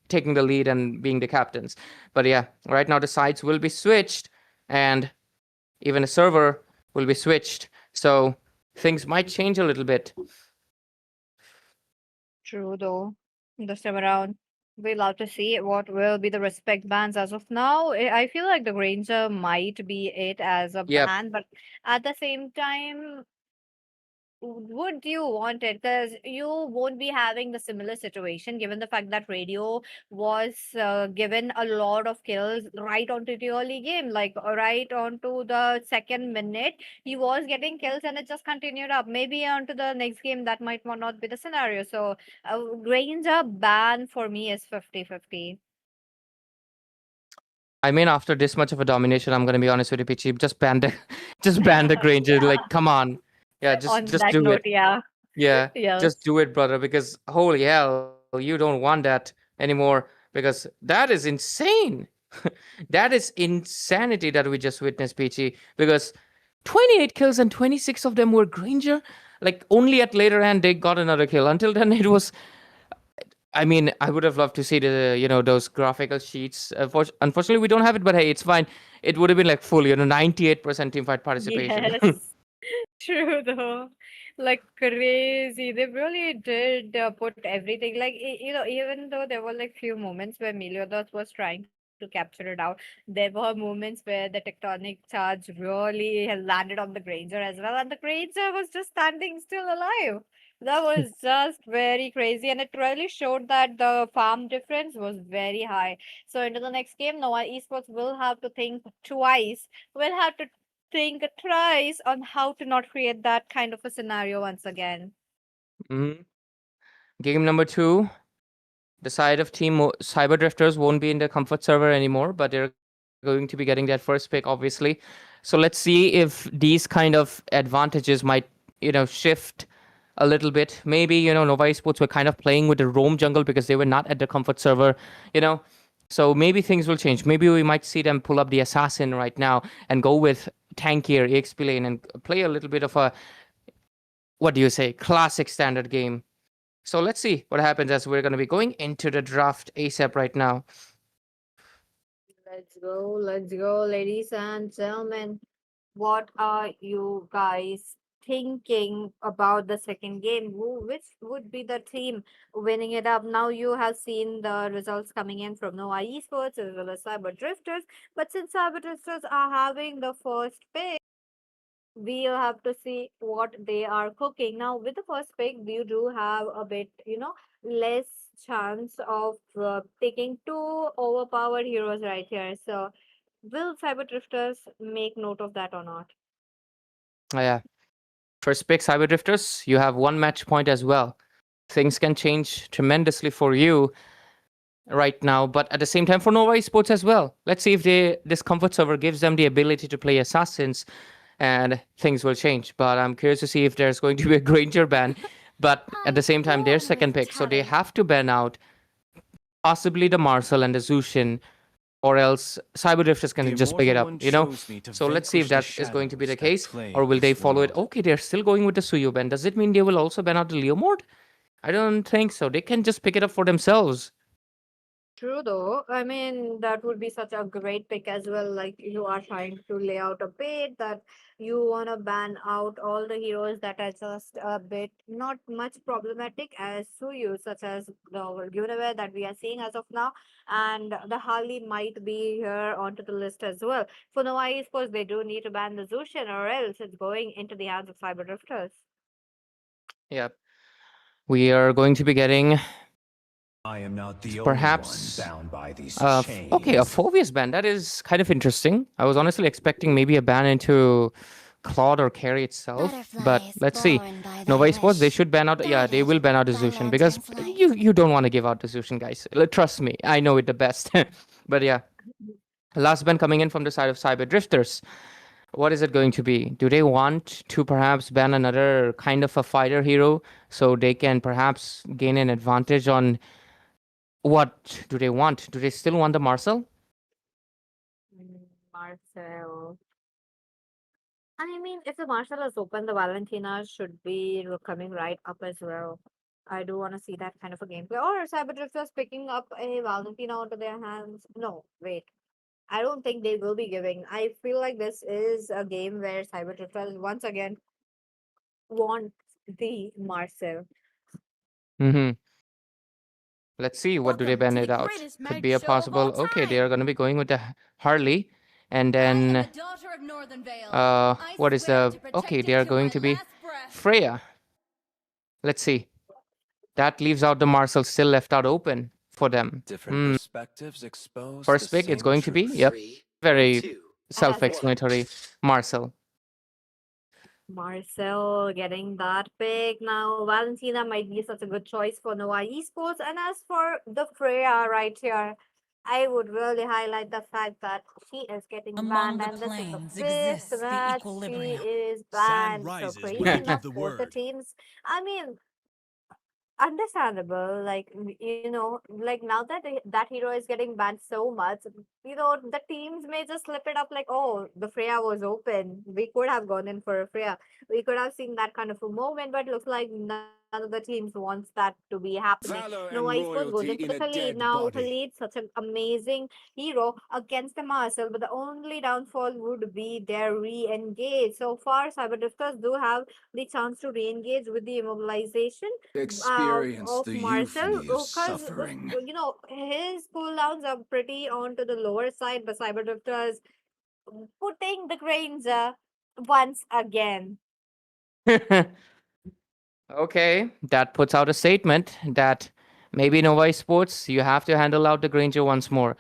taking the lead and being the captains. But yeah, right now the sides will be switched, and even a server will be switched. So things might change a little bit. True though. This time around, we'll have to see what will be the respect bans as of now. I feel like the Granger might be it as a Yep. ban, but at the same time, would you want it? Because you won't be having the similar situation given the fact that Radio was given a lot of kills right onto the early game, like right onto the second minute. He was getting kills and it just continued up. Maybe onto the next game, that might not be the scenario. So, Granger ban for me is 50-50. I mean, after this much of a domination, I'm gonna be honest with you, Pichi. Just ban the Granger. Like, come on. Yeah, On just that do note, it. yeah. Yeah, Yes. just do it, brother, because holy hell, you don't want that anymore, because that is insane. That is insanity that we just witnessed, Peachy, because 28 kills and 26 of them were Granger. Like, only at later end they got another kill. Until then, it was... I mean, I would have loved to see the, those graphical sheets. Unfortunately, we don't have it, but hey, it's fine. It would have been like full, 98% teamfight participation. Yes. True though. Like crazy. They really did put everything. Like even though there were like few moments where Meliodas was trying to capture it out, there were moments where the tectonic charge really had landed on the Granger as well, and the Granger was just standing still alive. That was just very crazy, and it really showed that the farm difference was very high. So into the next game, Nova Esports will have to think twice. We'll have to think twice on how to not create that kind of a scenario once again. Mhm. Game number 2. The side of Team Cyber Drifters won't be in the comfort server anymore, but they're going to be getting that first pick, obviously. So let's see if these kind of advantages might, shift a little bit. Maybe, Nova Esports were kind of playing with the roam jungle because they were not at the comfort server. So maybe things will change. Maybe we might see them pull up the assassin right now and go with tankier EXP lane and play a little bit of a, what do you say, classic standard game. So let's see what happens as we're going to be going into the draft ASAP right now. Let's go, ladies and gentlemen. What are you guys thinking about the second game? Which would be the team winning it up? Now you have seen the results coming in from Nova Esports as well as Cyber Drifters, but since Cyber Drifters are having the first pick, we'll have to see what they are cooking. Now, with the first pick, you do have a bit, less chance of picking two overpowered heroes right here. So, will Cyber Drifters make note of that or not? Yeah. First pick, Cyber Drifters. You have one match point as well. Things can change tremendously for you right now, but at the same time for Nova Esports as well. Let's see if this comfort server gives them the ability to play assassins and things will change. But I'm curious to see if there's going to be a Granger ban. But at the same time, their second pick, so they have to ban out possibly the Marcel and the Zushin, or else Cyber Drifters can just pick it up, So let's see if that is going to be the case, or will they follow it? Okay, they're still going with the Suyu ban. Does it mean they will also ban out the Leo mode? I don't think so. They can just pick it up for themselves. True though. I mean, that would be such a great pick as well. Like you are trying to lay out a bait that you wanna ban out all the heroes that are just a bit not much problematic as Suyu, such as the Guinevere that we are seeing as of now, and the Harley might be here onto the list as well. For Nova Esports, they do need to ban the Zushin, or else it's going into the hands of Cyber Drifters. Yep. We are going to be getting I am not the perhaps only one bound by these okay, a Phobius ban. That is kind of interesting. I was honestly expecting maybe a ban into Claude or Carry itself, but let's see. Nova Esports, they should ban out. Yeah, they will ban out the Zushin because you don't want to give out the Zushin, guys. Trust me, I know it the best. But yeah, last ban coming in from the side of Cyber Drifters. What is it going to be? Do they want to perhaps ban another kind of a fighter hero so they can perhaps gain an advantage on what do they want? Do they still want the Marcel? Marcel. I mean, if the Marshall is open, the Valentina should be coming right up as well. I do want to see that kind of a gameplay. Or Cyber Drifters picking up a Valentina onto their hands. No, wait. I don't think they will be giving. I feel like this is a game where Cyber Drifters once again want the Marcel. Mm-hmm. Let's see, what do they ban it out? Could be a possible. Okay, they are going to be going with the Harley, and then what is the? Okay, they are going to be Freya. Let's see. That leaves out the Marcel, still left out open for them. different perspectives exposed. First pick, it's going to be very self-explanatory. Marcel. Marcel getting that pick. Now, Valentina might be such a good choice for Nova Esports. And as for the Freya right here, I would really highlight the fact that she is getting Among banned, the and this is planes the fifth exists the match she equilibrium. is Sun banned. So rises crazy when you give enough the for the word. teams. I mean, understandable. Like like now that that hero is getting banned so much, the teams may just slip it up like, oh, the Freya was open, we could have gone in for a Freya, we could have seen that kind of a moment, but looks like none of the teams wants that to be happening. Valor No, and Esports goes royalty in for in the a Khalid. dead Now body. Khalid, such an amazing hero against the Marcel, but the only downfall would be their re-engage. So far Cyber Drifters do have the chance to re-engage with the immobilization Experience of the Marcel, euphony of because suffering. his cooldowns are pretty onto the lower side, but Cyber Drifters putting the Granger once again. Okay, that puts out a statement that maybe Nova Sports, you have to handle out the Granger once more.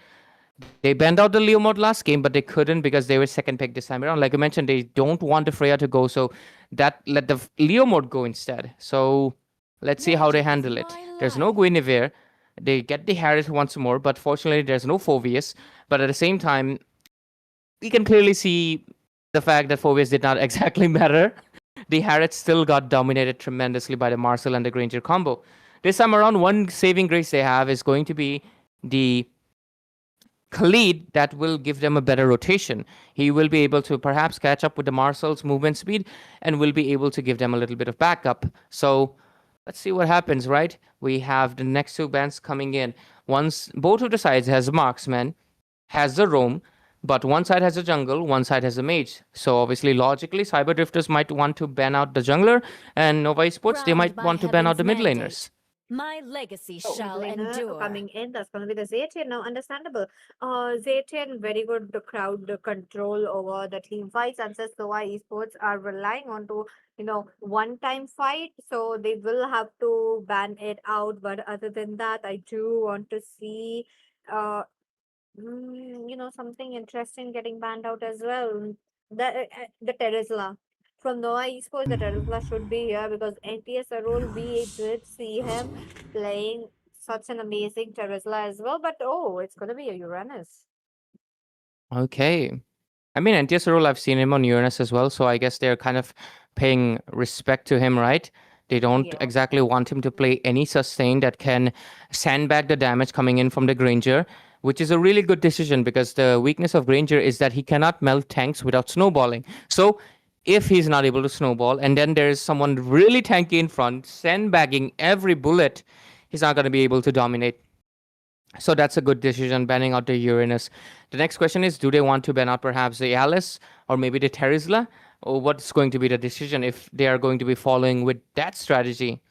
They banned out the Leo mode last game, but they couldn't because they were second pick this time around. Like I mentioned, they don't want the Freya to go, so that let the Leo mode go instead. So let's see how they handle it. There's no Guinevere. They get the Harris once more, but fortunately there's no Phobius. But at the same time, we can clearly see the fact that Phobius did not exactly matter. The Harriet still got dominated tremendously by the Marcel and the Granger combo. This time around, one saving grace they have is going to be the Khalid, that will give them a better rotation. He will be able to perhaps catch up with the Marcel's movement speed and will be able to give them a little bit of backup. So let's see what happens, right? We have the next two bands coming in. Once both of the sides has a marksman, has the roam, but one side has a jungle, one side has a mage. So obviously, logically, Cyber Drifters might want to ban out the jungler, and Nova Esports, they might Crowned by want to ban out the mid heaven's laners. My legacy So shall mid-laner endure. coming in, that's going to be the Zaytian. Now, understandable. Zaytian, very good crowd control over the team fights, and says Nova Esports are relying on to, one-time fight, so they will have to ban it out. But other than that, I do want to see, uh, something interesting getting banned out as well. The Terizla. From Nova Esports, the Terizla should be here because NTS role we did see him playing such an amazing Terizla as well. But oh, it's gonna be a Uranus. Okay. I mean, NTS role, I've seen him on Uranus as well, so I guess they're kind of paying respect to him, right? They don't Yeah. exactly want him to play any sustain that can sandbag the damage coming in from the Granger, which is a really good decision because the weakness of Granger is that he cannot melt tanks without snowballing. So if he's not able to snowball, and then there's someone really tanky in front, sandbagging every bullet, he's not going to be able to dominate. So that's a good decision, banning out the Uranus. The next question is, do they want to ban out perhaps the Alice or maybe the Terizla? Or what's going to be the decision if they are going to be following with that strategy?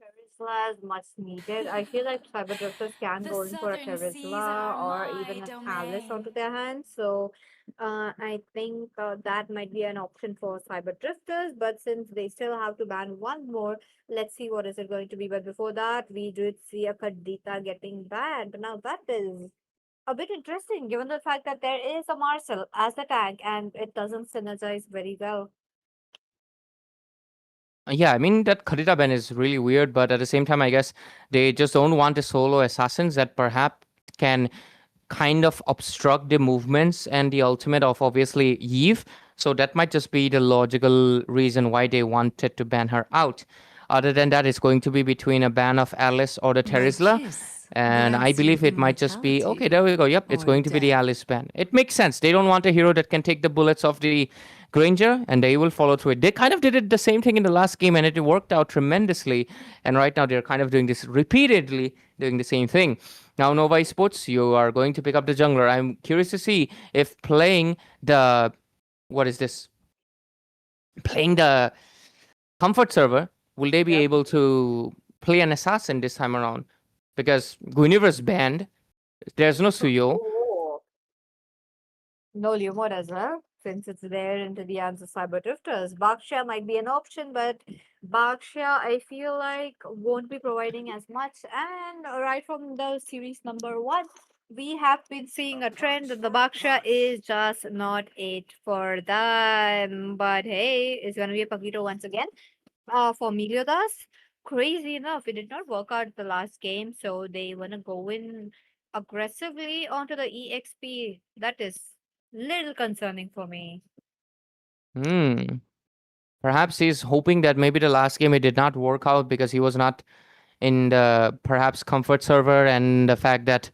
Terizla is much needed. I feel like Cyber Drifters can The go in for a southern seas Terizla are or my even a Alice domain. onto their hands. So I think that might be an option for Cyber Drifters. But since they still have to ban one more, let's see what is it going to be. But before that, we did see a Kadita getting banned. Now that is a bit interesting given the fact that there is a Marcel as the tank and it doesn't synergize very well. Yeah, I mean, that Kharita ban is really weird, but at the same time, I guess they just don't want the solo assassins that perhaps can kind of obstruct the movements and the ultimate of obviously Eve. So that might just be the logical reason why they wanted to ban her out. Other than that, it's going to be between a ban of Alice or the My Terizla. kiss And I grants you believe it might just be okay. There we go. Yep, it's or going to be the death. Alice ban. It makes sense. They don't want a hero that can take the bullets of the Granger, and they will follow through it. They kind of did it the same thing in the last game, and it worked out tremendously. And right now, they're kind of doing this repeatedly, doing the same thing. Now, Nova Esports, you are going to pick up the jungler. I'm curious to see if playing the what is this? Playing the comfort server, will they be Yep. able to play an assassin this time around? Because Guinevere's banned. There's no Suyo. Oh. No Lumod as well, since it's there into the hands of Cyber Drifters. Baksha might be an option, but Baksha, I feel like, won't be providing as much. And right from the series number one, we have been seeing a trend that the Baksha is just not it for them. But hey, it's gonna be a Paquito once again. For Meliodas, crazy enough, it did not work out the last game, so they wanna go in aggressively onto the EXP. That is little concerning for me. Hmm. Perhaps he's hoping that maybe the last game it did not work out because he was not in the perhaps comfort server, and the fact that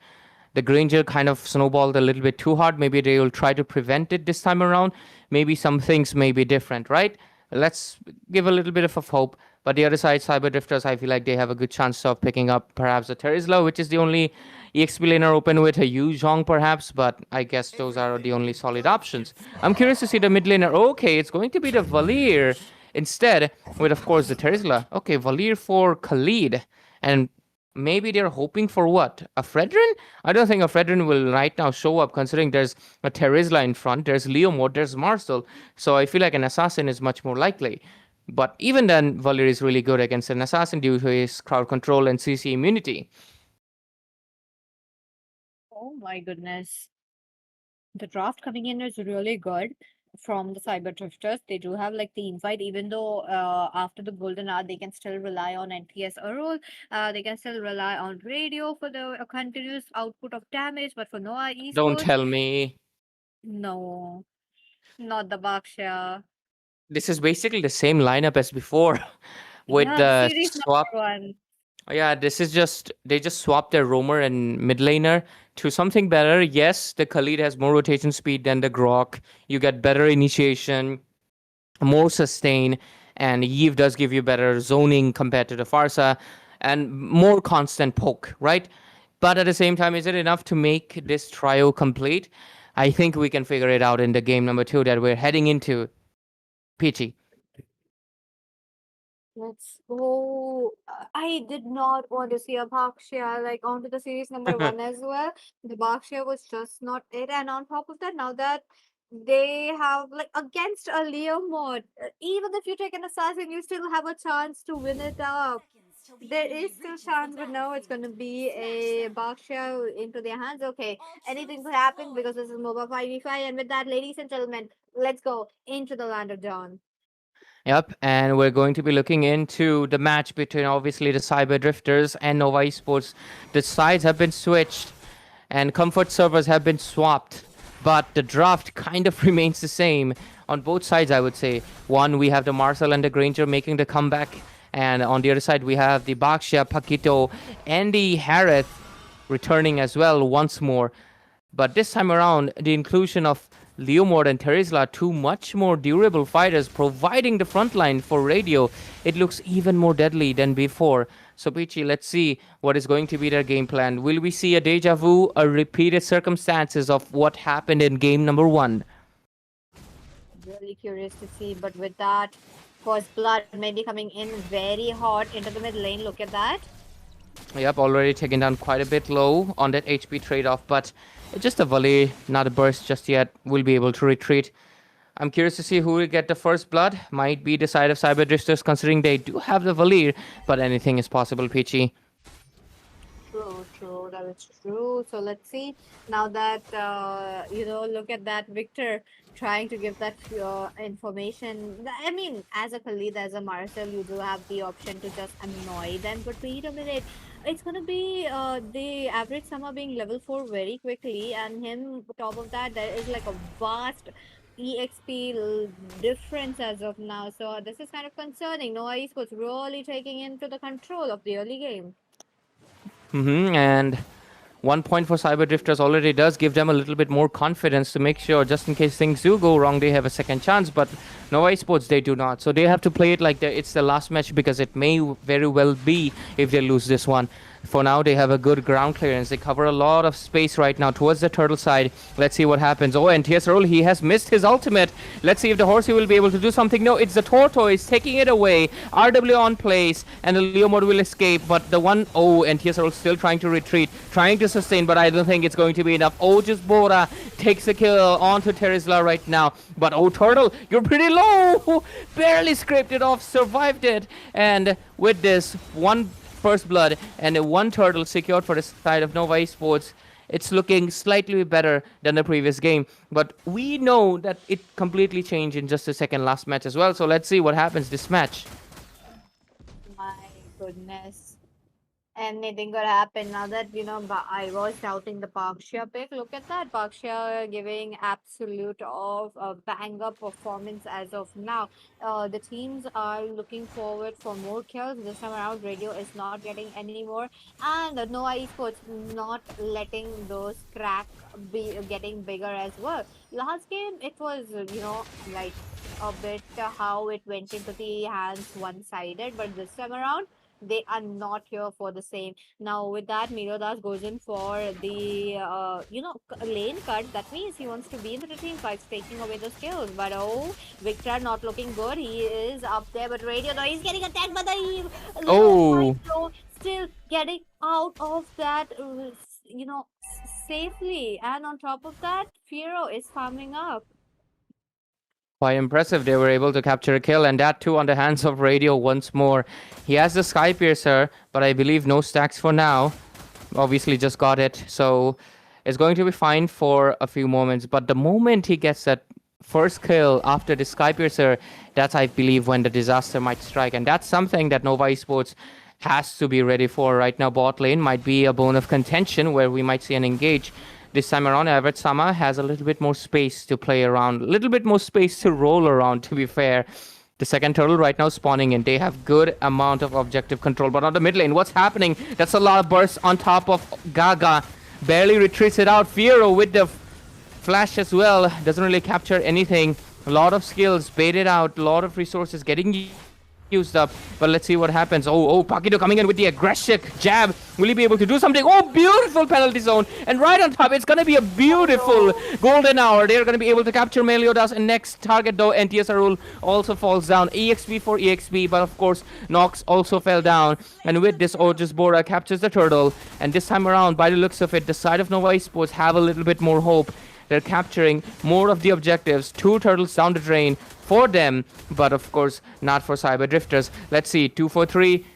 the Granger kind of snowballed a little bit too hard. Maybe they will try to prevent it this time around. Maybe some things may be different, right? Let's give a little bit of hope. But the other side, Cyber Drifters, I feel like they have a good chance of picking up perhaps a Terizla, which is the only EXP laner open with a Yu Zhong perhaps, but I guess those are the only solid options. I'm curious to see the mid laner. Okay, it's going to be the Valir instead, with of course the Terizla. Okay, Valir for Khalid. And maybe they're hoping for what? A Fredrin? I don't think a Fredrin will right now show up considering there's a Terizla in front, there's Leomord, there's Marcel. So I feel like an assassin is much more likely. But even then, Valir is really good against an assassin due to his crowd control and CC immunity. Oh my goodness. The draft coming in is really good from the Cyber Drifters. They do have like the invite, even though after the golden hour they can still rely on NTS role. They can still rely on radio for the continuous output of damage, but for Noah Don't Esports, tell me. no, not the Baksha. This is basically the same lineup as before with Yeah, the series swap. number one. Yeah, this is just they just swapped their roamer and mid laner to something better. Yes, the Khalid has more rotation speed than the Grok. You get better initiation, more sustain, and Eve does give you better zoning compared to the Farsa and more constant poke, right? But at the same time, is it enough to make this trio complete? I think we can figure it out in the game number 2 that we're heading into. Peachy. Let's go. I did not want to see a Bhaksha like onto the series number 1 as well. The Bhaksha was just not it. And on top of that, now that they have like against a Leo mod, even if you take an assassin, you still have a chance to win it up. There is still chance, but no, it's going to be a Bhaksha into their hands. Okay, anything could happen because this is MOBA 5v5. And with that, ladies and gentlemen, let's go into the land of dawn. Yep, and we're going to be looking into the match between obviously the Cyber Drifters and Nova Esports. The sides have been switched and comfort servers have been swapped, but the draft kind of remains the same on both sides, I would say. One, we have the Marcel and the Granger making the comeback, and on the other side, we have the Baksha, Paquito, and the Harith returning as well once more. But this time around, the inclusion of Leomord and Terizla, two much more durable fighters, providing the front line for Radio, it looks even more deadly than before. So, Pichi, let's see what is going to be their game plan. Will we see a deja vu, a repeated circumstances of what happened in game number 1? Really curious to see, but with that, first blood maybe coming in very hot into the mid lane. Look at that. Yep, already taken down quite a bit low on that HP trade-off, but it's just a volley, not a burst just yet. We'll be able to retreat. I'm curious to see who will get the first blood. Might be the side of Cyber Drifters, considering they do have the Valir, but anything is possible, Peachy. True, that is true. So let's see. Now that, look at that, Victor trying to give that information. I mean, as a Khalid, as a Marcel, you do have the option to just annoy them. But wait a minute. It's going to be the average summer being level 4 very quickly. And him, top of that, there is like a vast EXP difference as of now. So this is kind of concerning. Noah Esports really taking into the control of the early game. And 1 point for Cyber Drifters already does give them a little bit more confidence to make sure, just in case things do go wrong, they have a second chance. But Nova Esports, they do not. So they have to play it like it's the last match, because it may very well be if they lose this one. For now, they have a good ground clearance. They cover a lot of space right now towards the turtle side. Let's see what happens. Oh, and TSRL, he has missed his ultimate. Let's see if the Horsey will be able to do something. No, it's the Tortoise taking it away. RW on place, and the Leo mode will escape. But the one, oh, and TSRL still trying to retreat, trying to sustain, but I don't think it's going to be enough. Oh, just Bora takes a kill onto Terizla right now. But oh, Turtle, you're pretty low. Barely scraped it off, survived it. And with this, one first blood and one turtle secured for the side of Nova Esports, it's looking slightly better than the previous game. But we know that it completely changed in just the second last match as well. So let's see what happens this match. My goodness. Anything could happen now that, I was doubting the Baksha pick. Look at that. Baksha giving absolute of a bang-up performance as of now. The teams are looking forward for more kills. This time around, Radio is not getting any more. And Noah Esports not letting those crack be getting bigger as well. Last game, it was, like a bit how it went into the hands one-sided. But this time around, they are not here for the same. Now with that, Mirodas goes in for the lane cut. That means he wants to be in the team fights, taking away the skills. But oh, Victor not looking good. He is up there, but Radio, though, he's getting attacked by the still getting out of that safely. And on top of that, Firo is farming up. Quite impressive. They were able to capture a kill, and that too on the hands of Radio once more. He has the Sky Piercer, but I believe no stacks for now. Obviously just got it, so it's going to be fine for a few moments. But the moment he gets that first kill after the Sky Piercer, that's, I believe, when the disaster might strike. And that's something that Nova Esports has to be ready for right now. Bot lane might be a bone of contention where we might see an engage. This time around, Everett Sama has a little bit more space to play around, a little bit more space to roll around, to be fair. The second turtle right now spawning in. They have good amount of objective control. But on the mid lane, what's happening? That's a lot of bursts on top of Gaga. Barely retreats it out. Fiero with the flash as well. Doesn't really capture anything. A lot of skills baited out. A lot of resources getting used up. But let's see what happens. Oh, Paquito coming in with the aggressive jab. Will he be able to do something? Oh, beautiful penalty zone. And right on top, it's going to be a beautiful golden hour. They're going to be able to capture Meliodas. And next target, though, NTS Arul also falls down. EXP for EXP. But of course, Nox also fell down. And with this, Ojus Bora captures the turtle. And this time around, by the looks of it, the side of Nova Esports have a little bit more hope. They're capturing more of the objectives. 2 turtles down the drain for them, but of course not for Cyber Drifters. Let's see, 2 for 3.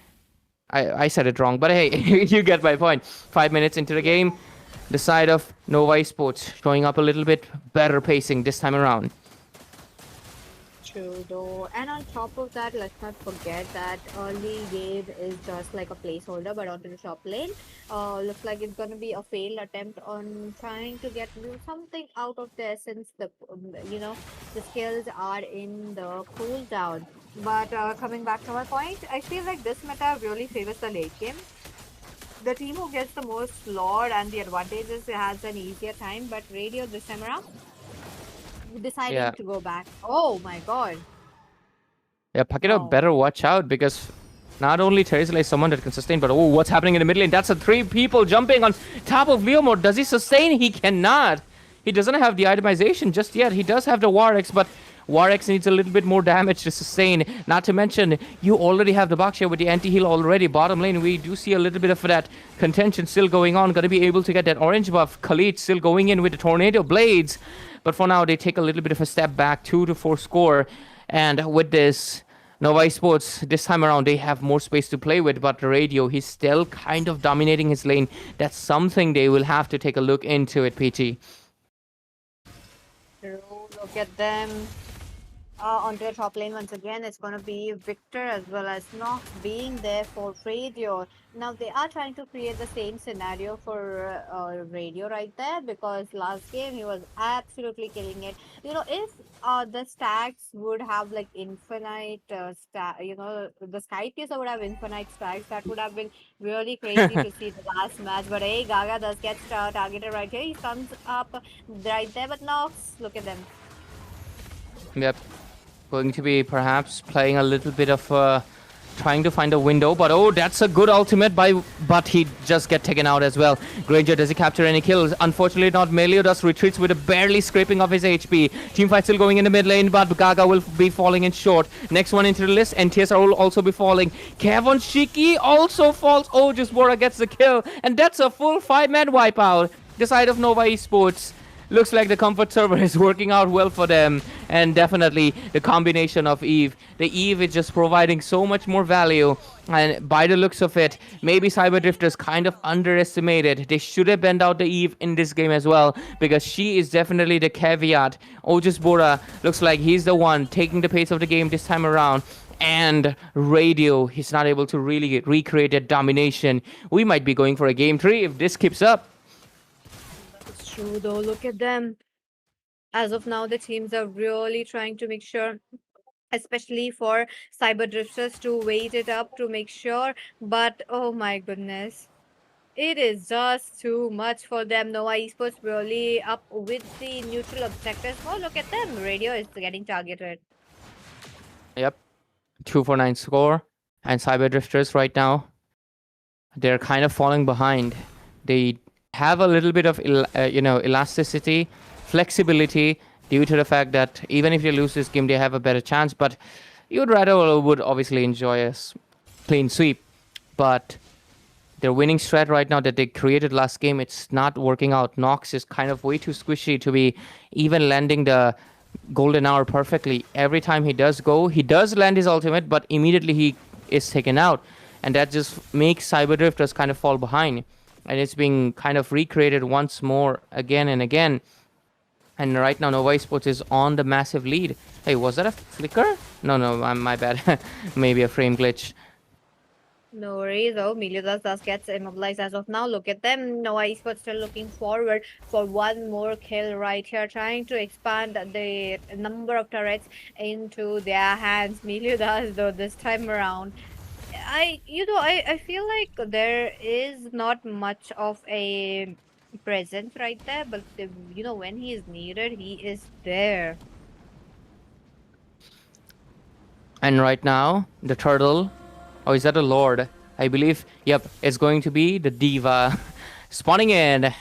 I said it wrong, but hey, you get my point. 5 minutes into the game, the side of Nova Esports showing up a little bit better pacing this time around. True though, and on top of that, let's not forget that early wave is just like a placeholder, but onto the top lane, looks like it's gonna be a failed attempt on trying to get something out of there since the the skills are in the cooldown. But coming back to my point, I feel like this meta really favors the late game. The team who gets the most lore and the advantages has an easier time, but Radio this time around deciding to go back. Oh my god. Yeah, Paquito better watch out because not only Terizla is someone that can sustain, but oh, what's happening in the mid lane? That's 3 people jumping on top of Leomord. Does he sustain? He cannot. He doesn't have the itemization just yet. He does have the War-X, but War-X needs a little bit more damage to sustain. Not to mention, you already have the Bakshia with the anti-heal already. Bottom lane, we do see a little bit of that contention still going on. Gonna be able to get that orange buff. Khalid still going in with the Tornado Blades. But for now, they take a little bit of a step back, 2-4 score. And with this, Nova Esports, this time around, they have more space to play with. But Radio, he's still kind of dominating his lane. That's something they will have to take a look into it, PT. Look at them. Onto the top lane once again. It's going to be Victor as well as Nox being there for Radio. Now they are trying to create the same scenario for Radio right there, because last game he was absolutely killing it. If the stacks would have like infinite the Sky Piercer would have infinite stacks, that would have been really crazy to see the last match. But hey, Gaga does get targeted right here. He comes up right there, but Nox, look at them. Yep. Going to be perhaps playing a little bit of trying to find a window, but oh, that's a good ultimate but he just get taken out as well. Granger, does he capture any kills? Unfortunately not. Meliodas retreats with a barely scraping of his HP. Teamfight still going in the mid lane, but Gaga will be falling in short. Next one into the list, and TSR will also be falling. Kevon Shiki also falls. Oh, just Bora gets the kill, and that's a full 5-man wipeout. The side of Nova Esports. Looks like the comfort server is working out well for them, and definitely the combination of Eve. The Eve is just providing so much more value, and by the looks of it, maybe Cyber Drifters kind of underestimated. They should have bent out the Eve in this game as well, because she is definitely the caveat. Ojus Bora looks like he's the one taking the pace of the game this time around. And Radio, he's not able to really recreate that domination. We might be going for a game 3 if this keeps up. True though, look at them. As of now, the teams are really trying to make sure, especially for Cyber Drifters, to wait it up to make sure. But oh my goodness, it is just too much for them. Nova Esports really up with the neutral objectives. Oh, look at them. Radio is getting targeted. Yep. 2 for 9 score. And Cyber Drifters right now, they're kind of falling behind. They have a little bit of elasticity, flexibility, due to the fact that even if they lose this game, they have a better chance. But you'd rather would obviously enjoy a clean sweep. But their winning strat right now that they created last game, it's not working out. Nox is kind of way too squishy to be even landing the golden hour perfectly. Every time he does land his ultimate, but immediately he is taken out. And that just makes Cyber Drifters kind of fall behind. And it's being kind of recreated once more, again and again. And right now, Nova Esports is on the massive lead. Hey, was that a flicker? No, my bad. Maybe a frame glitch. No worries. Oh, Meliodas does gets immobilized as of now. Look at them. No Esports still looking forward for one more kill right here, trying to expand the number of turrets into their hands. Meliodas, though, this time around. I feel like there is not much of a presence right there, but when he is needed, he is there. And right now, the turtle, oh, is that a lord? I believe, yep, it's going to be the diva spawning in.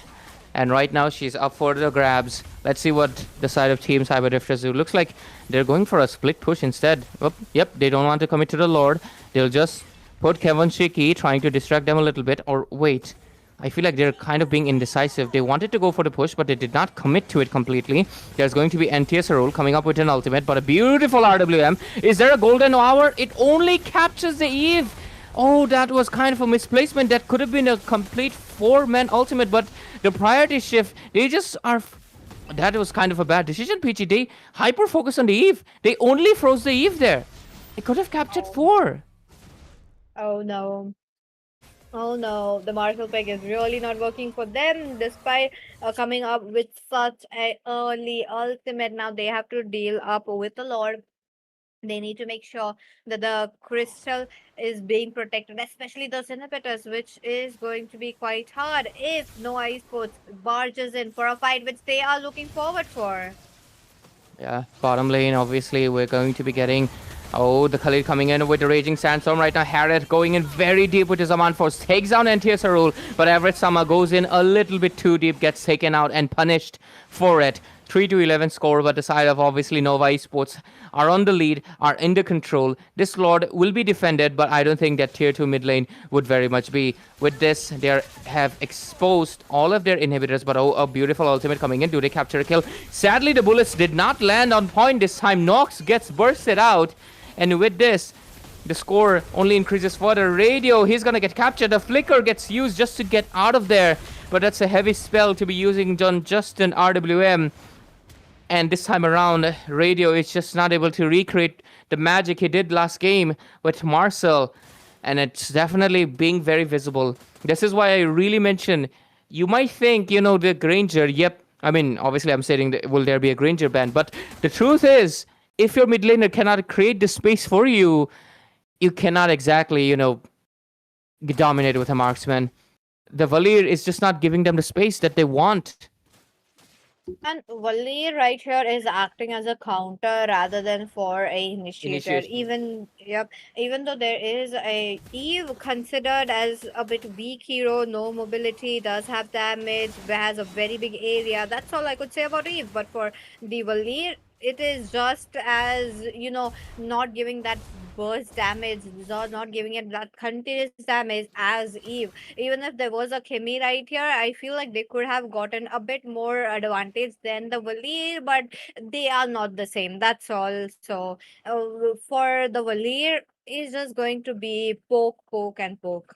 And right now, she's up for the grabs. Let's see what the side of Team Cyberdrifters do. Looks like they're going for a split push instead. Yep, they don't want to commit to the lord. They'll just put Kevin Shiki, trying to distract them a little bit. Or wait, I feel like they're kind of being indecisive. They wanted to go for the push, but they did not commit to it completely. There's going to be NTS role coming up with an ultimate, but a beautiful RWM. Is there a golden hour? It only captures the Eve. Oh, that was kind of a misplacement. That could have been a complete 4-man ultimate, but the priority shift, they just are... That was kind of a bad decision, Peachy. They hyper-focus on the Eve. They only froze the Eve there. They could have captured 4. Oh no. Oh no, the Marshall pick is really not working for them despite coming up with such a early ultimate. Now they have to deal up with the Lord. They need to make sure that the crystal is being protected, especially those inhibitors, which is going to be quite hard if no Esports barges in for a fight, which they are looking forward for. Yeah, bottom lane, obviously, we're going to be getting... Oh, the Khalid coming in with the Raging Sandstorm right now. Harriet going in very deep with his Zaman Force. Takes down NTS rule, but Everett Sama goes in a little bit too deep, gets taken out and punished for it. 3-11 score, but the side of obviously Nova Esports are on the lead, are in the control. This Lord will be defended, but I don't think that tier 2 mid lane would very much be. With this, they have exposed all of their inhibitors, but oh, a beautiful ultimate coming in. Do they capture a kill? Sadly, the bullets did not land on point this time. Nox gets bursted out, and with this, the score only increases further. Radio, he's gonna get captured. The flicker gets used just to get out of there, but that's a heavy spell to be using on just an RWM. And this time around, Radio is just not able to recreate the magic he did last game with Marcel. And it's definitely being very visible. This is why I really mentioned, you might think, the Granger, yep. I mean, obviously I'm saying, that, will there be a Granger ban? But the truth is, if your mid laner cannot create the space for you, you cannot exactly, dominate with a marksman. The Valir is just not giving them the space that they want. And Valir right here is acting as a counter rather than for a initiator. Even though there is a Eve considered as a bit weak hero, no mobility, does have damage, has a very big area. That's all I could say about Eve. But for the Valir, it is just as not giving that burst damage, not giving it that continuous damage as Eve. Even if there was a Kimi right here, I feel like they could have gotten a bit more advantage than the Valir, but they are not the same. That's all. So for the Valir, it's just going to be poke, poke, and poke.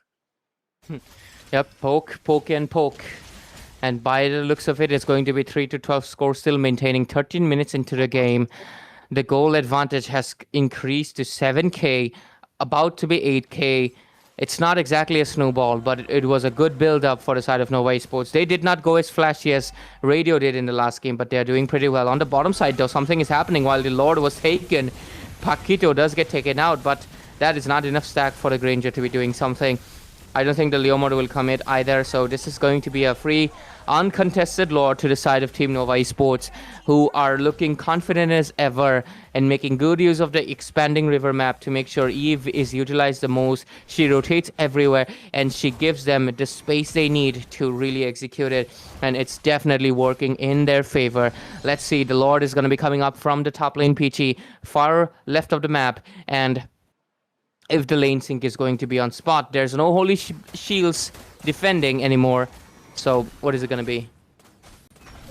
Yep, poke, poke, and poke. And by the looks of it, it's going to be 3-12 score, still maintaining 13 minutes into the game. The goal advantage has increased to 7K, about to be 8K. It's not exactly a snowball, but it was a good build-up for the side of Nova Esports. They did not go as flashy as Radio did in the last game, but they're doing pretty well. On the bottom side, though, something is happening. While the Lord was taken, Paquito does get taken out, but that is not enough stack for the Granger to be doing something. I don't think the Leomord will commit either, so this is going to be a free, uncontested Lord to the side of Team Nova Esports, who are looking confident as ever and making good use of the expanding river map to make sure Eve is utilized the most. She rotates everywhere, and she gives them the space they need to really execute it, and it's definitely working in their favor. Let's see, the Lord is going to be coming up from the top lane, Peachy, far left of the map, and if the lane sync is going to be on spot, there's no holy shields defending anymore. So what is it going to be?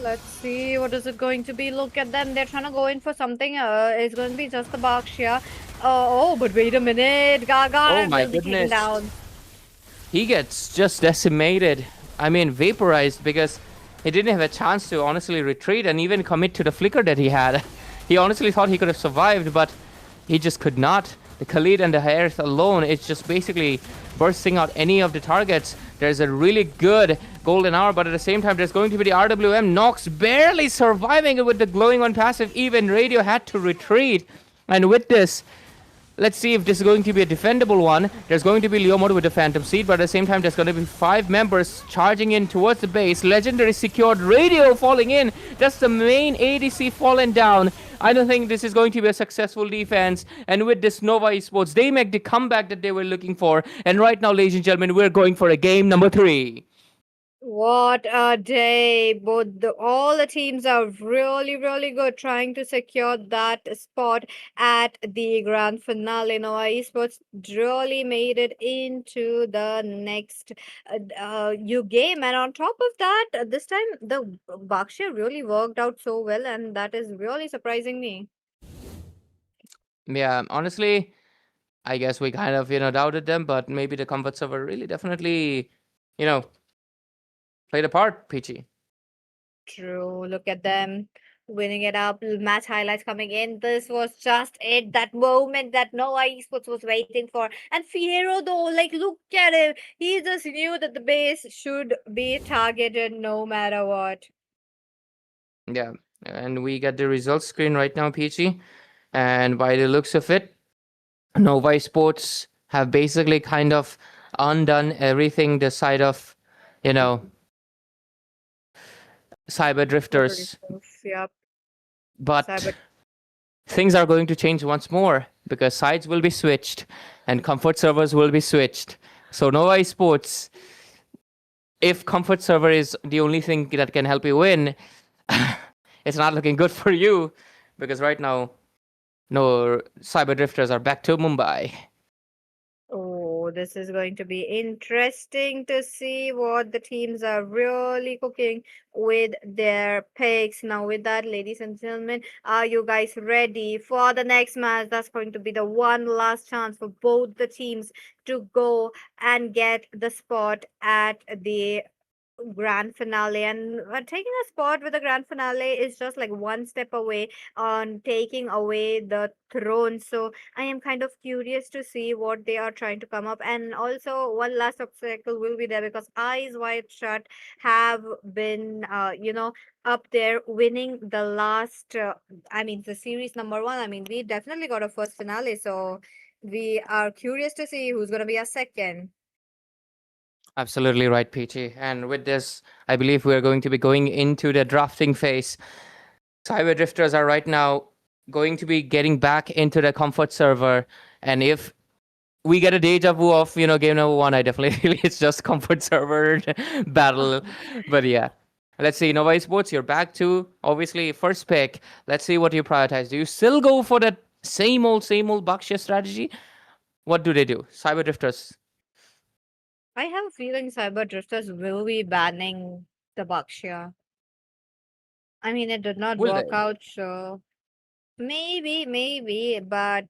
Let's see, what is it going to be? Look at them, they're trying to go in for something. It's going to be just the Bakshia. Oh, but wait a minute, Gaga. Oh my goodness. Down. He gets just decimated. I mean, vaporized, because he didn't have a chance to honestly retreat and even commit to the flicker that he had. He honestly thought he could have survived, but he just could not. The Khalid and the Harith alone, it's just basically bursting out any of the targets. There's a really good golden hour, but at the same time, there's going to be the RWM. Nox barely surviving it with the glowing on passive. Even Radio had to retreat. And with this, let's see if this is going to be a defendable one. There's going to be Leomord with the Phantom Seed, but at the same time, there's going to be 5 members charging in towards the base. Legendary secured, Radio falling in. That's the main ADC fallen down. I don't think this is going to be a successful defense. And with this Nova Esports, they make the comeback that they were looking for. And right now, ladies and gentlemen, we're going for a game number 3. What a day. All the teams are really, really good trying to secure that spot at the grand finale. Nova Esports really made it into the next you game. And on top of that, this time the Bakshia really worked out so well, and that is really surprising me. Yeah, honestly, I guess we kind of, doubted them, but maybe the comfort server really definitely, played a part, Peachy. True. Look at them winning it up. Match highlights coming in. This was just it. That moment that Nova Esports was waiting for. And Fiero, though, like, look at him. He just knew that the base should be targeted no matter what. Yeah, and we get the results screen right now, Peachy. And by the looks of it, Nova Esports have basically kind of undone everything the side of, Cyber Drifters. Yep. But Cyber- things are going to change once more because sides will be switched and comfort servers will be switched. So Nova Esports, if comfort server is the only thing that can help you win, it's not looking good for you because right now, no, Cyber Drifters are back to Mumbai. Oh, this is going to be interesting to see what the teams are really cooking with their picks. Now, with that, ladies and gentlemen, are you guys ready for the next match? That's going to be the one last chance for both the teams to go and get the spot at the grand finale. And taking a spot with the grand finale is just like one step away on taking away the throne. So I am kind of curious to see what they are trying to come up. And also one last obstacle will be there because Eyes Wide Shut have been up there winning the last the series number 1. I mean, we definitely got a first finale, so we are curious to see who's going to be a second. Absolutely right, Peachy. And with this, I believe we are going to be going into the drafting phase. Cyber Drifters are right now going to be getting back into the comfort server. And if we get a deja vu of, game number 1, I definitely feel it's just comfort server battle. But yeah, let's see. Nova Esports, you're back to, obviously, first pick. Let's see what you prioritize. Do you still go for that same old Bakshia strategy? What do they do? Cyber Drifters. I have a feeling Cyber Drifters will be banning the Bakshia. I mean, it did not Will work they? out, so maybe, but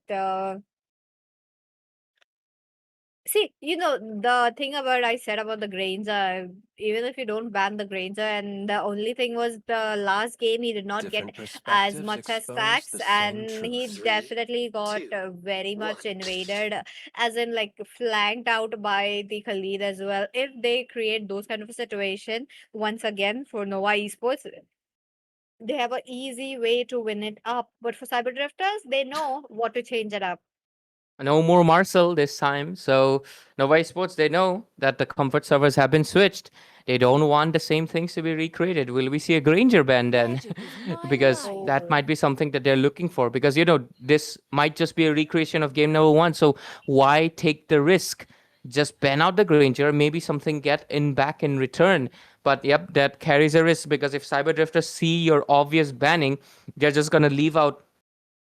see, the thing about I said about the Granger, even if you don't ban the Granger, and the only thing was the last game he did not get Different as perspectives much as expose stacks, the same and he truth. definitely got very much invaded, as in like flanked out by the Khalid as well. If they create those kind of a situation once again for Nova Esports, they have an easy way to win it up. But for Cyber Drifters, they know what to change it up. No more Marcel this time. So Nova Esports, they know that the comfort servers have been switched. They don't want the same things to be recreated. Will we see a Granger ban then? Because that might be something that they're looking for. Because, this might just be a recreation of game number 1. So why take the risk? Just ban out the Granger, maybe something get in back in return. But yep, that carries a risk because if Cyber Drifters see your obvious banning, they're just going to leave out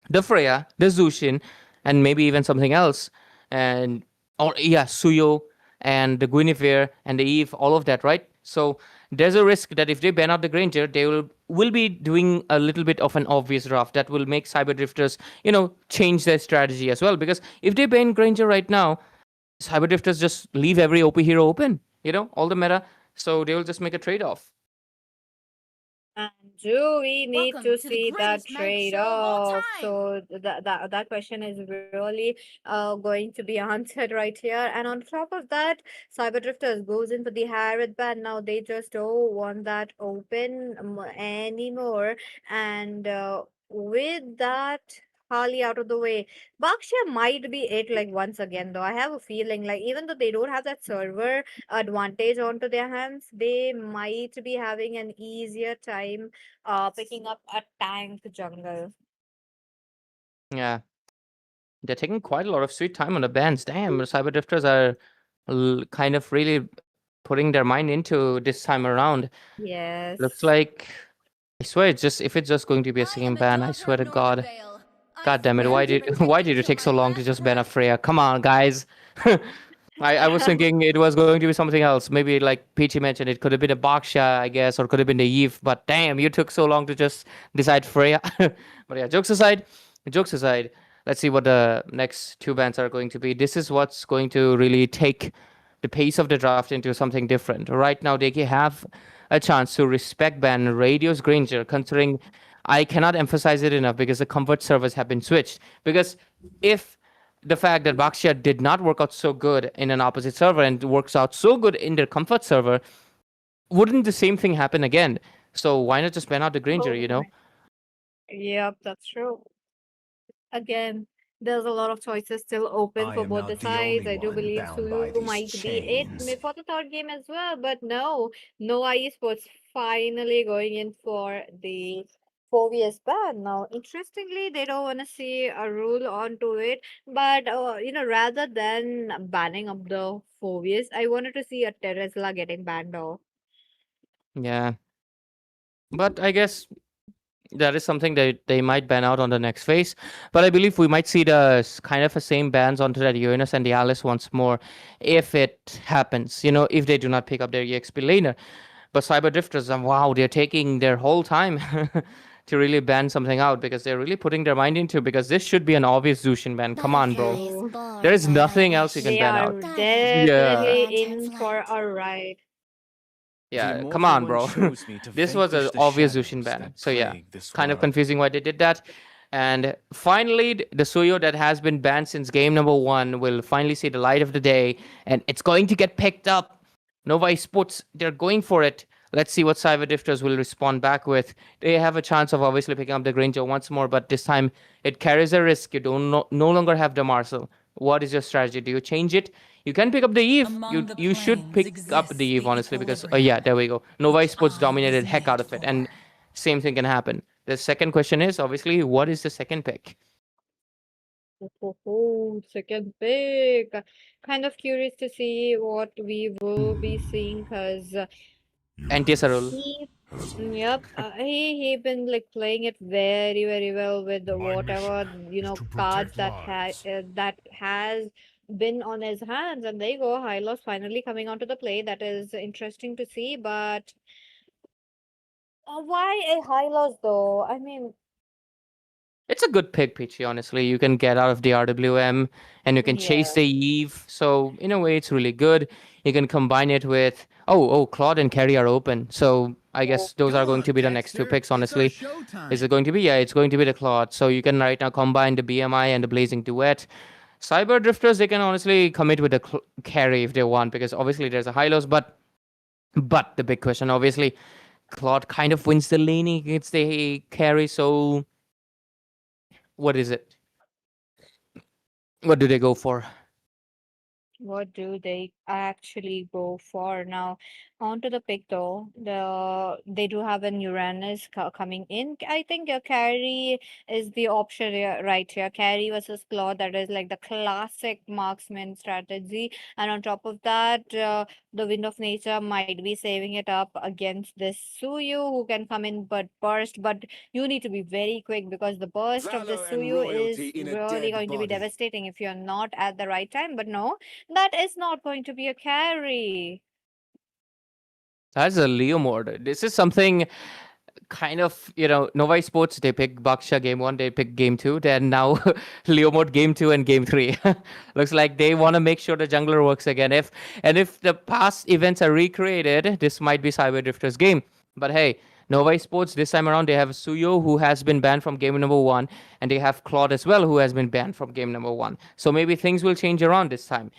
the Freya, the Zushin, and maybe even something else. Suyo and the Guinevere and the Eve, all of that, right? So there's a risk that if they ban out the Granger, they will be doing a little bit of an obvious draft that will make Cyber Drifters, change their strategy as well. Because if they ban Granger right now, Cyber Drifters just leave every OP hero open, all the meta. So they will just make a trade-off. And do we need Welcome to to the see that greatest night show of all trade-off? time. So that question is really going to be answered right here. And on top of that, Cyber Drifters goes in for the Harrod ban. Now they just don't want that open anymore. And with that Harley out of the way, Berkshire might be it like once again though. I have a feeling like even though they don't have that server advantage onto their hands, they might be having an easier time picking up a tank jungle. Yeah, they're taking quite a lot of sweet time on the bans. Damn, the Cyber Drifters are kind of really putting their mind into this time around. Yes. Looks like, I swear, it's just if it's just going to be a I second am a ban, I daughter swear of to God. Northernvale. I God damn it! swear Why to did protect why you did it till take so my long to last just ban a breath. Freya? Come on, guys. I was thinking it was going to be something else. Maybe like Peachy mentioned, it could have been a Baksha, I guess, or could have been the Eve. But damn, you took so long to just decide Freya. But yeah, jokes aside, let's see what the next two bans are going to be. This is what's going to really take the pace of the draft into something different. Right now, they have a chance to respect ban Radios Granger, considering I cannot emphasize it enough because the comfort servers have been switched. Because if the fact that Baxia did not work out so good in an opposite server and works out so good in their comfort server, wouldn't the same thing happen again? So why not just ban out the Granger, you know? Yep, that's true. Again, there's a lot of choices still open I for am both not the the only sides. I do one believe bound by Suyu these might be it chains. for the third game as well, but no, Nova Esports finally going in for the 4vs ban. Now, interestingly, they don't want to see a rule onto it, but rather than banning up the 4vs, I wanted to see a Teresla getting banned off. Yeah. But I guess that is something that they might ban out on the next phase. But I believe we might see the kind of the same bans onto that Uranus and the Alice once more if it happens, if they do not pick up their EXP laner. But Cyber Drifters, wow, they're taking their whole time to really ban something out because they're really putting their mind into because this should be an obvious Zushin ban. Come on, bro. Butterflies Oh, born There is in nothing my else you can they ban wish. out. are Dive into my Yeah. definitely lantern in for flight. a ride. The Yeah, come immortal on, one bro. chose me to This was vanquish an the obvious Zushin shadows ban. that So yeah, plague this kind of world. confusing why they did that. And finally, the Suyo that has been banned since game number 1 will finally see the light of the day, and it's going to get picked up. Nova Esports, they're going for it. Let's see what Cyber Drifters will respond back with. They have a chance of obviously picking up the Granger once more, but this time it carries a risk. You don't no longer have the Marcel. What is your strategy? Do you change it? You can pick up the Eve. Among the You should planes pick up the exists Eve the honestly because yeah, equilibrium, there we go. Nova which Esports I was dominated heck out made of it, and for. same thing can happen. The second question is obviously what is the second pick? Second pick. Kind of curious to see what we will be seeing because Anti-Sarul. he, yep, he been like playing it very very well with the whatever cards that has been on his hands, and there you go, Hylos finally coming onto the play. That is interesting to see, but why a Hylos though? I mean, It's a good pick, Peachy, honestly. You can get out of the RWM and you can chase yeah. the Eve. So in a way it's really good. You can combine it with Claude and Carry are open. So I guess those are Come going to on, be the next two Dexter. picks, It's our honestly. showtime. Is it going to be? Yeah, it's going to be the Claude. So you can right now combine the BMI and the Blazing Duet. Cyber Drifters, they can honestly commit with the carry if they want, because obviously there's a high loss, but the big question, obviously, Claude kind of wins the laning against the carry, so what is it? What do they go for? What do they actually go for now? Onto the pick though, they do have an Uranus coming in. I think your carry is the option here, right here. Carry versus Claw, that is like the classic marksman strategy. And on top of that, the Wind of Nature might be saving it up against this Suyu who can come in but burst. But you need to be very quick because the burst of the Valor and Suyu royalty is in a really dead going to be body. devastating if you're not at the right time. But no, that is not going to be a carry. That's a Leo mode. This is something kind of, Nova Sports, they pick Baksha game 1, they pick game 2, then now Leo mode game 2 and game 3. Looks like they want to make sure the jungler works again. If the past events are recreated, this might be Cyber Drifter's game. But hey, Nova Esports this time around, they have Suyo, who has been banned from game number 1, and they have Claude as well, who has been banned from game number 1. So maybe things will change around this time.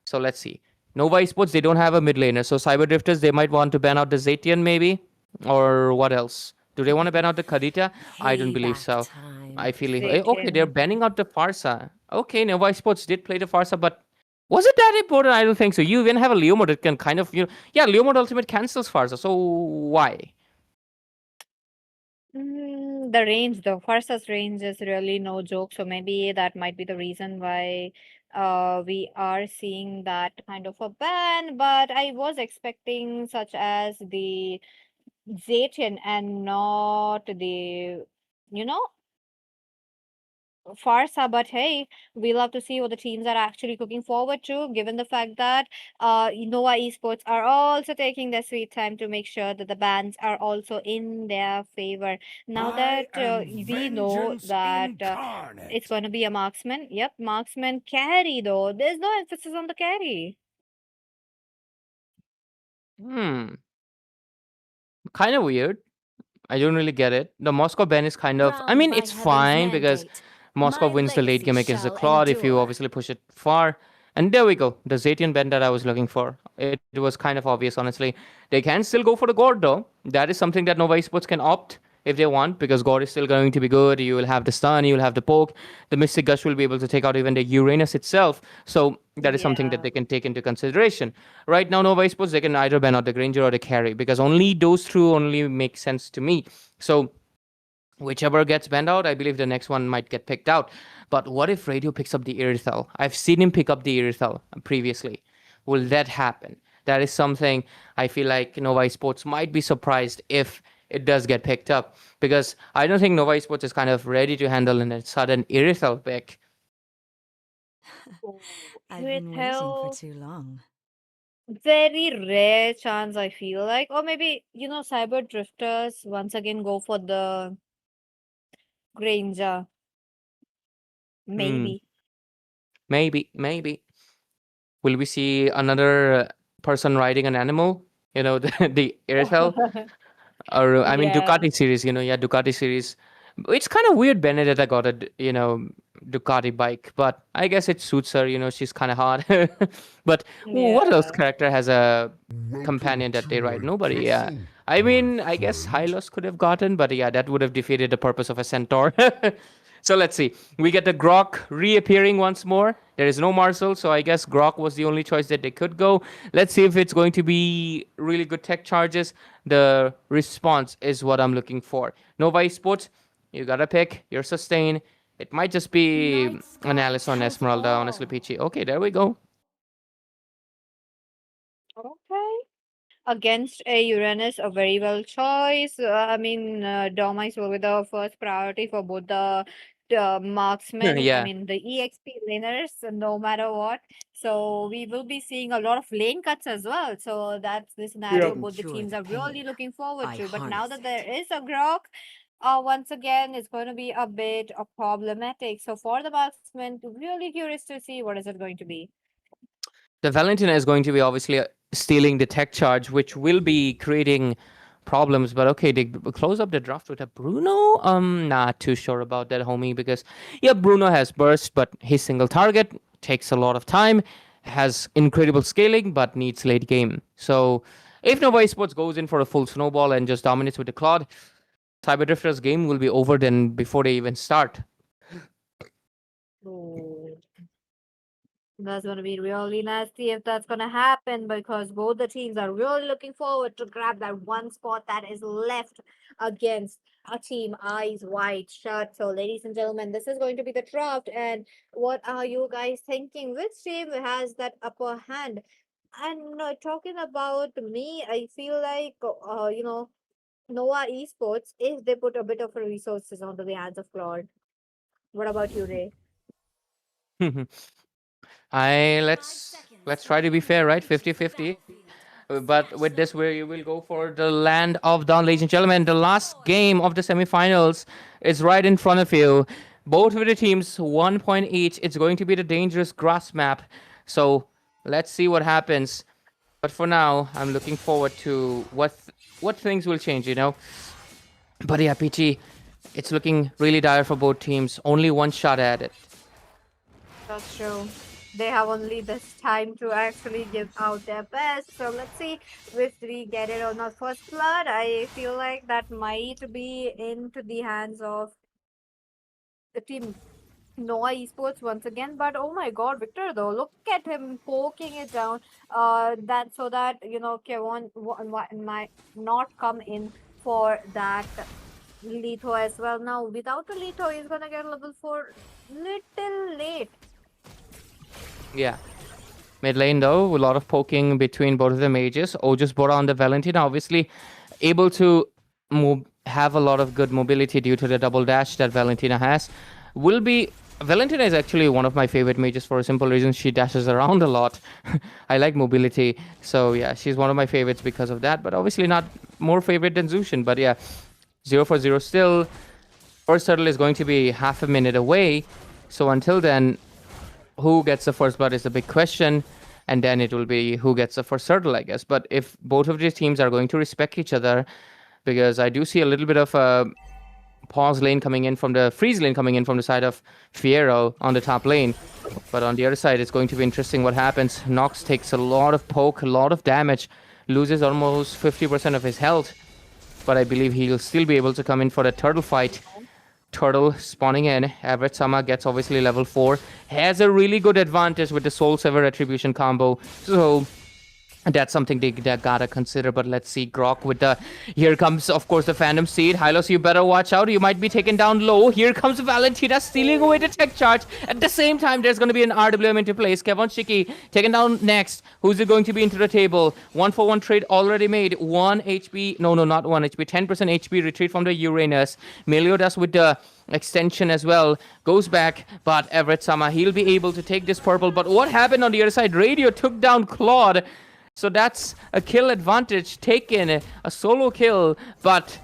So let's see. Nova Esports, they don't have a mid laner. So Cyber Drifters, they might want to ban out the Zatian maybe. Or what else? Do they want to ban out the Kadita? I don't believe so. I feel okay, they're Zatian. banning out the Farsa. Okay, Nova Esports did play the Farsa, but was it that important? I don't think so. You even have a Leo mode that can kind of, yeah, Leo mode ultimate cancels Farsa. So why? The range, though. Farsa's range is really no joke. So maybe that might be the reason why we are seeing that kind of a ban. But I was expecting such as the Zatian and not the, you know, Farsa. But hey, we'll have to see what the teams are actually looking forward to, given the fact that Nova Esports are also taking their sweet time to make sure that the bans are also in their favor. Now that we know that it's going to be a marksman. Yep, marksman carry though. There's no emphasis on the carry. Kind of weird. I don't really get it. The Moscow ban is kind of, I mean, it's fine because Moscow wins the late game against the Claude if you obviously push it far. And there we go. The Zatian ban that I was looking for. It was kind of obvious, honestly. They can still go for the God, though. That is something that Nova Esports can opt if they want, because God is still going to be good. You will have the stun, you will have the poke. The Mystic Gush will be able to take out even the Uranus itself. So that is something that Yeah. they can take into consideration. Right now, Nova Esports, they can either ban out the Granger or the carry, because only those two only make sense to me. So whichever gets banned out, I believe the next one might get picked out. But what if Radio picks up the Irithel? I've seen him pick up the Irithel previously. Will that happen? That is something I feel like Nova Esports might be surprised if it does get picked up. Because I don't think Nova Esports is kind of ready to handle a sudden Irithel pick. I've been waiting for Irithel, too long. very rare chance, I feel like. Or maybe, Cyber Drifters once again go for the Granger. Maybe. Maybe. Will we see another person riding an animal? The Irithel? Or I mean Yeah. Ducati series, Ducati series. It's kind of weird Benedetta got a Ducati bike, but I guess it suits her. She's kind of hot. But what else Yeah. character has a companion that they ride? Nobody. Yeah. I mean, I guess Hylos could have gotten, but yeah, that would have defeated the purpose of a centaur. So let's see. We get the Grok reappearing once more. There is no Marcel, so I guess Grok was the only choice that they could go. Let's see if it's going to be really good tech charges. The response is what I'm looking for. Nova Esports, you gotta pick your sustain. It might just be an Alice on Esmeralda, honestly, Peachy. Okay, there we go. Okay. Against a Uranus, a very well choice. I mean, Dormice will be the first priority for both the marksmen, I Yeah. mean, the EXP laners, no matter what. So we will be seeing a lot of lane cuts as well. So that's the scenario both the Endure teams the are really pain. looking forward I to. But now harness that it. there is a Grok, once again, it's going to be a bit of problematic. So for the marksmen, really curious to see what is it going to be. The Valentina is going to be obviously stealing the tech charge, which will be creating problems. But okay, they close up the draft with a Bruno. Not too sure about that, homie, because yeah, Bruno has burst, but his single target takes a lot of time, has incredible scaling, but needs late game. So if Nova Esports goes in for a full snowball and just dominates with the Claude, Cyberdrifter's game will be over then before they even start. Oh. That's going to be really nasty if that's going to happen, because both the teams are really looking forward to grab that one spot that is left against a team eyes wide shut. So, ladies and gentlemen, this is going to be the draft. And what are you guys thinking? Which team has that upper hand? And talking about me, I feel like, Nova Esports, if they put a bit of resources onto the hands of Claude. What about you, Ray? Let's try to be fair, right? 50-50. But with this, we will go for the land of Dawn, ladies and gentlemen. The last game of the semifinals is right in front of you. Both of the teams, 1 point each. It's going to be the dangerous grass map. So let's see what happens. But for now, I'm looking forward to what things will change. But yeah, PG, it's looking really dire for both teams. Only one shot at it. That's true. They have only this time to actually give out their best. So let's see if we get it on our first blood. I feel like that might be into the hands of the team Noah Esports once again. But oh my God, Victor though, look at him poking it down. That so that Kevon might not come in for that Litho as well. Now without the Litho, he's gonna get level 4 little late. Yeah. Mid lane though, a lot of poking between both of the mages. Just brought on the Valentina, obviously able to have a lot of good mobility due to the double dash that Valentina has. Valentina is actually one of my favorite mages for a simple reason. She dashes around a lot. I like mobility. So yeah, she's one of my favorites because of that. But obviously not more favorite than Zushin. But yeah, 0 for 0 still. First turtle is going to be half a minute away. So until then, who gets the first blood is the big question. And then it will be who gets the first turtle, I guess. But if both of these teams are going to respect each other, because I do see a little bit of a pause lane coming in from the freeze lane coming in from the side of Fiero on the top lane. But on the other side, it's going to be interesting what happens. Nox takes a lot of poke, a lot of damage, loses almost 50% of his health. But I believe he'll still be able to come in for the turtle fight. Turtle spawning in. Everett Sama gets obviously level 4. Has a really good advantage with the Soul Sever Retribution combo. So that's something they gotta consider. But let's see Grok with the... Here comes, of course, the Phantom Seed. Hylos, you better watch out. You might be taken down low. Here comes Valentina stealing away the tech charge. At the same time, there's going to be an RWM into place. Kevon Shiki taken down next. Who's it going to be into the table? 1-for-1 trade already made. 1 HP... No, not 1 HP. 10% HP retreat from the Uranus. Meliodas with the extension as well. Goes back, but Everett Sama, he'll be able to take this purple. But what happened on the other side? Radio took down Claude. So that's a kill advantage taken, a solo kill, but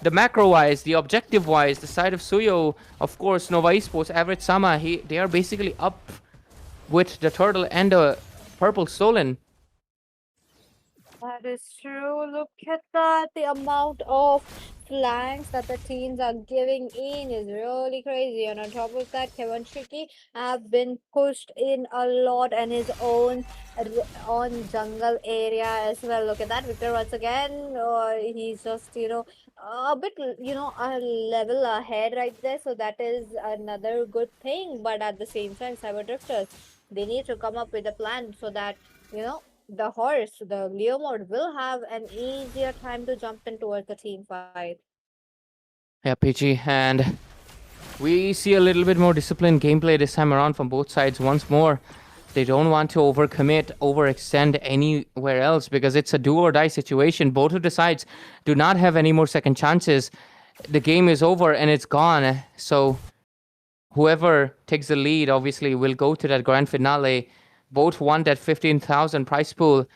the macro-wise, the objective-wise, the side of Suyo, of course, Nova Esports, Everett Sama, they are basically up with the turtle and the purple stolen. That is true. Look at that. The amount of flanks that the teams are giving in is really crazy. And on top of that, Kevin Shiki have been pushed in a lot and his own on jungle area as well. Look at that. Victor once again. He's just, a bit, a level ahead right there. So that is another good thing. But at the same time, Cyber Drifters, they need to come up with a plan so that, the horse, the Leo mode, will have an easier time to jump in towards the team fight. Yeah, PG, and we see a little bit more disciplined gameplay this time around from both sides once more. They don't want to overcommit, overextend anywhere else because it's a do or die situation. Both of the sides do not have any more second chances. The game is over and it's gone. So whoever takes the lead obviously will go to that grand finale. Both won that 15,000 prize pool,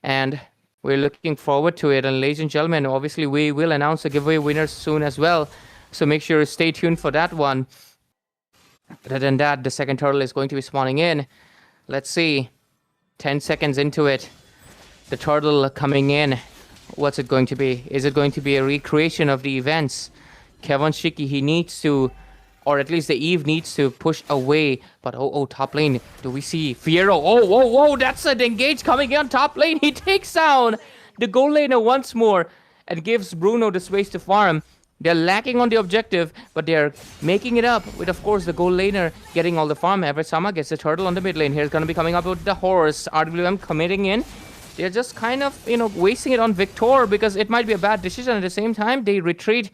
and we're looking forward to it. And ladies and gentlemen, obviously we will announce the giveaway winners soon as well, so make sure to stay tuned for that one. Other than that, the second turtle is going to be spawning in. Let's see, 10 seconds into it, the turtle coming in. What's it going to be? Is it going to be a recreation of the events? Kevon Shiki, he needs to, or at least the Eve needs to push away. But top lane, do we see Fiero? Whoa, that's an engage coming in on top lane. He takes down the gold laner once more and gives Bruno the space to farm. They're lacking on the objective, but they're making it up with, of course, the gold laner getting all the farm. Everett Sama gets the turtle on the mid lane. Here's going to be coming up with the horse. RWM committing in. They're just kind of, wasting it on Victor because it might be a bad decision. At the same time, they retreat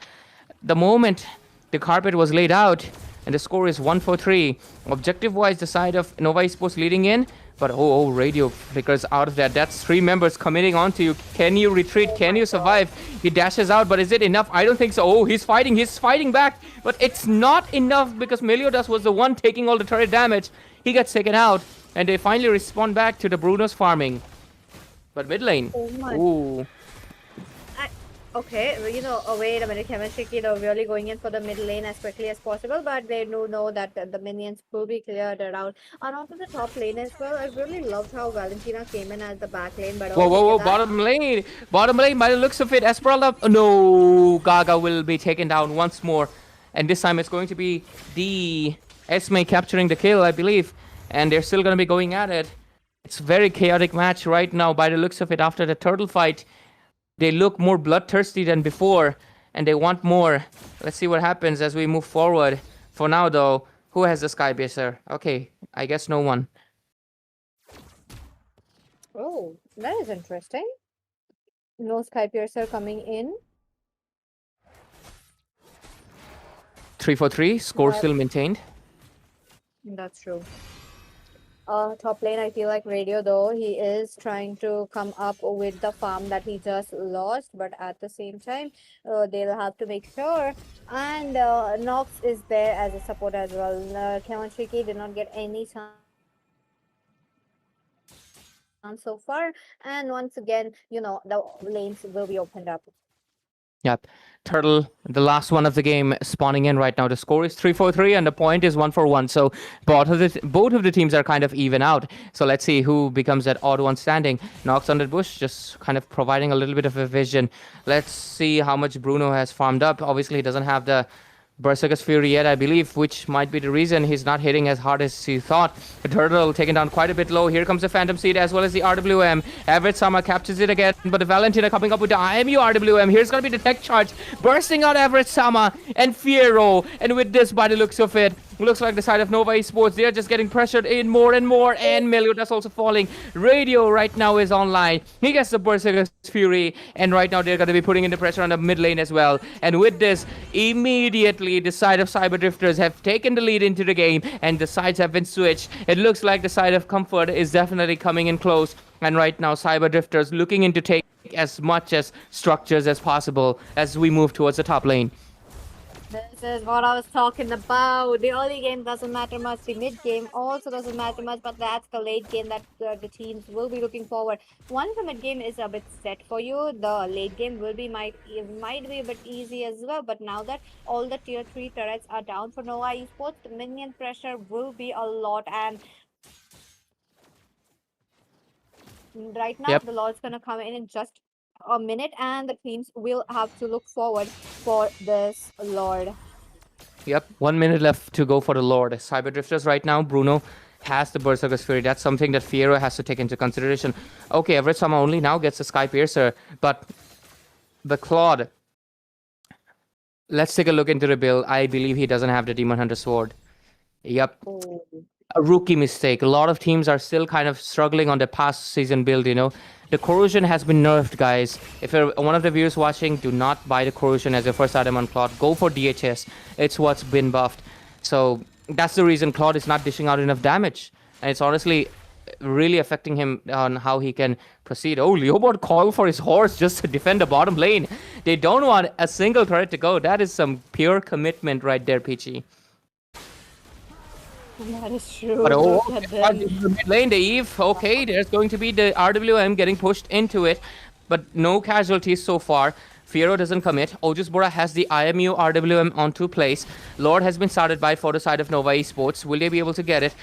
the moment the carpet was laid out, and the score is 1-4-3. Objective-wise, the side of Nova Esports leading in, but Radio flickers out of that. That's 3 members committing onto you. Can you retreat? Can you survive? He dashes out, but is it enough? I don't think so. He's fighting back, but it's not enough because Meliodas was the one taking all the turret damage. He gets taken out, and they finally respond back to the Bruno's farming. But mid lane, Oh my. ooh. Okay, well, wait a minute, chemistry kid are really going in for the mid lane as quickly as possible, but they do know that the minions will be cleared around. And onto the top lane as well, I really loved how Valentina came in as the back lane, but Whoa, oh, whoa, look whoa, at that. bottom lane, by the looks of it, Esmeralda, no, Gaga will be taken down once more, and this time it's going to be the Esme capturing the kill, I believe, and they're still going to be going at it. It's a very chaotic match right now, by the looks of it, after the turtle fight. They look more bloodthirsty than before, and they want more. Let's see what happens as we move forward. For now, though, who has the Sky Piercer? Okay, I guess no one. Oh, that is interesting. No Sky Piercer coming in. 3-4-3, score But- still maintained. That's true. Top lane, I feel like Radio, though, he is trying to come up with the farm that he just lost, but at the same time, they'll have to make sure. And Nox is there as a support as well. Kevin Shiki did not get any chance so far, and once again, the lanes will be opened up. Yep. Turtle, the last one of the game, spawning in right now. The score is 3-4-3 and the point is 1-1. So both of the teams are kind of even out. So let's see who becomes that odd one standing. Nox under the bush, just kind of providing a little bit of a vision. Let's see how much Bruno has farmed up. Obviously, he doesn't have the Berserker's Fury yet, I believe, which might be the reason he's not hitting as hard as he thought. The Turtle taken down quite a bit low. Here comes the Phantom Seed as well as the RWM. Everett Sama captures it again, but the Valentina coming up with the IMU RWM. Here's going to be the tech charge, bursting out Everett Sama and Fiero. And with this, by the looks of it, looks like the side of Nova Esports, they're just getting pressured in more and more, and Meliodas also falling. Radio right now is online. He gets the Berserker's Fury, and right now they're going to be putting in the pressure on the mid lane as well. And with this, immediately the side of Cyber Drifters have taken the lead into the game, and the sides have been switched. It looks like the side of Comfort is definitely coming in close, and right now Cyber Drifters looking into take as much as structures as possible as we move towards the top lane. This is what I was talking about. The early game doesn't matter much. The mid game also doesn't matter much, but that's the late game that the teams will be looking forward. Once the mid game is a bit set for you, the late game will be might be a bit easy as well. But now that all the tier 3 turrets are down for Nova Esports, the minion pressure will be a lot. And right now, Yep. the Lord's gonna come in just a minute, and the teams will have to look forward for this Lord. Yep, 1 minute left to go for the Lord. Cyber Drifters right now, Bruno has the Berserker's Fury. That's something that Fiero has to take into consideration. Okay, Everett Sama only now gets the Sky Piercer, but the Claude. Let's take a look into the build. I believe he doesn't have the Demon Hunter Sword. Yep, Oh. a rookie mistake. A lot of teams are still kind of struggling on the past season build, The corrosion has been nerfed, guys. If you're one of the viewers watching, do not buy the corrosion as your first item on Claude. Go for DHS. It's what's been buffed. So that's the reason Claude is not dishing out enough damage. And it's honestly really affecting him on how he can proceed. Oh, Leobot called for his horse just to defend the bottom lane. They don't want a single turret to go. That is some pure commitment right there, Peachy. That is true. But Look at them. the mid lane, the Eve. Okay, there's going to be the RWM getting pushed into it, but no casualties so far. Fiero doesn't commit. Ojus Bora has the IMU RWM onto place. Lord has been started by for the side of Nova Esports. Will they be able to get it?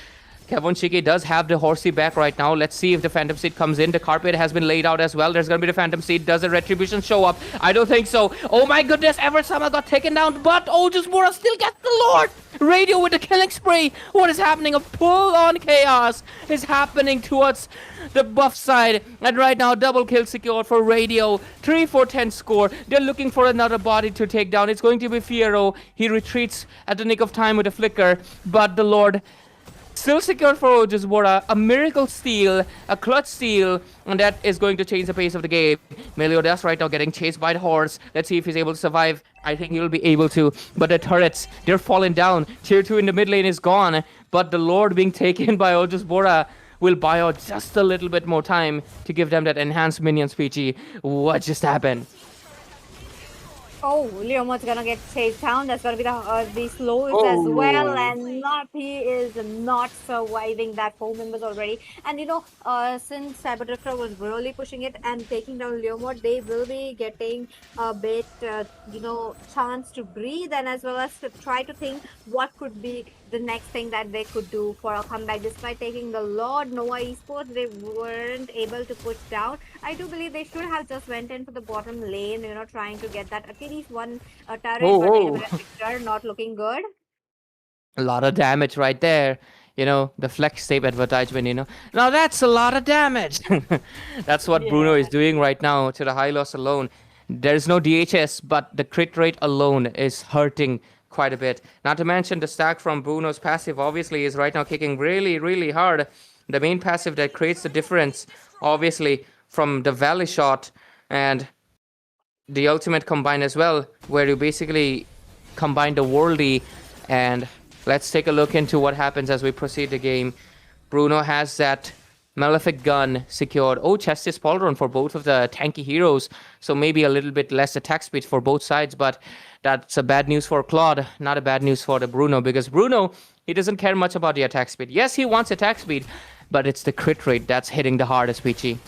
Kevon Shiki does have the horsey back right now. Let's see if the Phantom Seed comes in. The carpet has been laid out as well. There's going to be the Phantom Seed. Does the Retribution show up? I don't think so. Oh my goodness, Everett Sama got taken down, but Ojus Bora still gets the Lord. Radio with the killing spree. What is happening? A full-on chaos is happening towards the buff side. And right now, double kill secured for Radio. 3-4-10 score. They're looking for another body to take down. It's going to be Fiero. He retreats at the nick of time with a flicker, but the Lord still secured for Ojus Bora, a miracle steal, a clutch steal, and that is going to change the pace of the game. Meliodas right now getting chased by the horse. Let's see if he's able to survive. I think he'll be able to, but the turrets, they're falling down. Tier 2 in the mid lane is gone, but the Lord being taken by Ojus Bora will buy out just a little bit more time to give them that enhanced minion speechy. What just happened? Oh, Leomot's gonna get chased down. That's gonna be the slowest as well, Oh. and Napi is not surviving that. 4 members already, and since Cyberdrifter was really pushing it and taking down Leomot, they will be getting a bit, chance to breathe and as well as to try to think what could be the next thing that they could do for a comeback. Despite taking the Lord Nova Esports, they weren't able to push down. I do believe they should have just went in for the bottom lane, trying to get that at least one turret, Whoa, but whoa. Victor not looking good. A lot of damage right there. The flex tape advertisement. Now that's a lot of damage. That's what Bruno is doing right now to the high loss alone. There's no DHS, but the crit rate alone is hurting quite a bit. Not to mention the stack from Bruno's passive obviously is right now kicking really, really hard. The main passive that creates the difference, obviously, from the Valley shot and the ultimate combine as well, where you basically combine the worldy. And let's take a look into what happens as we proceed the game. Bruno has that Malefic gun secured. Oh, Chestis Pauldron for both of the tanky heroes, so maybe a little bit less attack speed for both sides, but that's a bad news for Claude, not a bad news for the Bruno, because Bruno, he doesn't care much about the attack speed. Yes, he wants attack speed, but it's the crit rate that's hitting the hardest, Peachy.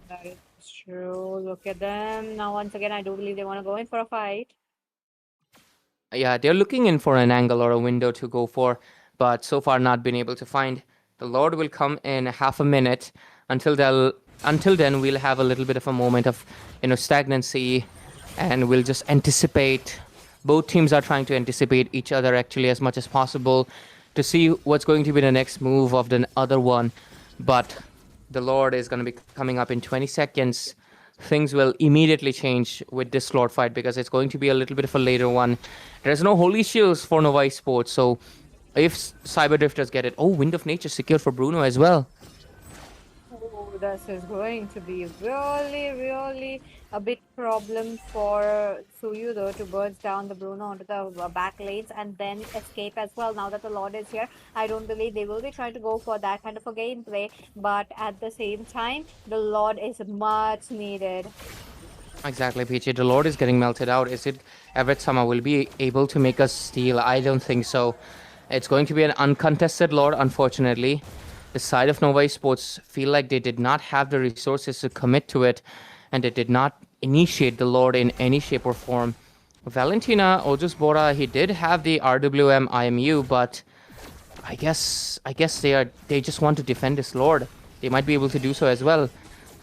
That is true. Look at them. Now, once again, I do believe they want to go in for a fight. Yeah, they're looking in for an angle or a window to go for, but so far not been able to find. The Lord will come in half a minute. Until then, we'll have a little bit of a moment of, stagnancy, and we'll just anticipate. Both teams are trying to anticipate each other actually as much as possible to see what's going to be the next move of the other one. But the Lord is going to be coming up in 20 seconds. Things will immediately change with this Lord fight because it's going to be a little bit of a later one. There's no holy shields for Nova Esports, so if Cyberdrifters get it... Oh, Wind of Nature secured for Bruno as well. Oh, this is going to be really, really a big problem for Suyu, though, to burst down the Bruno onto the back lanes and then escape as well. Now that the Lord is here, I don't believe they will be trying to go for that kind of a gameplay, but at the same time, the Lord is much needed. Exactly, Peachy. The Lord is getting melted out. Is it Everett Summer will be able to make us steal? I don't think so. It's going to be an uncontested Lord, unfortunately. The side of Nova Esports feel like they did not have the resources to commit to it, and they did not initiate the Lord in any shape or form. Valentina, Ojus Bora, he did have the RWM IMU, but I guess they just want to defend this Lord. They might be able to do so as well.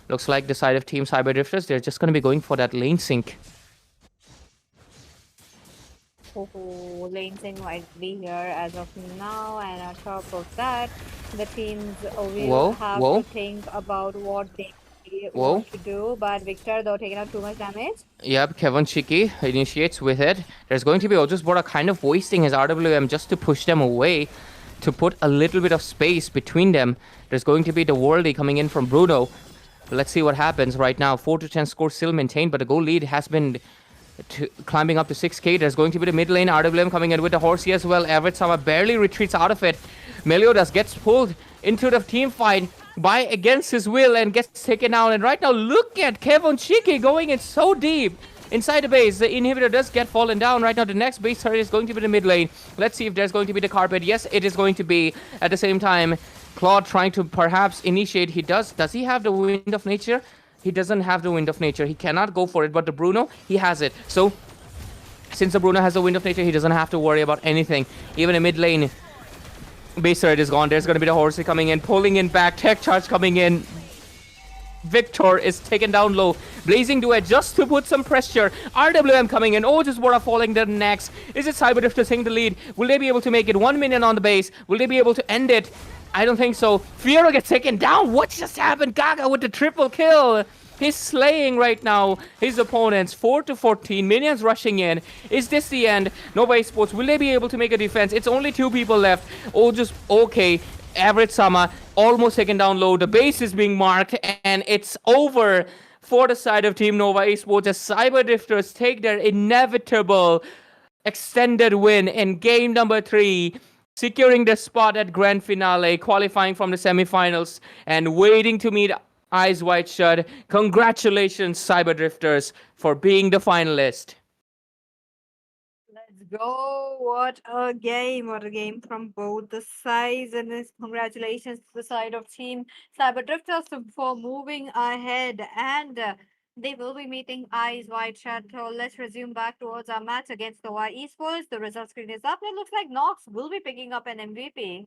Looks like the side of Team Cyberdrifters, they're just going to be going for that lane sync. Oh, lane sync might be here as of now, and on top of that, the teams will have to think about what they want to do. But Victor, though, taking out too much damage. Yep, Kevin Chiki initiates with it. There's going to be Ojus Bora kind of wasting his RWM just to push them away, to put a little bit of space between them. There's going to be the Worldy coming in from Bruno. Let's see what happens right now. 4-10 score still maintained, but the goal lead has been climbing up to 6k. There's going to be the mid lane. RWM coming in with the Horsey as well. Everett Sama barely retreats out of it. Meliodas gets pulled into the team fight by against his will and gets taken out. And right now, look at Kevin Chiki going in so deep inside the base. The inhibitor does get fallen down. Right now, the next base turret is going to be the mid lane. Let's see if there's going to be the carpet. Yes, it is going to be. At the same time, Claude trying to perhaps initiate. He does. Does he have the Wind of Nature? He doesn't have the Wind of Nature. He cannot go for it. But the Bruno, he has it. So, since the Bruno has the Wind of Nature, he doesn't have to worry about anything. Even a mid lane base turret is gone. There's going to be the Horsey coming in, pulling in back. Tech charge coming in. Victor is taken down low. Blazing Duet just to put some pressure. RWM coming in. Oh, just Bora falling there next. Is it Cyberdrifters taking the lead? Will they be able to make it 1 minion on the base? Will they be able to end it? I don't think so. Fiero gets taken down. What just happened? Gaga with the triple kill. He's slaying right now his opponents. 4-14. Minions rushing in. Is this the end? Nova Esports, will they be able to make a defense? It's only 2 people left. Oh, just okay. Everett Sama almost taken down low. The base is being marked, and it's over for the side of Team Nova Esports as Cyberdrifters take their inevitable extended win in game number 3, securing the spot at grand finale, qualifying from the semifinals, and waiting to meet Eyes Wide Shut. Congratulations, Cyber Drifters, for being the finalist. Let's go. What a game. What a game from both the sides. And congratulations to the side of Team Cyber Drifters for moving ahead. And they will be meeting Eyes Wide Shut. So let's resume back towards our match against the Y Esports. The result screen is up. And it looks like Nox will be picking up an MVP.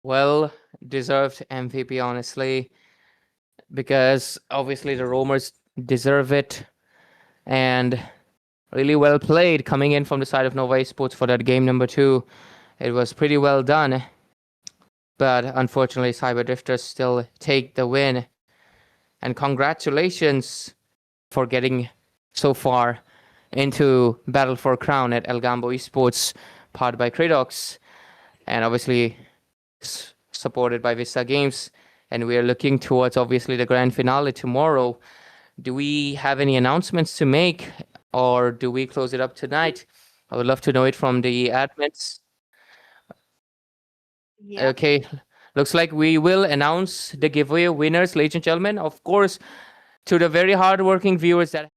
Well deserved MVP, honestly, because obviously the Roamers deserve it. And really well played coming in from the side of Nova Esports for that game number 2. It was pretty well done. But unfortunately, Cyber Drifters still take the win. And congratulations for getting so far into Battle for Crown at Algambo Esports, powered by Kradox, and obviously supported by Vista Games. And we are looking towards obviously the grand finale tomorrow. Do we have any announcements to make, or do we close it up tonight? I would love to know it from the admins. Yeah. Okay, looks like we will announce the giveaway winners, ladies and gentlemen. Of course, to the very hardworking viewers that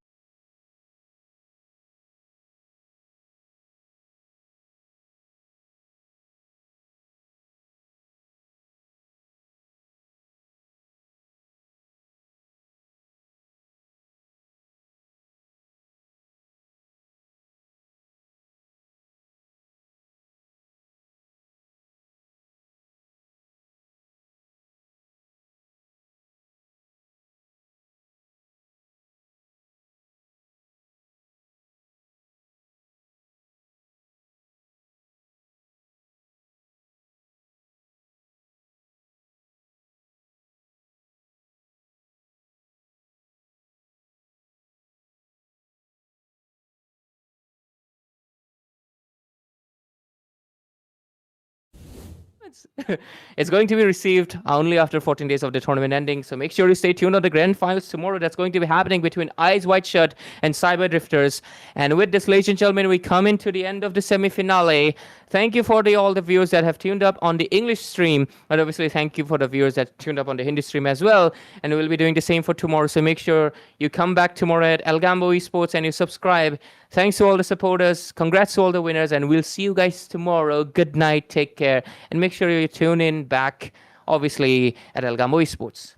it's going to be received only after 14 days of the tournament ending. So make sure you stay tuned on the grand finals tomorrow. That's going to be happening between Eyes Wide Shut and Cyber Drifters. And with this, ladies and gentlemen, we come into the end of the semi-finale. Thank you for all the viewers that have tuned up on the English stream. And obviously, thank you for the viewers that tuned up on the Hindi stream as well. And we'll be doing the same for tomorrow. So make sure you come back tomorrow at Algambo Esports and you subscribe. Thanks to all the supporters. Congrats to all the winners. And we'll see you guys tomorrow. Good night. Take care. And make sure you tune in back, obviously, at Algambo Esports.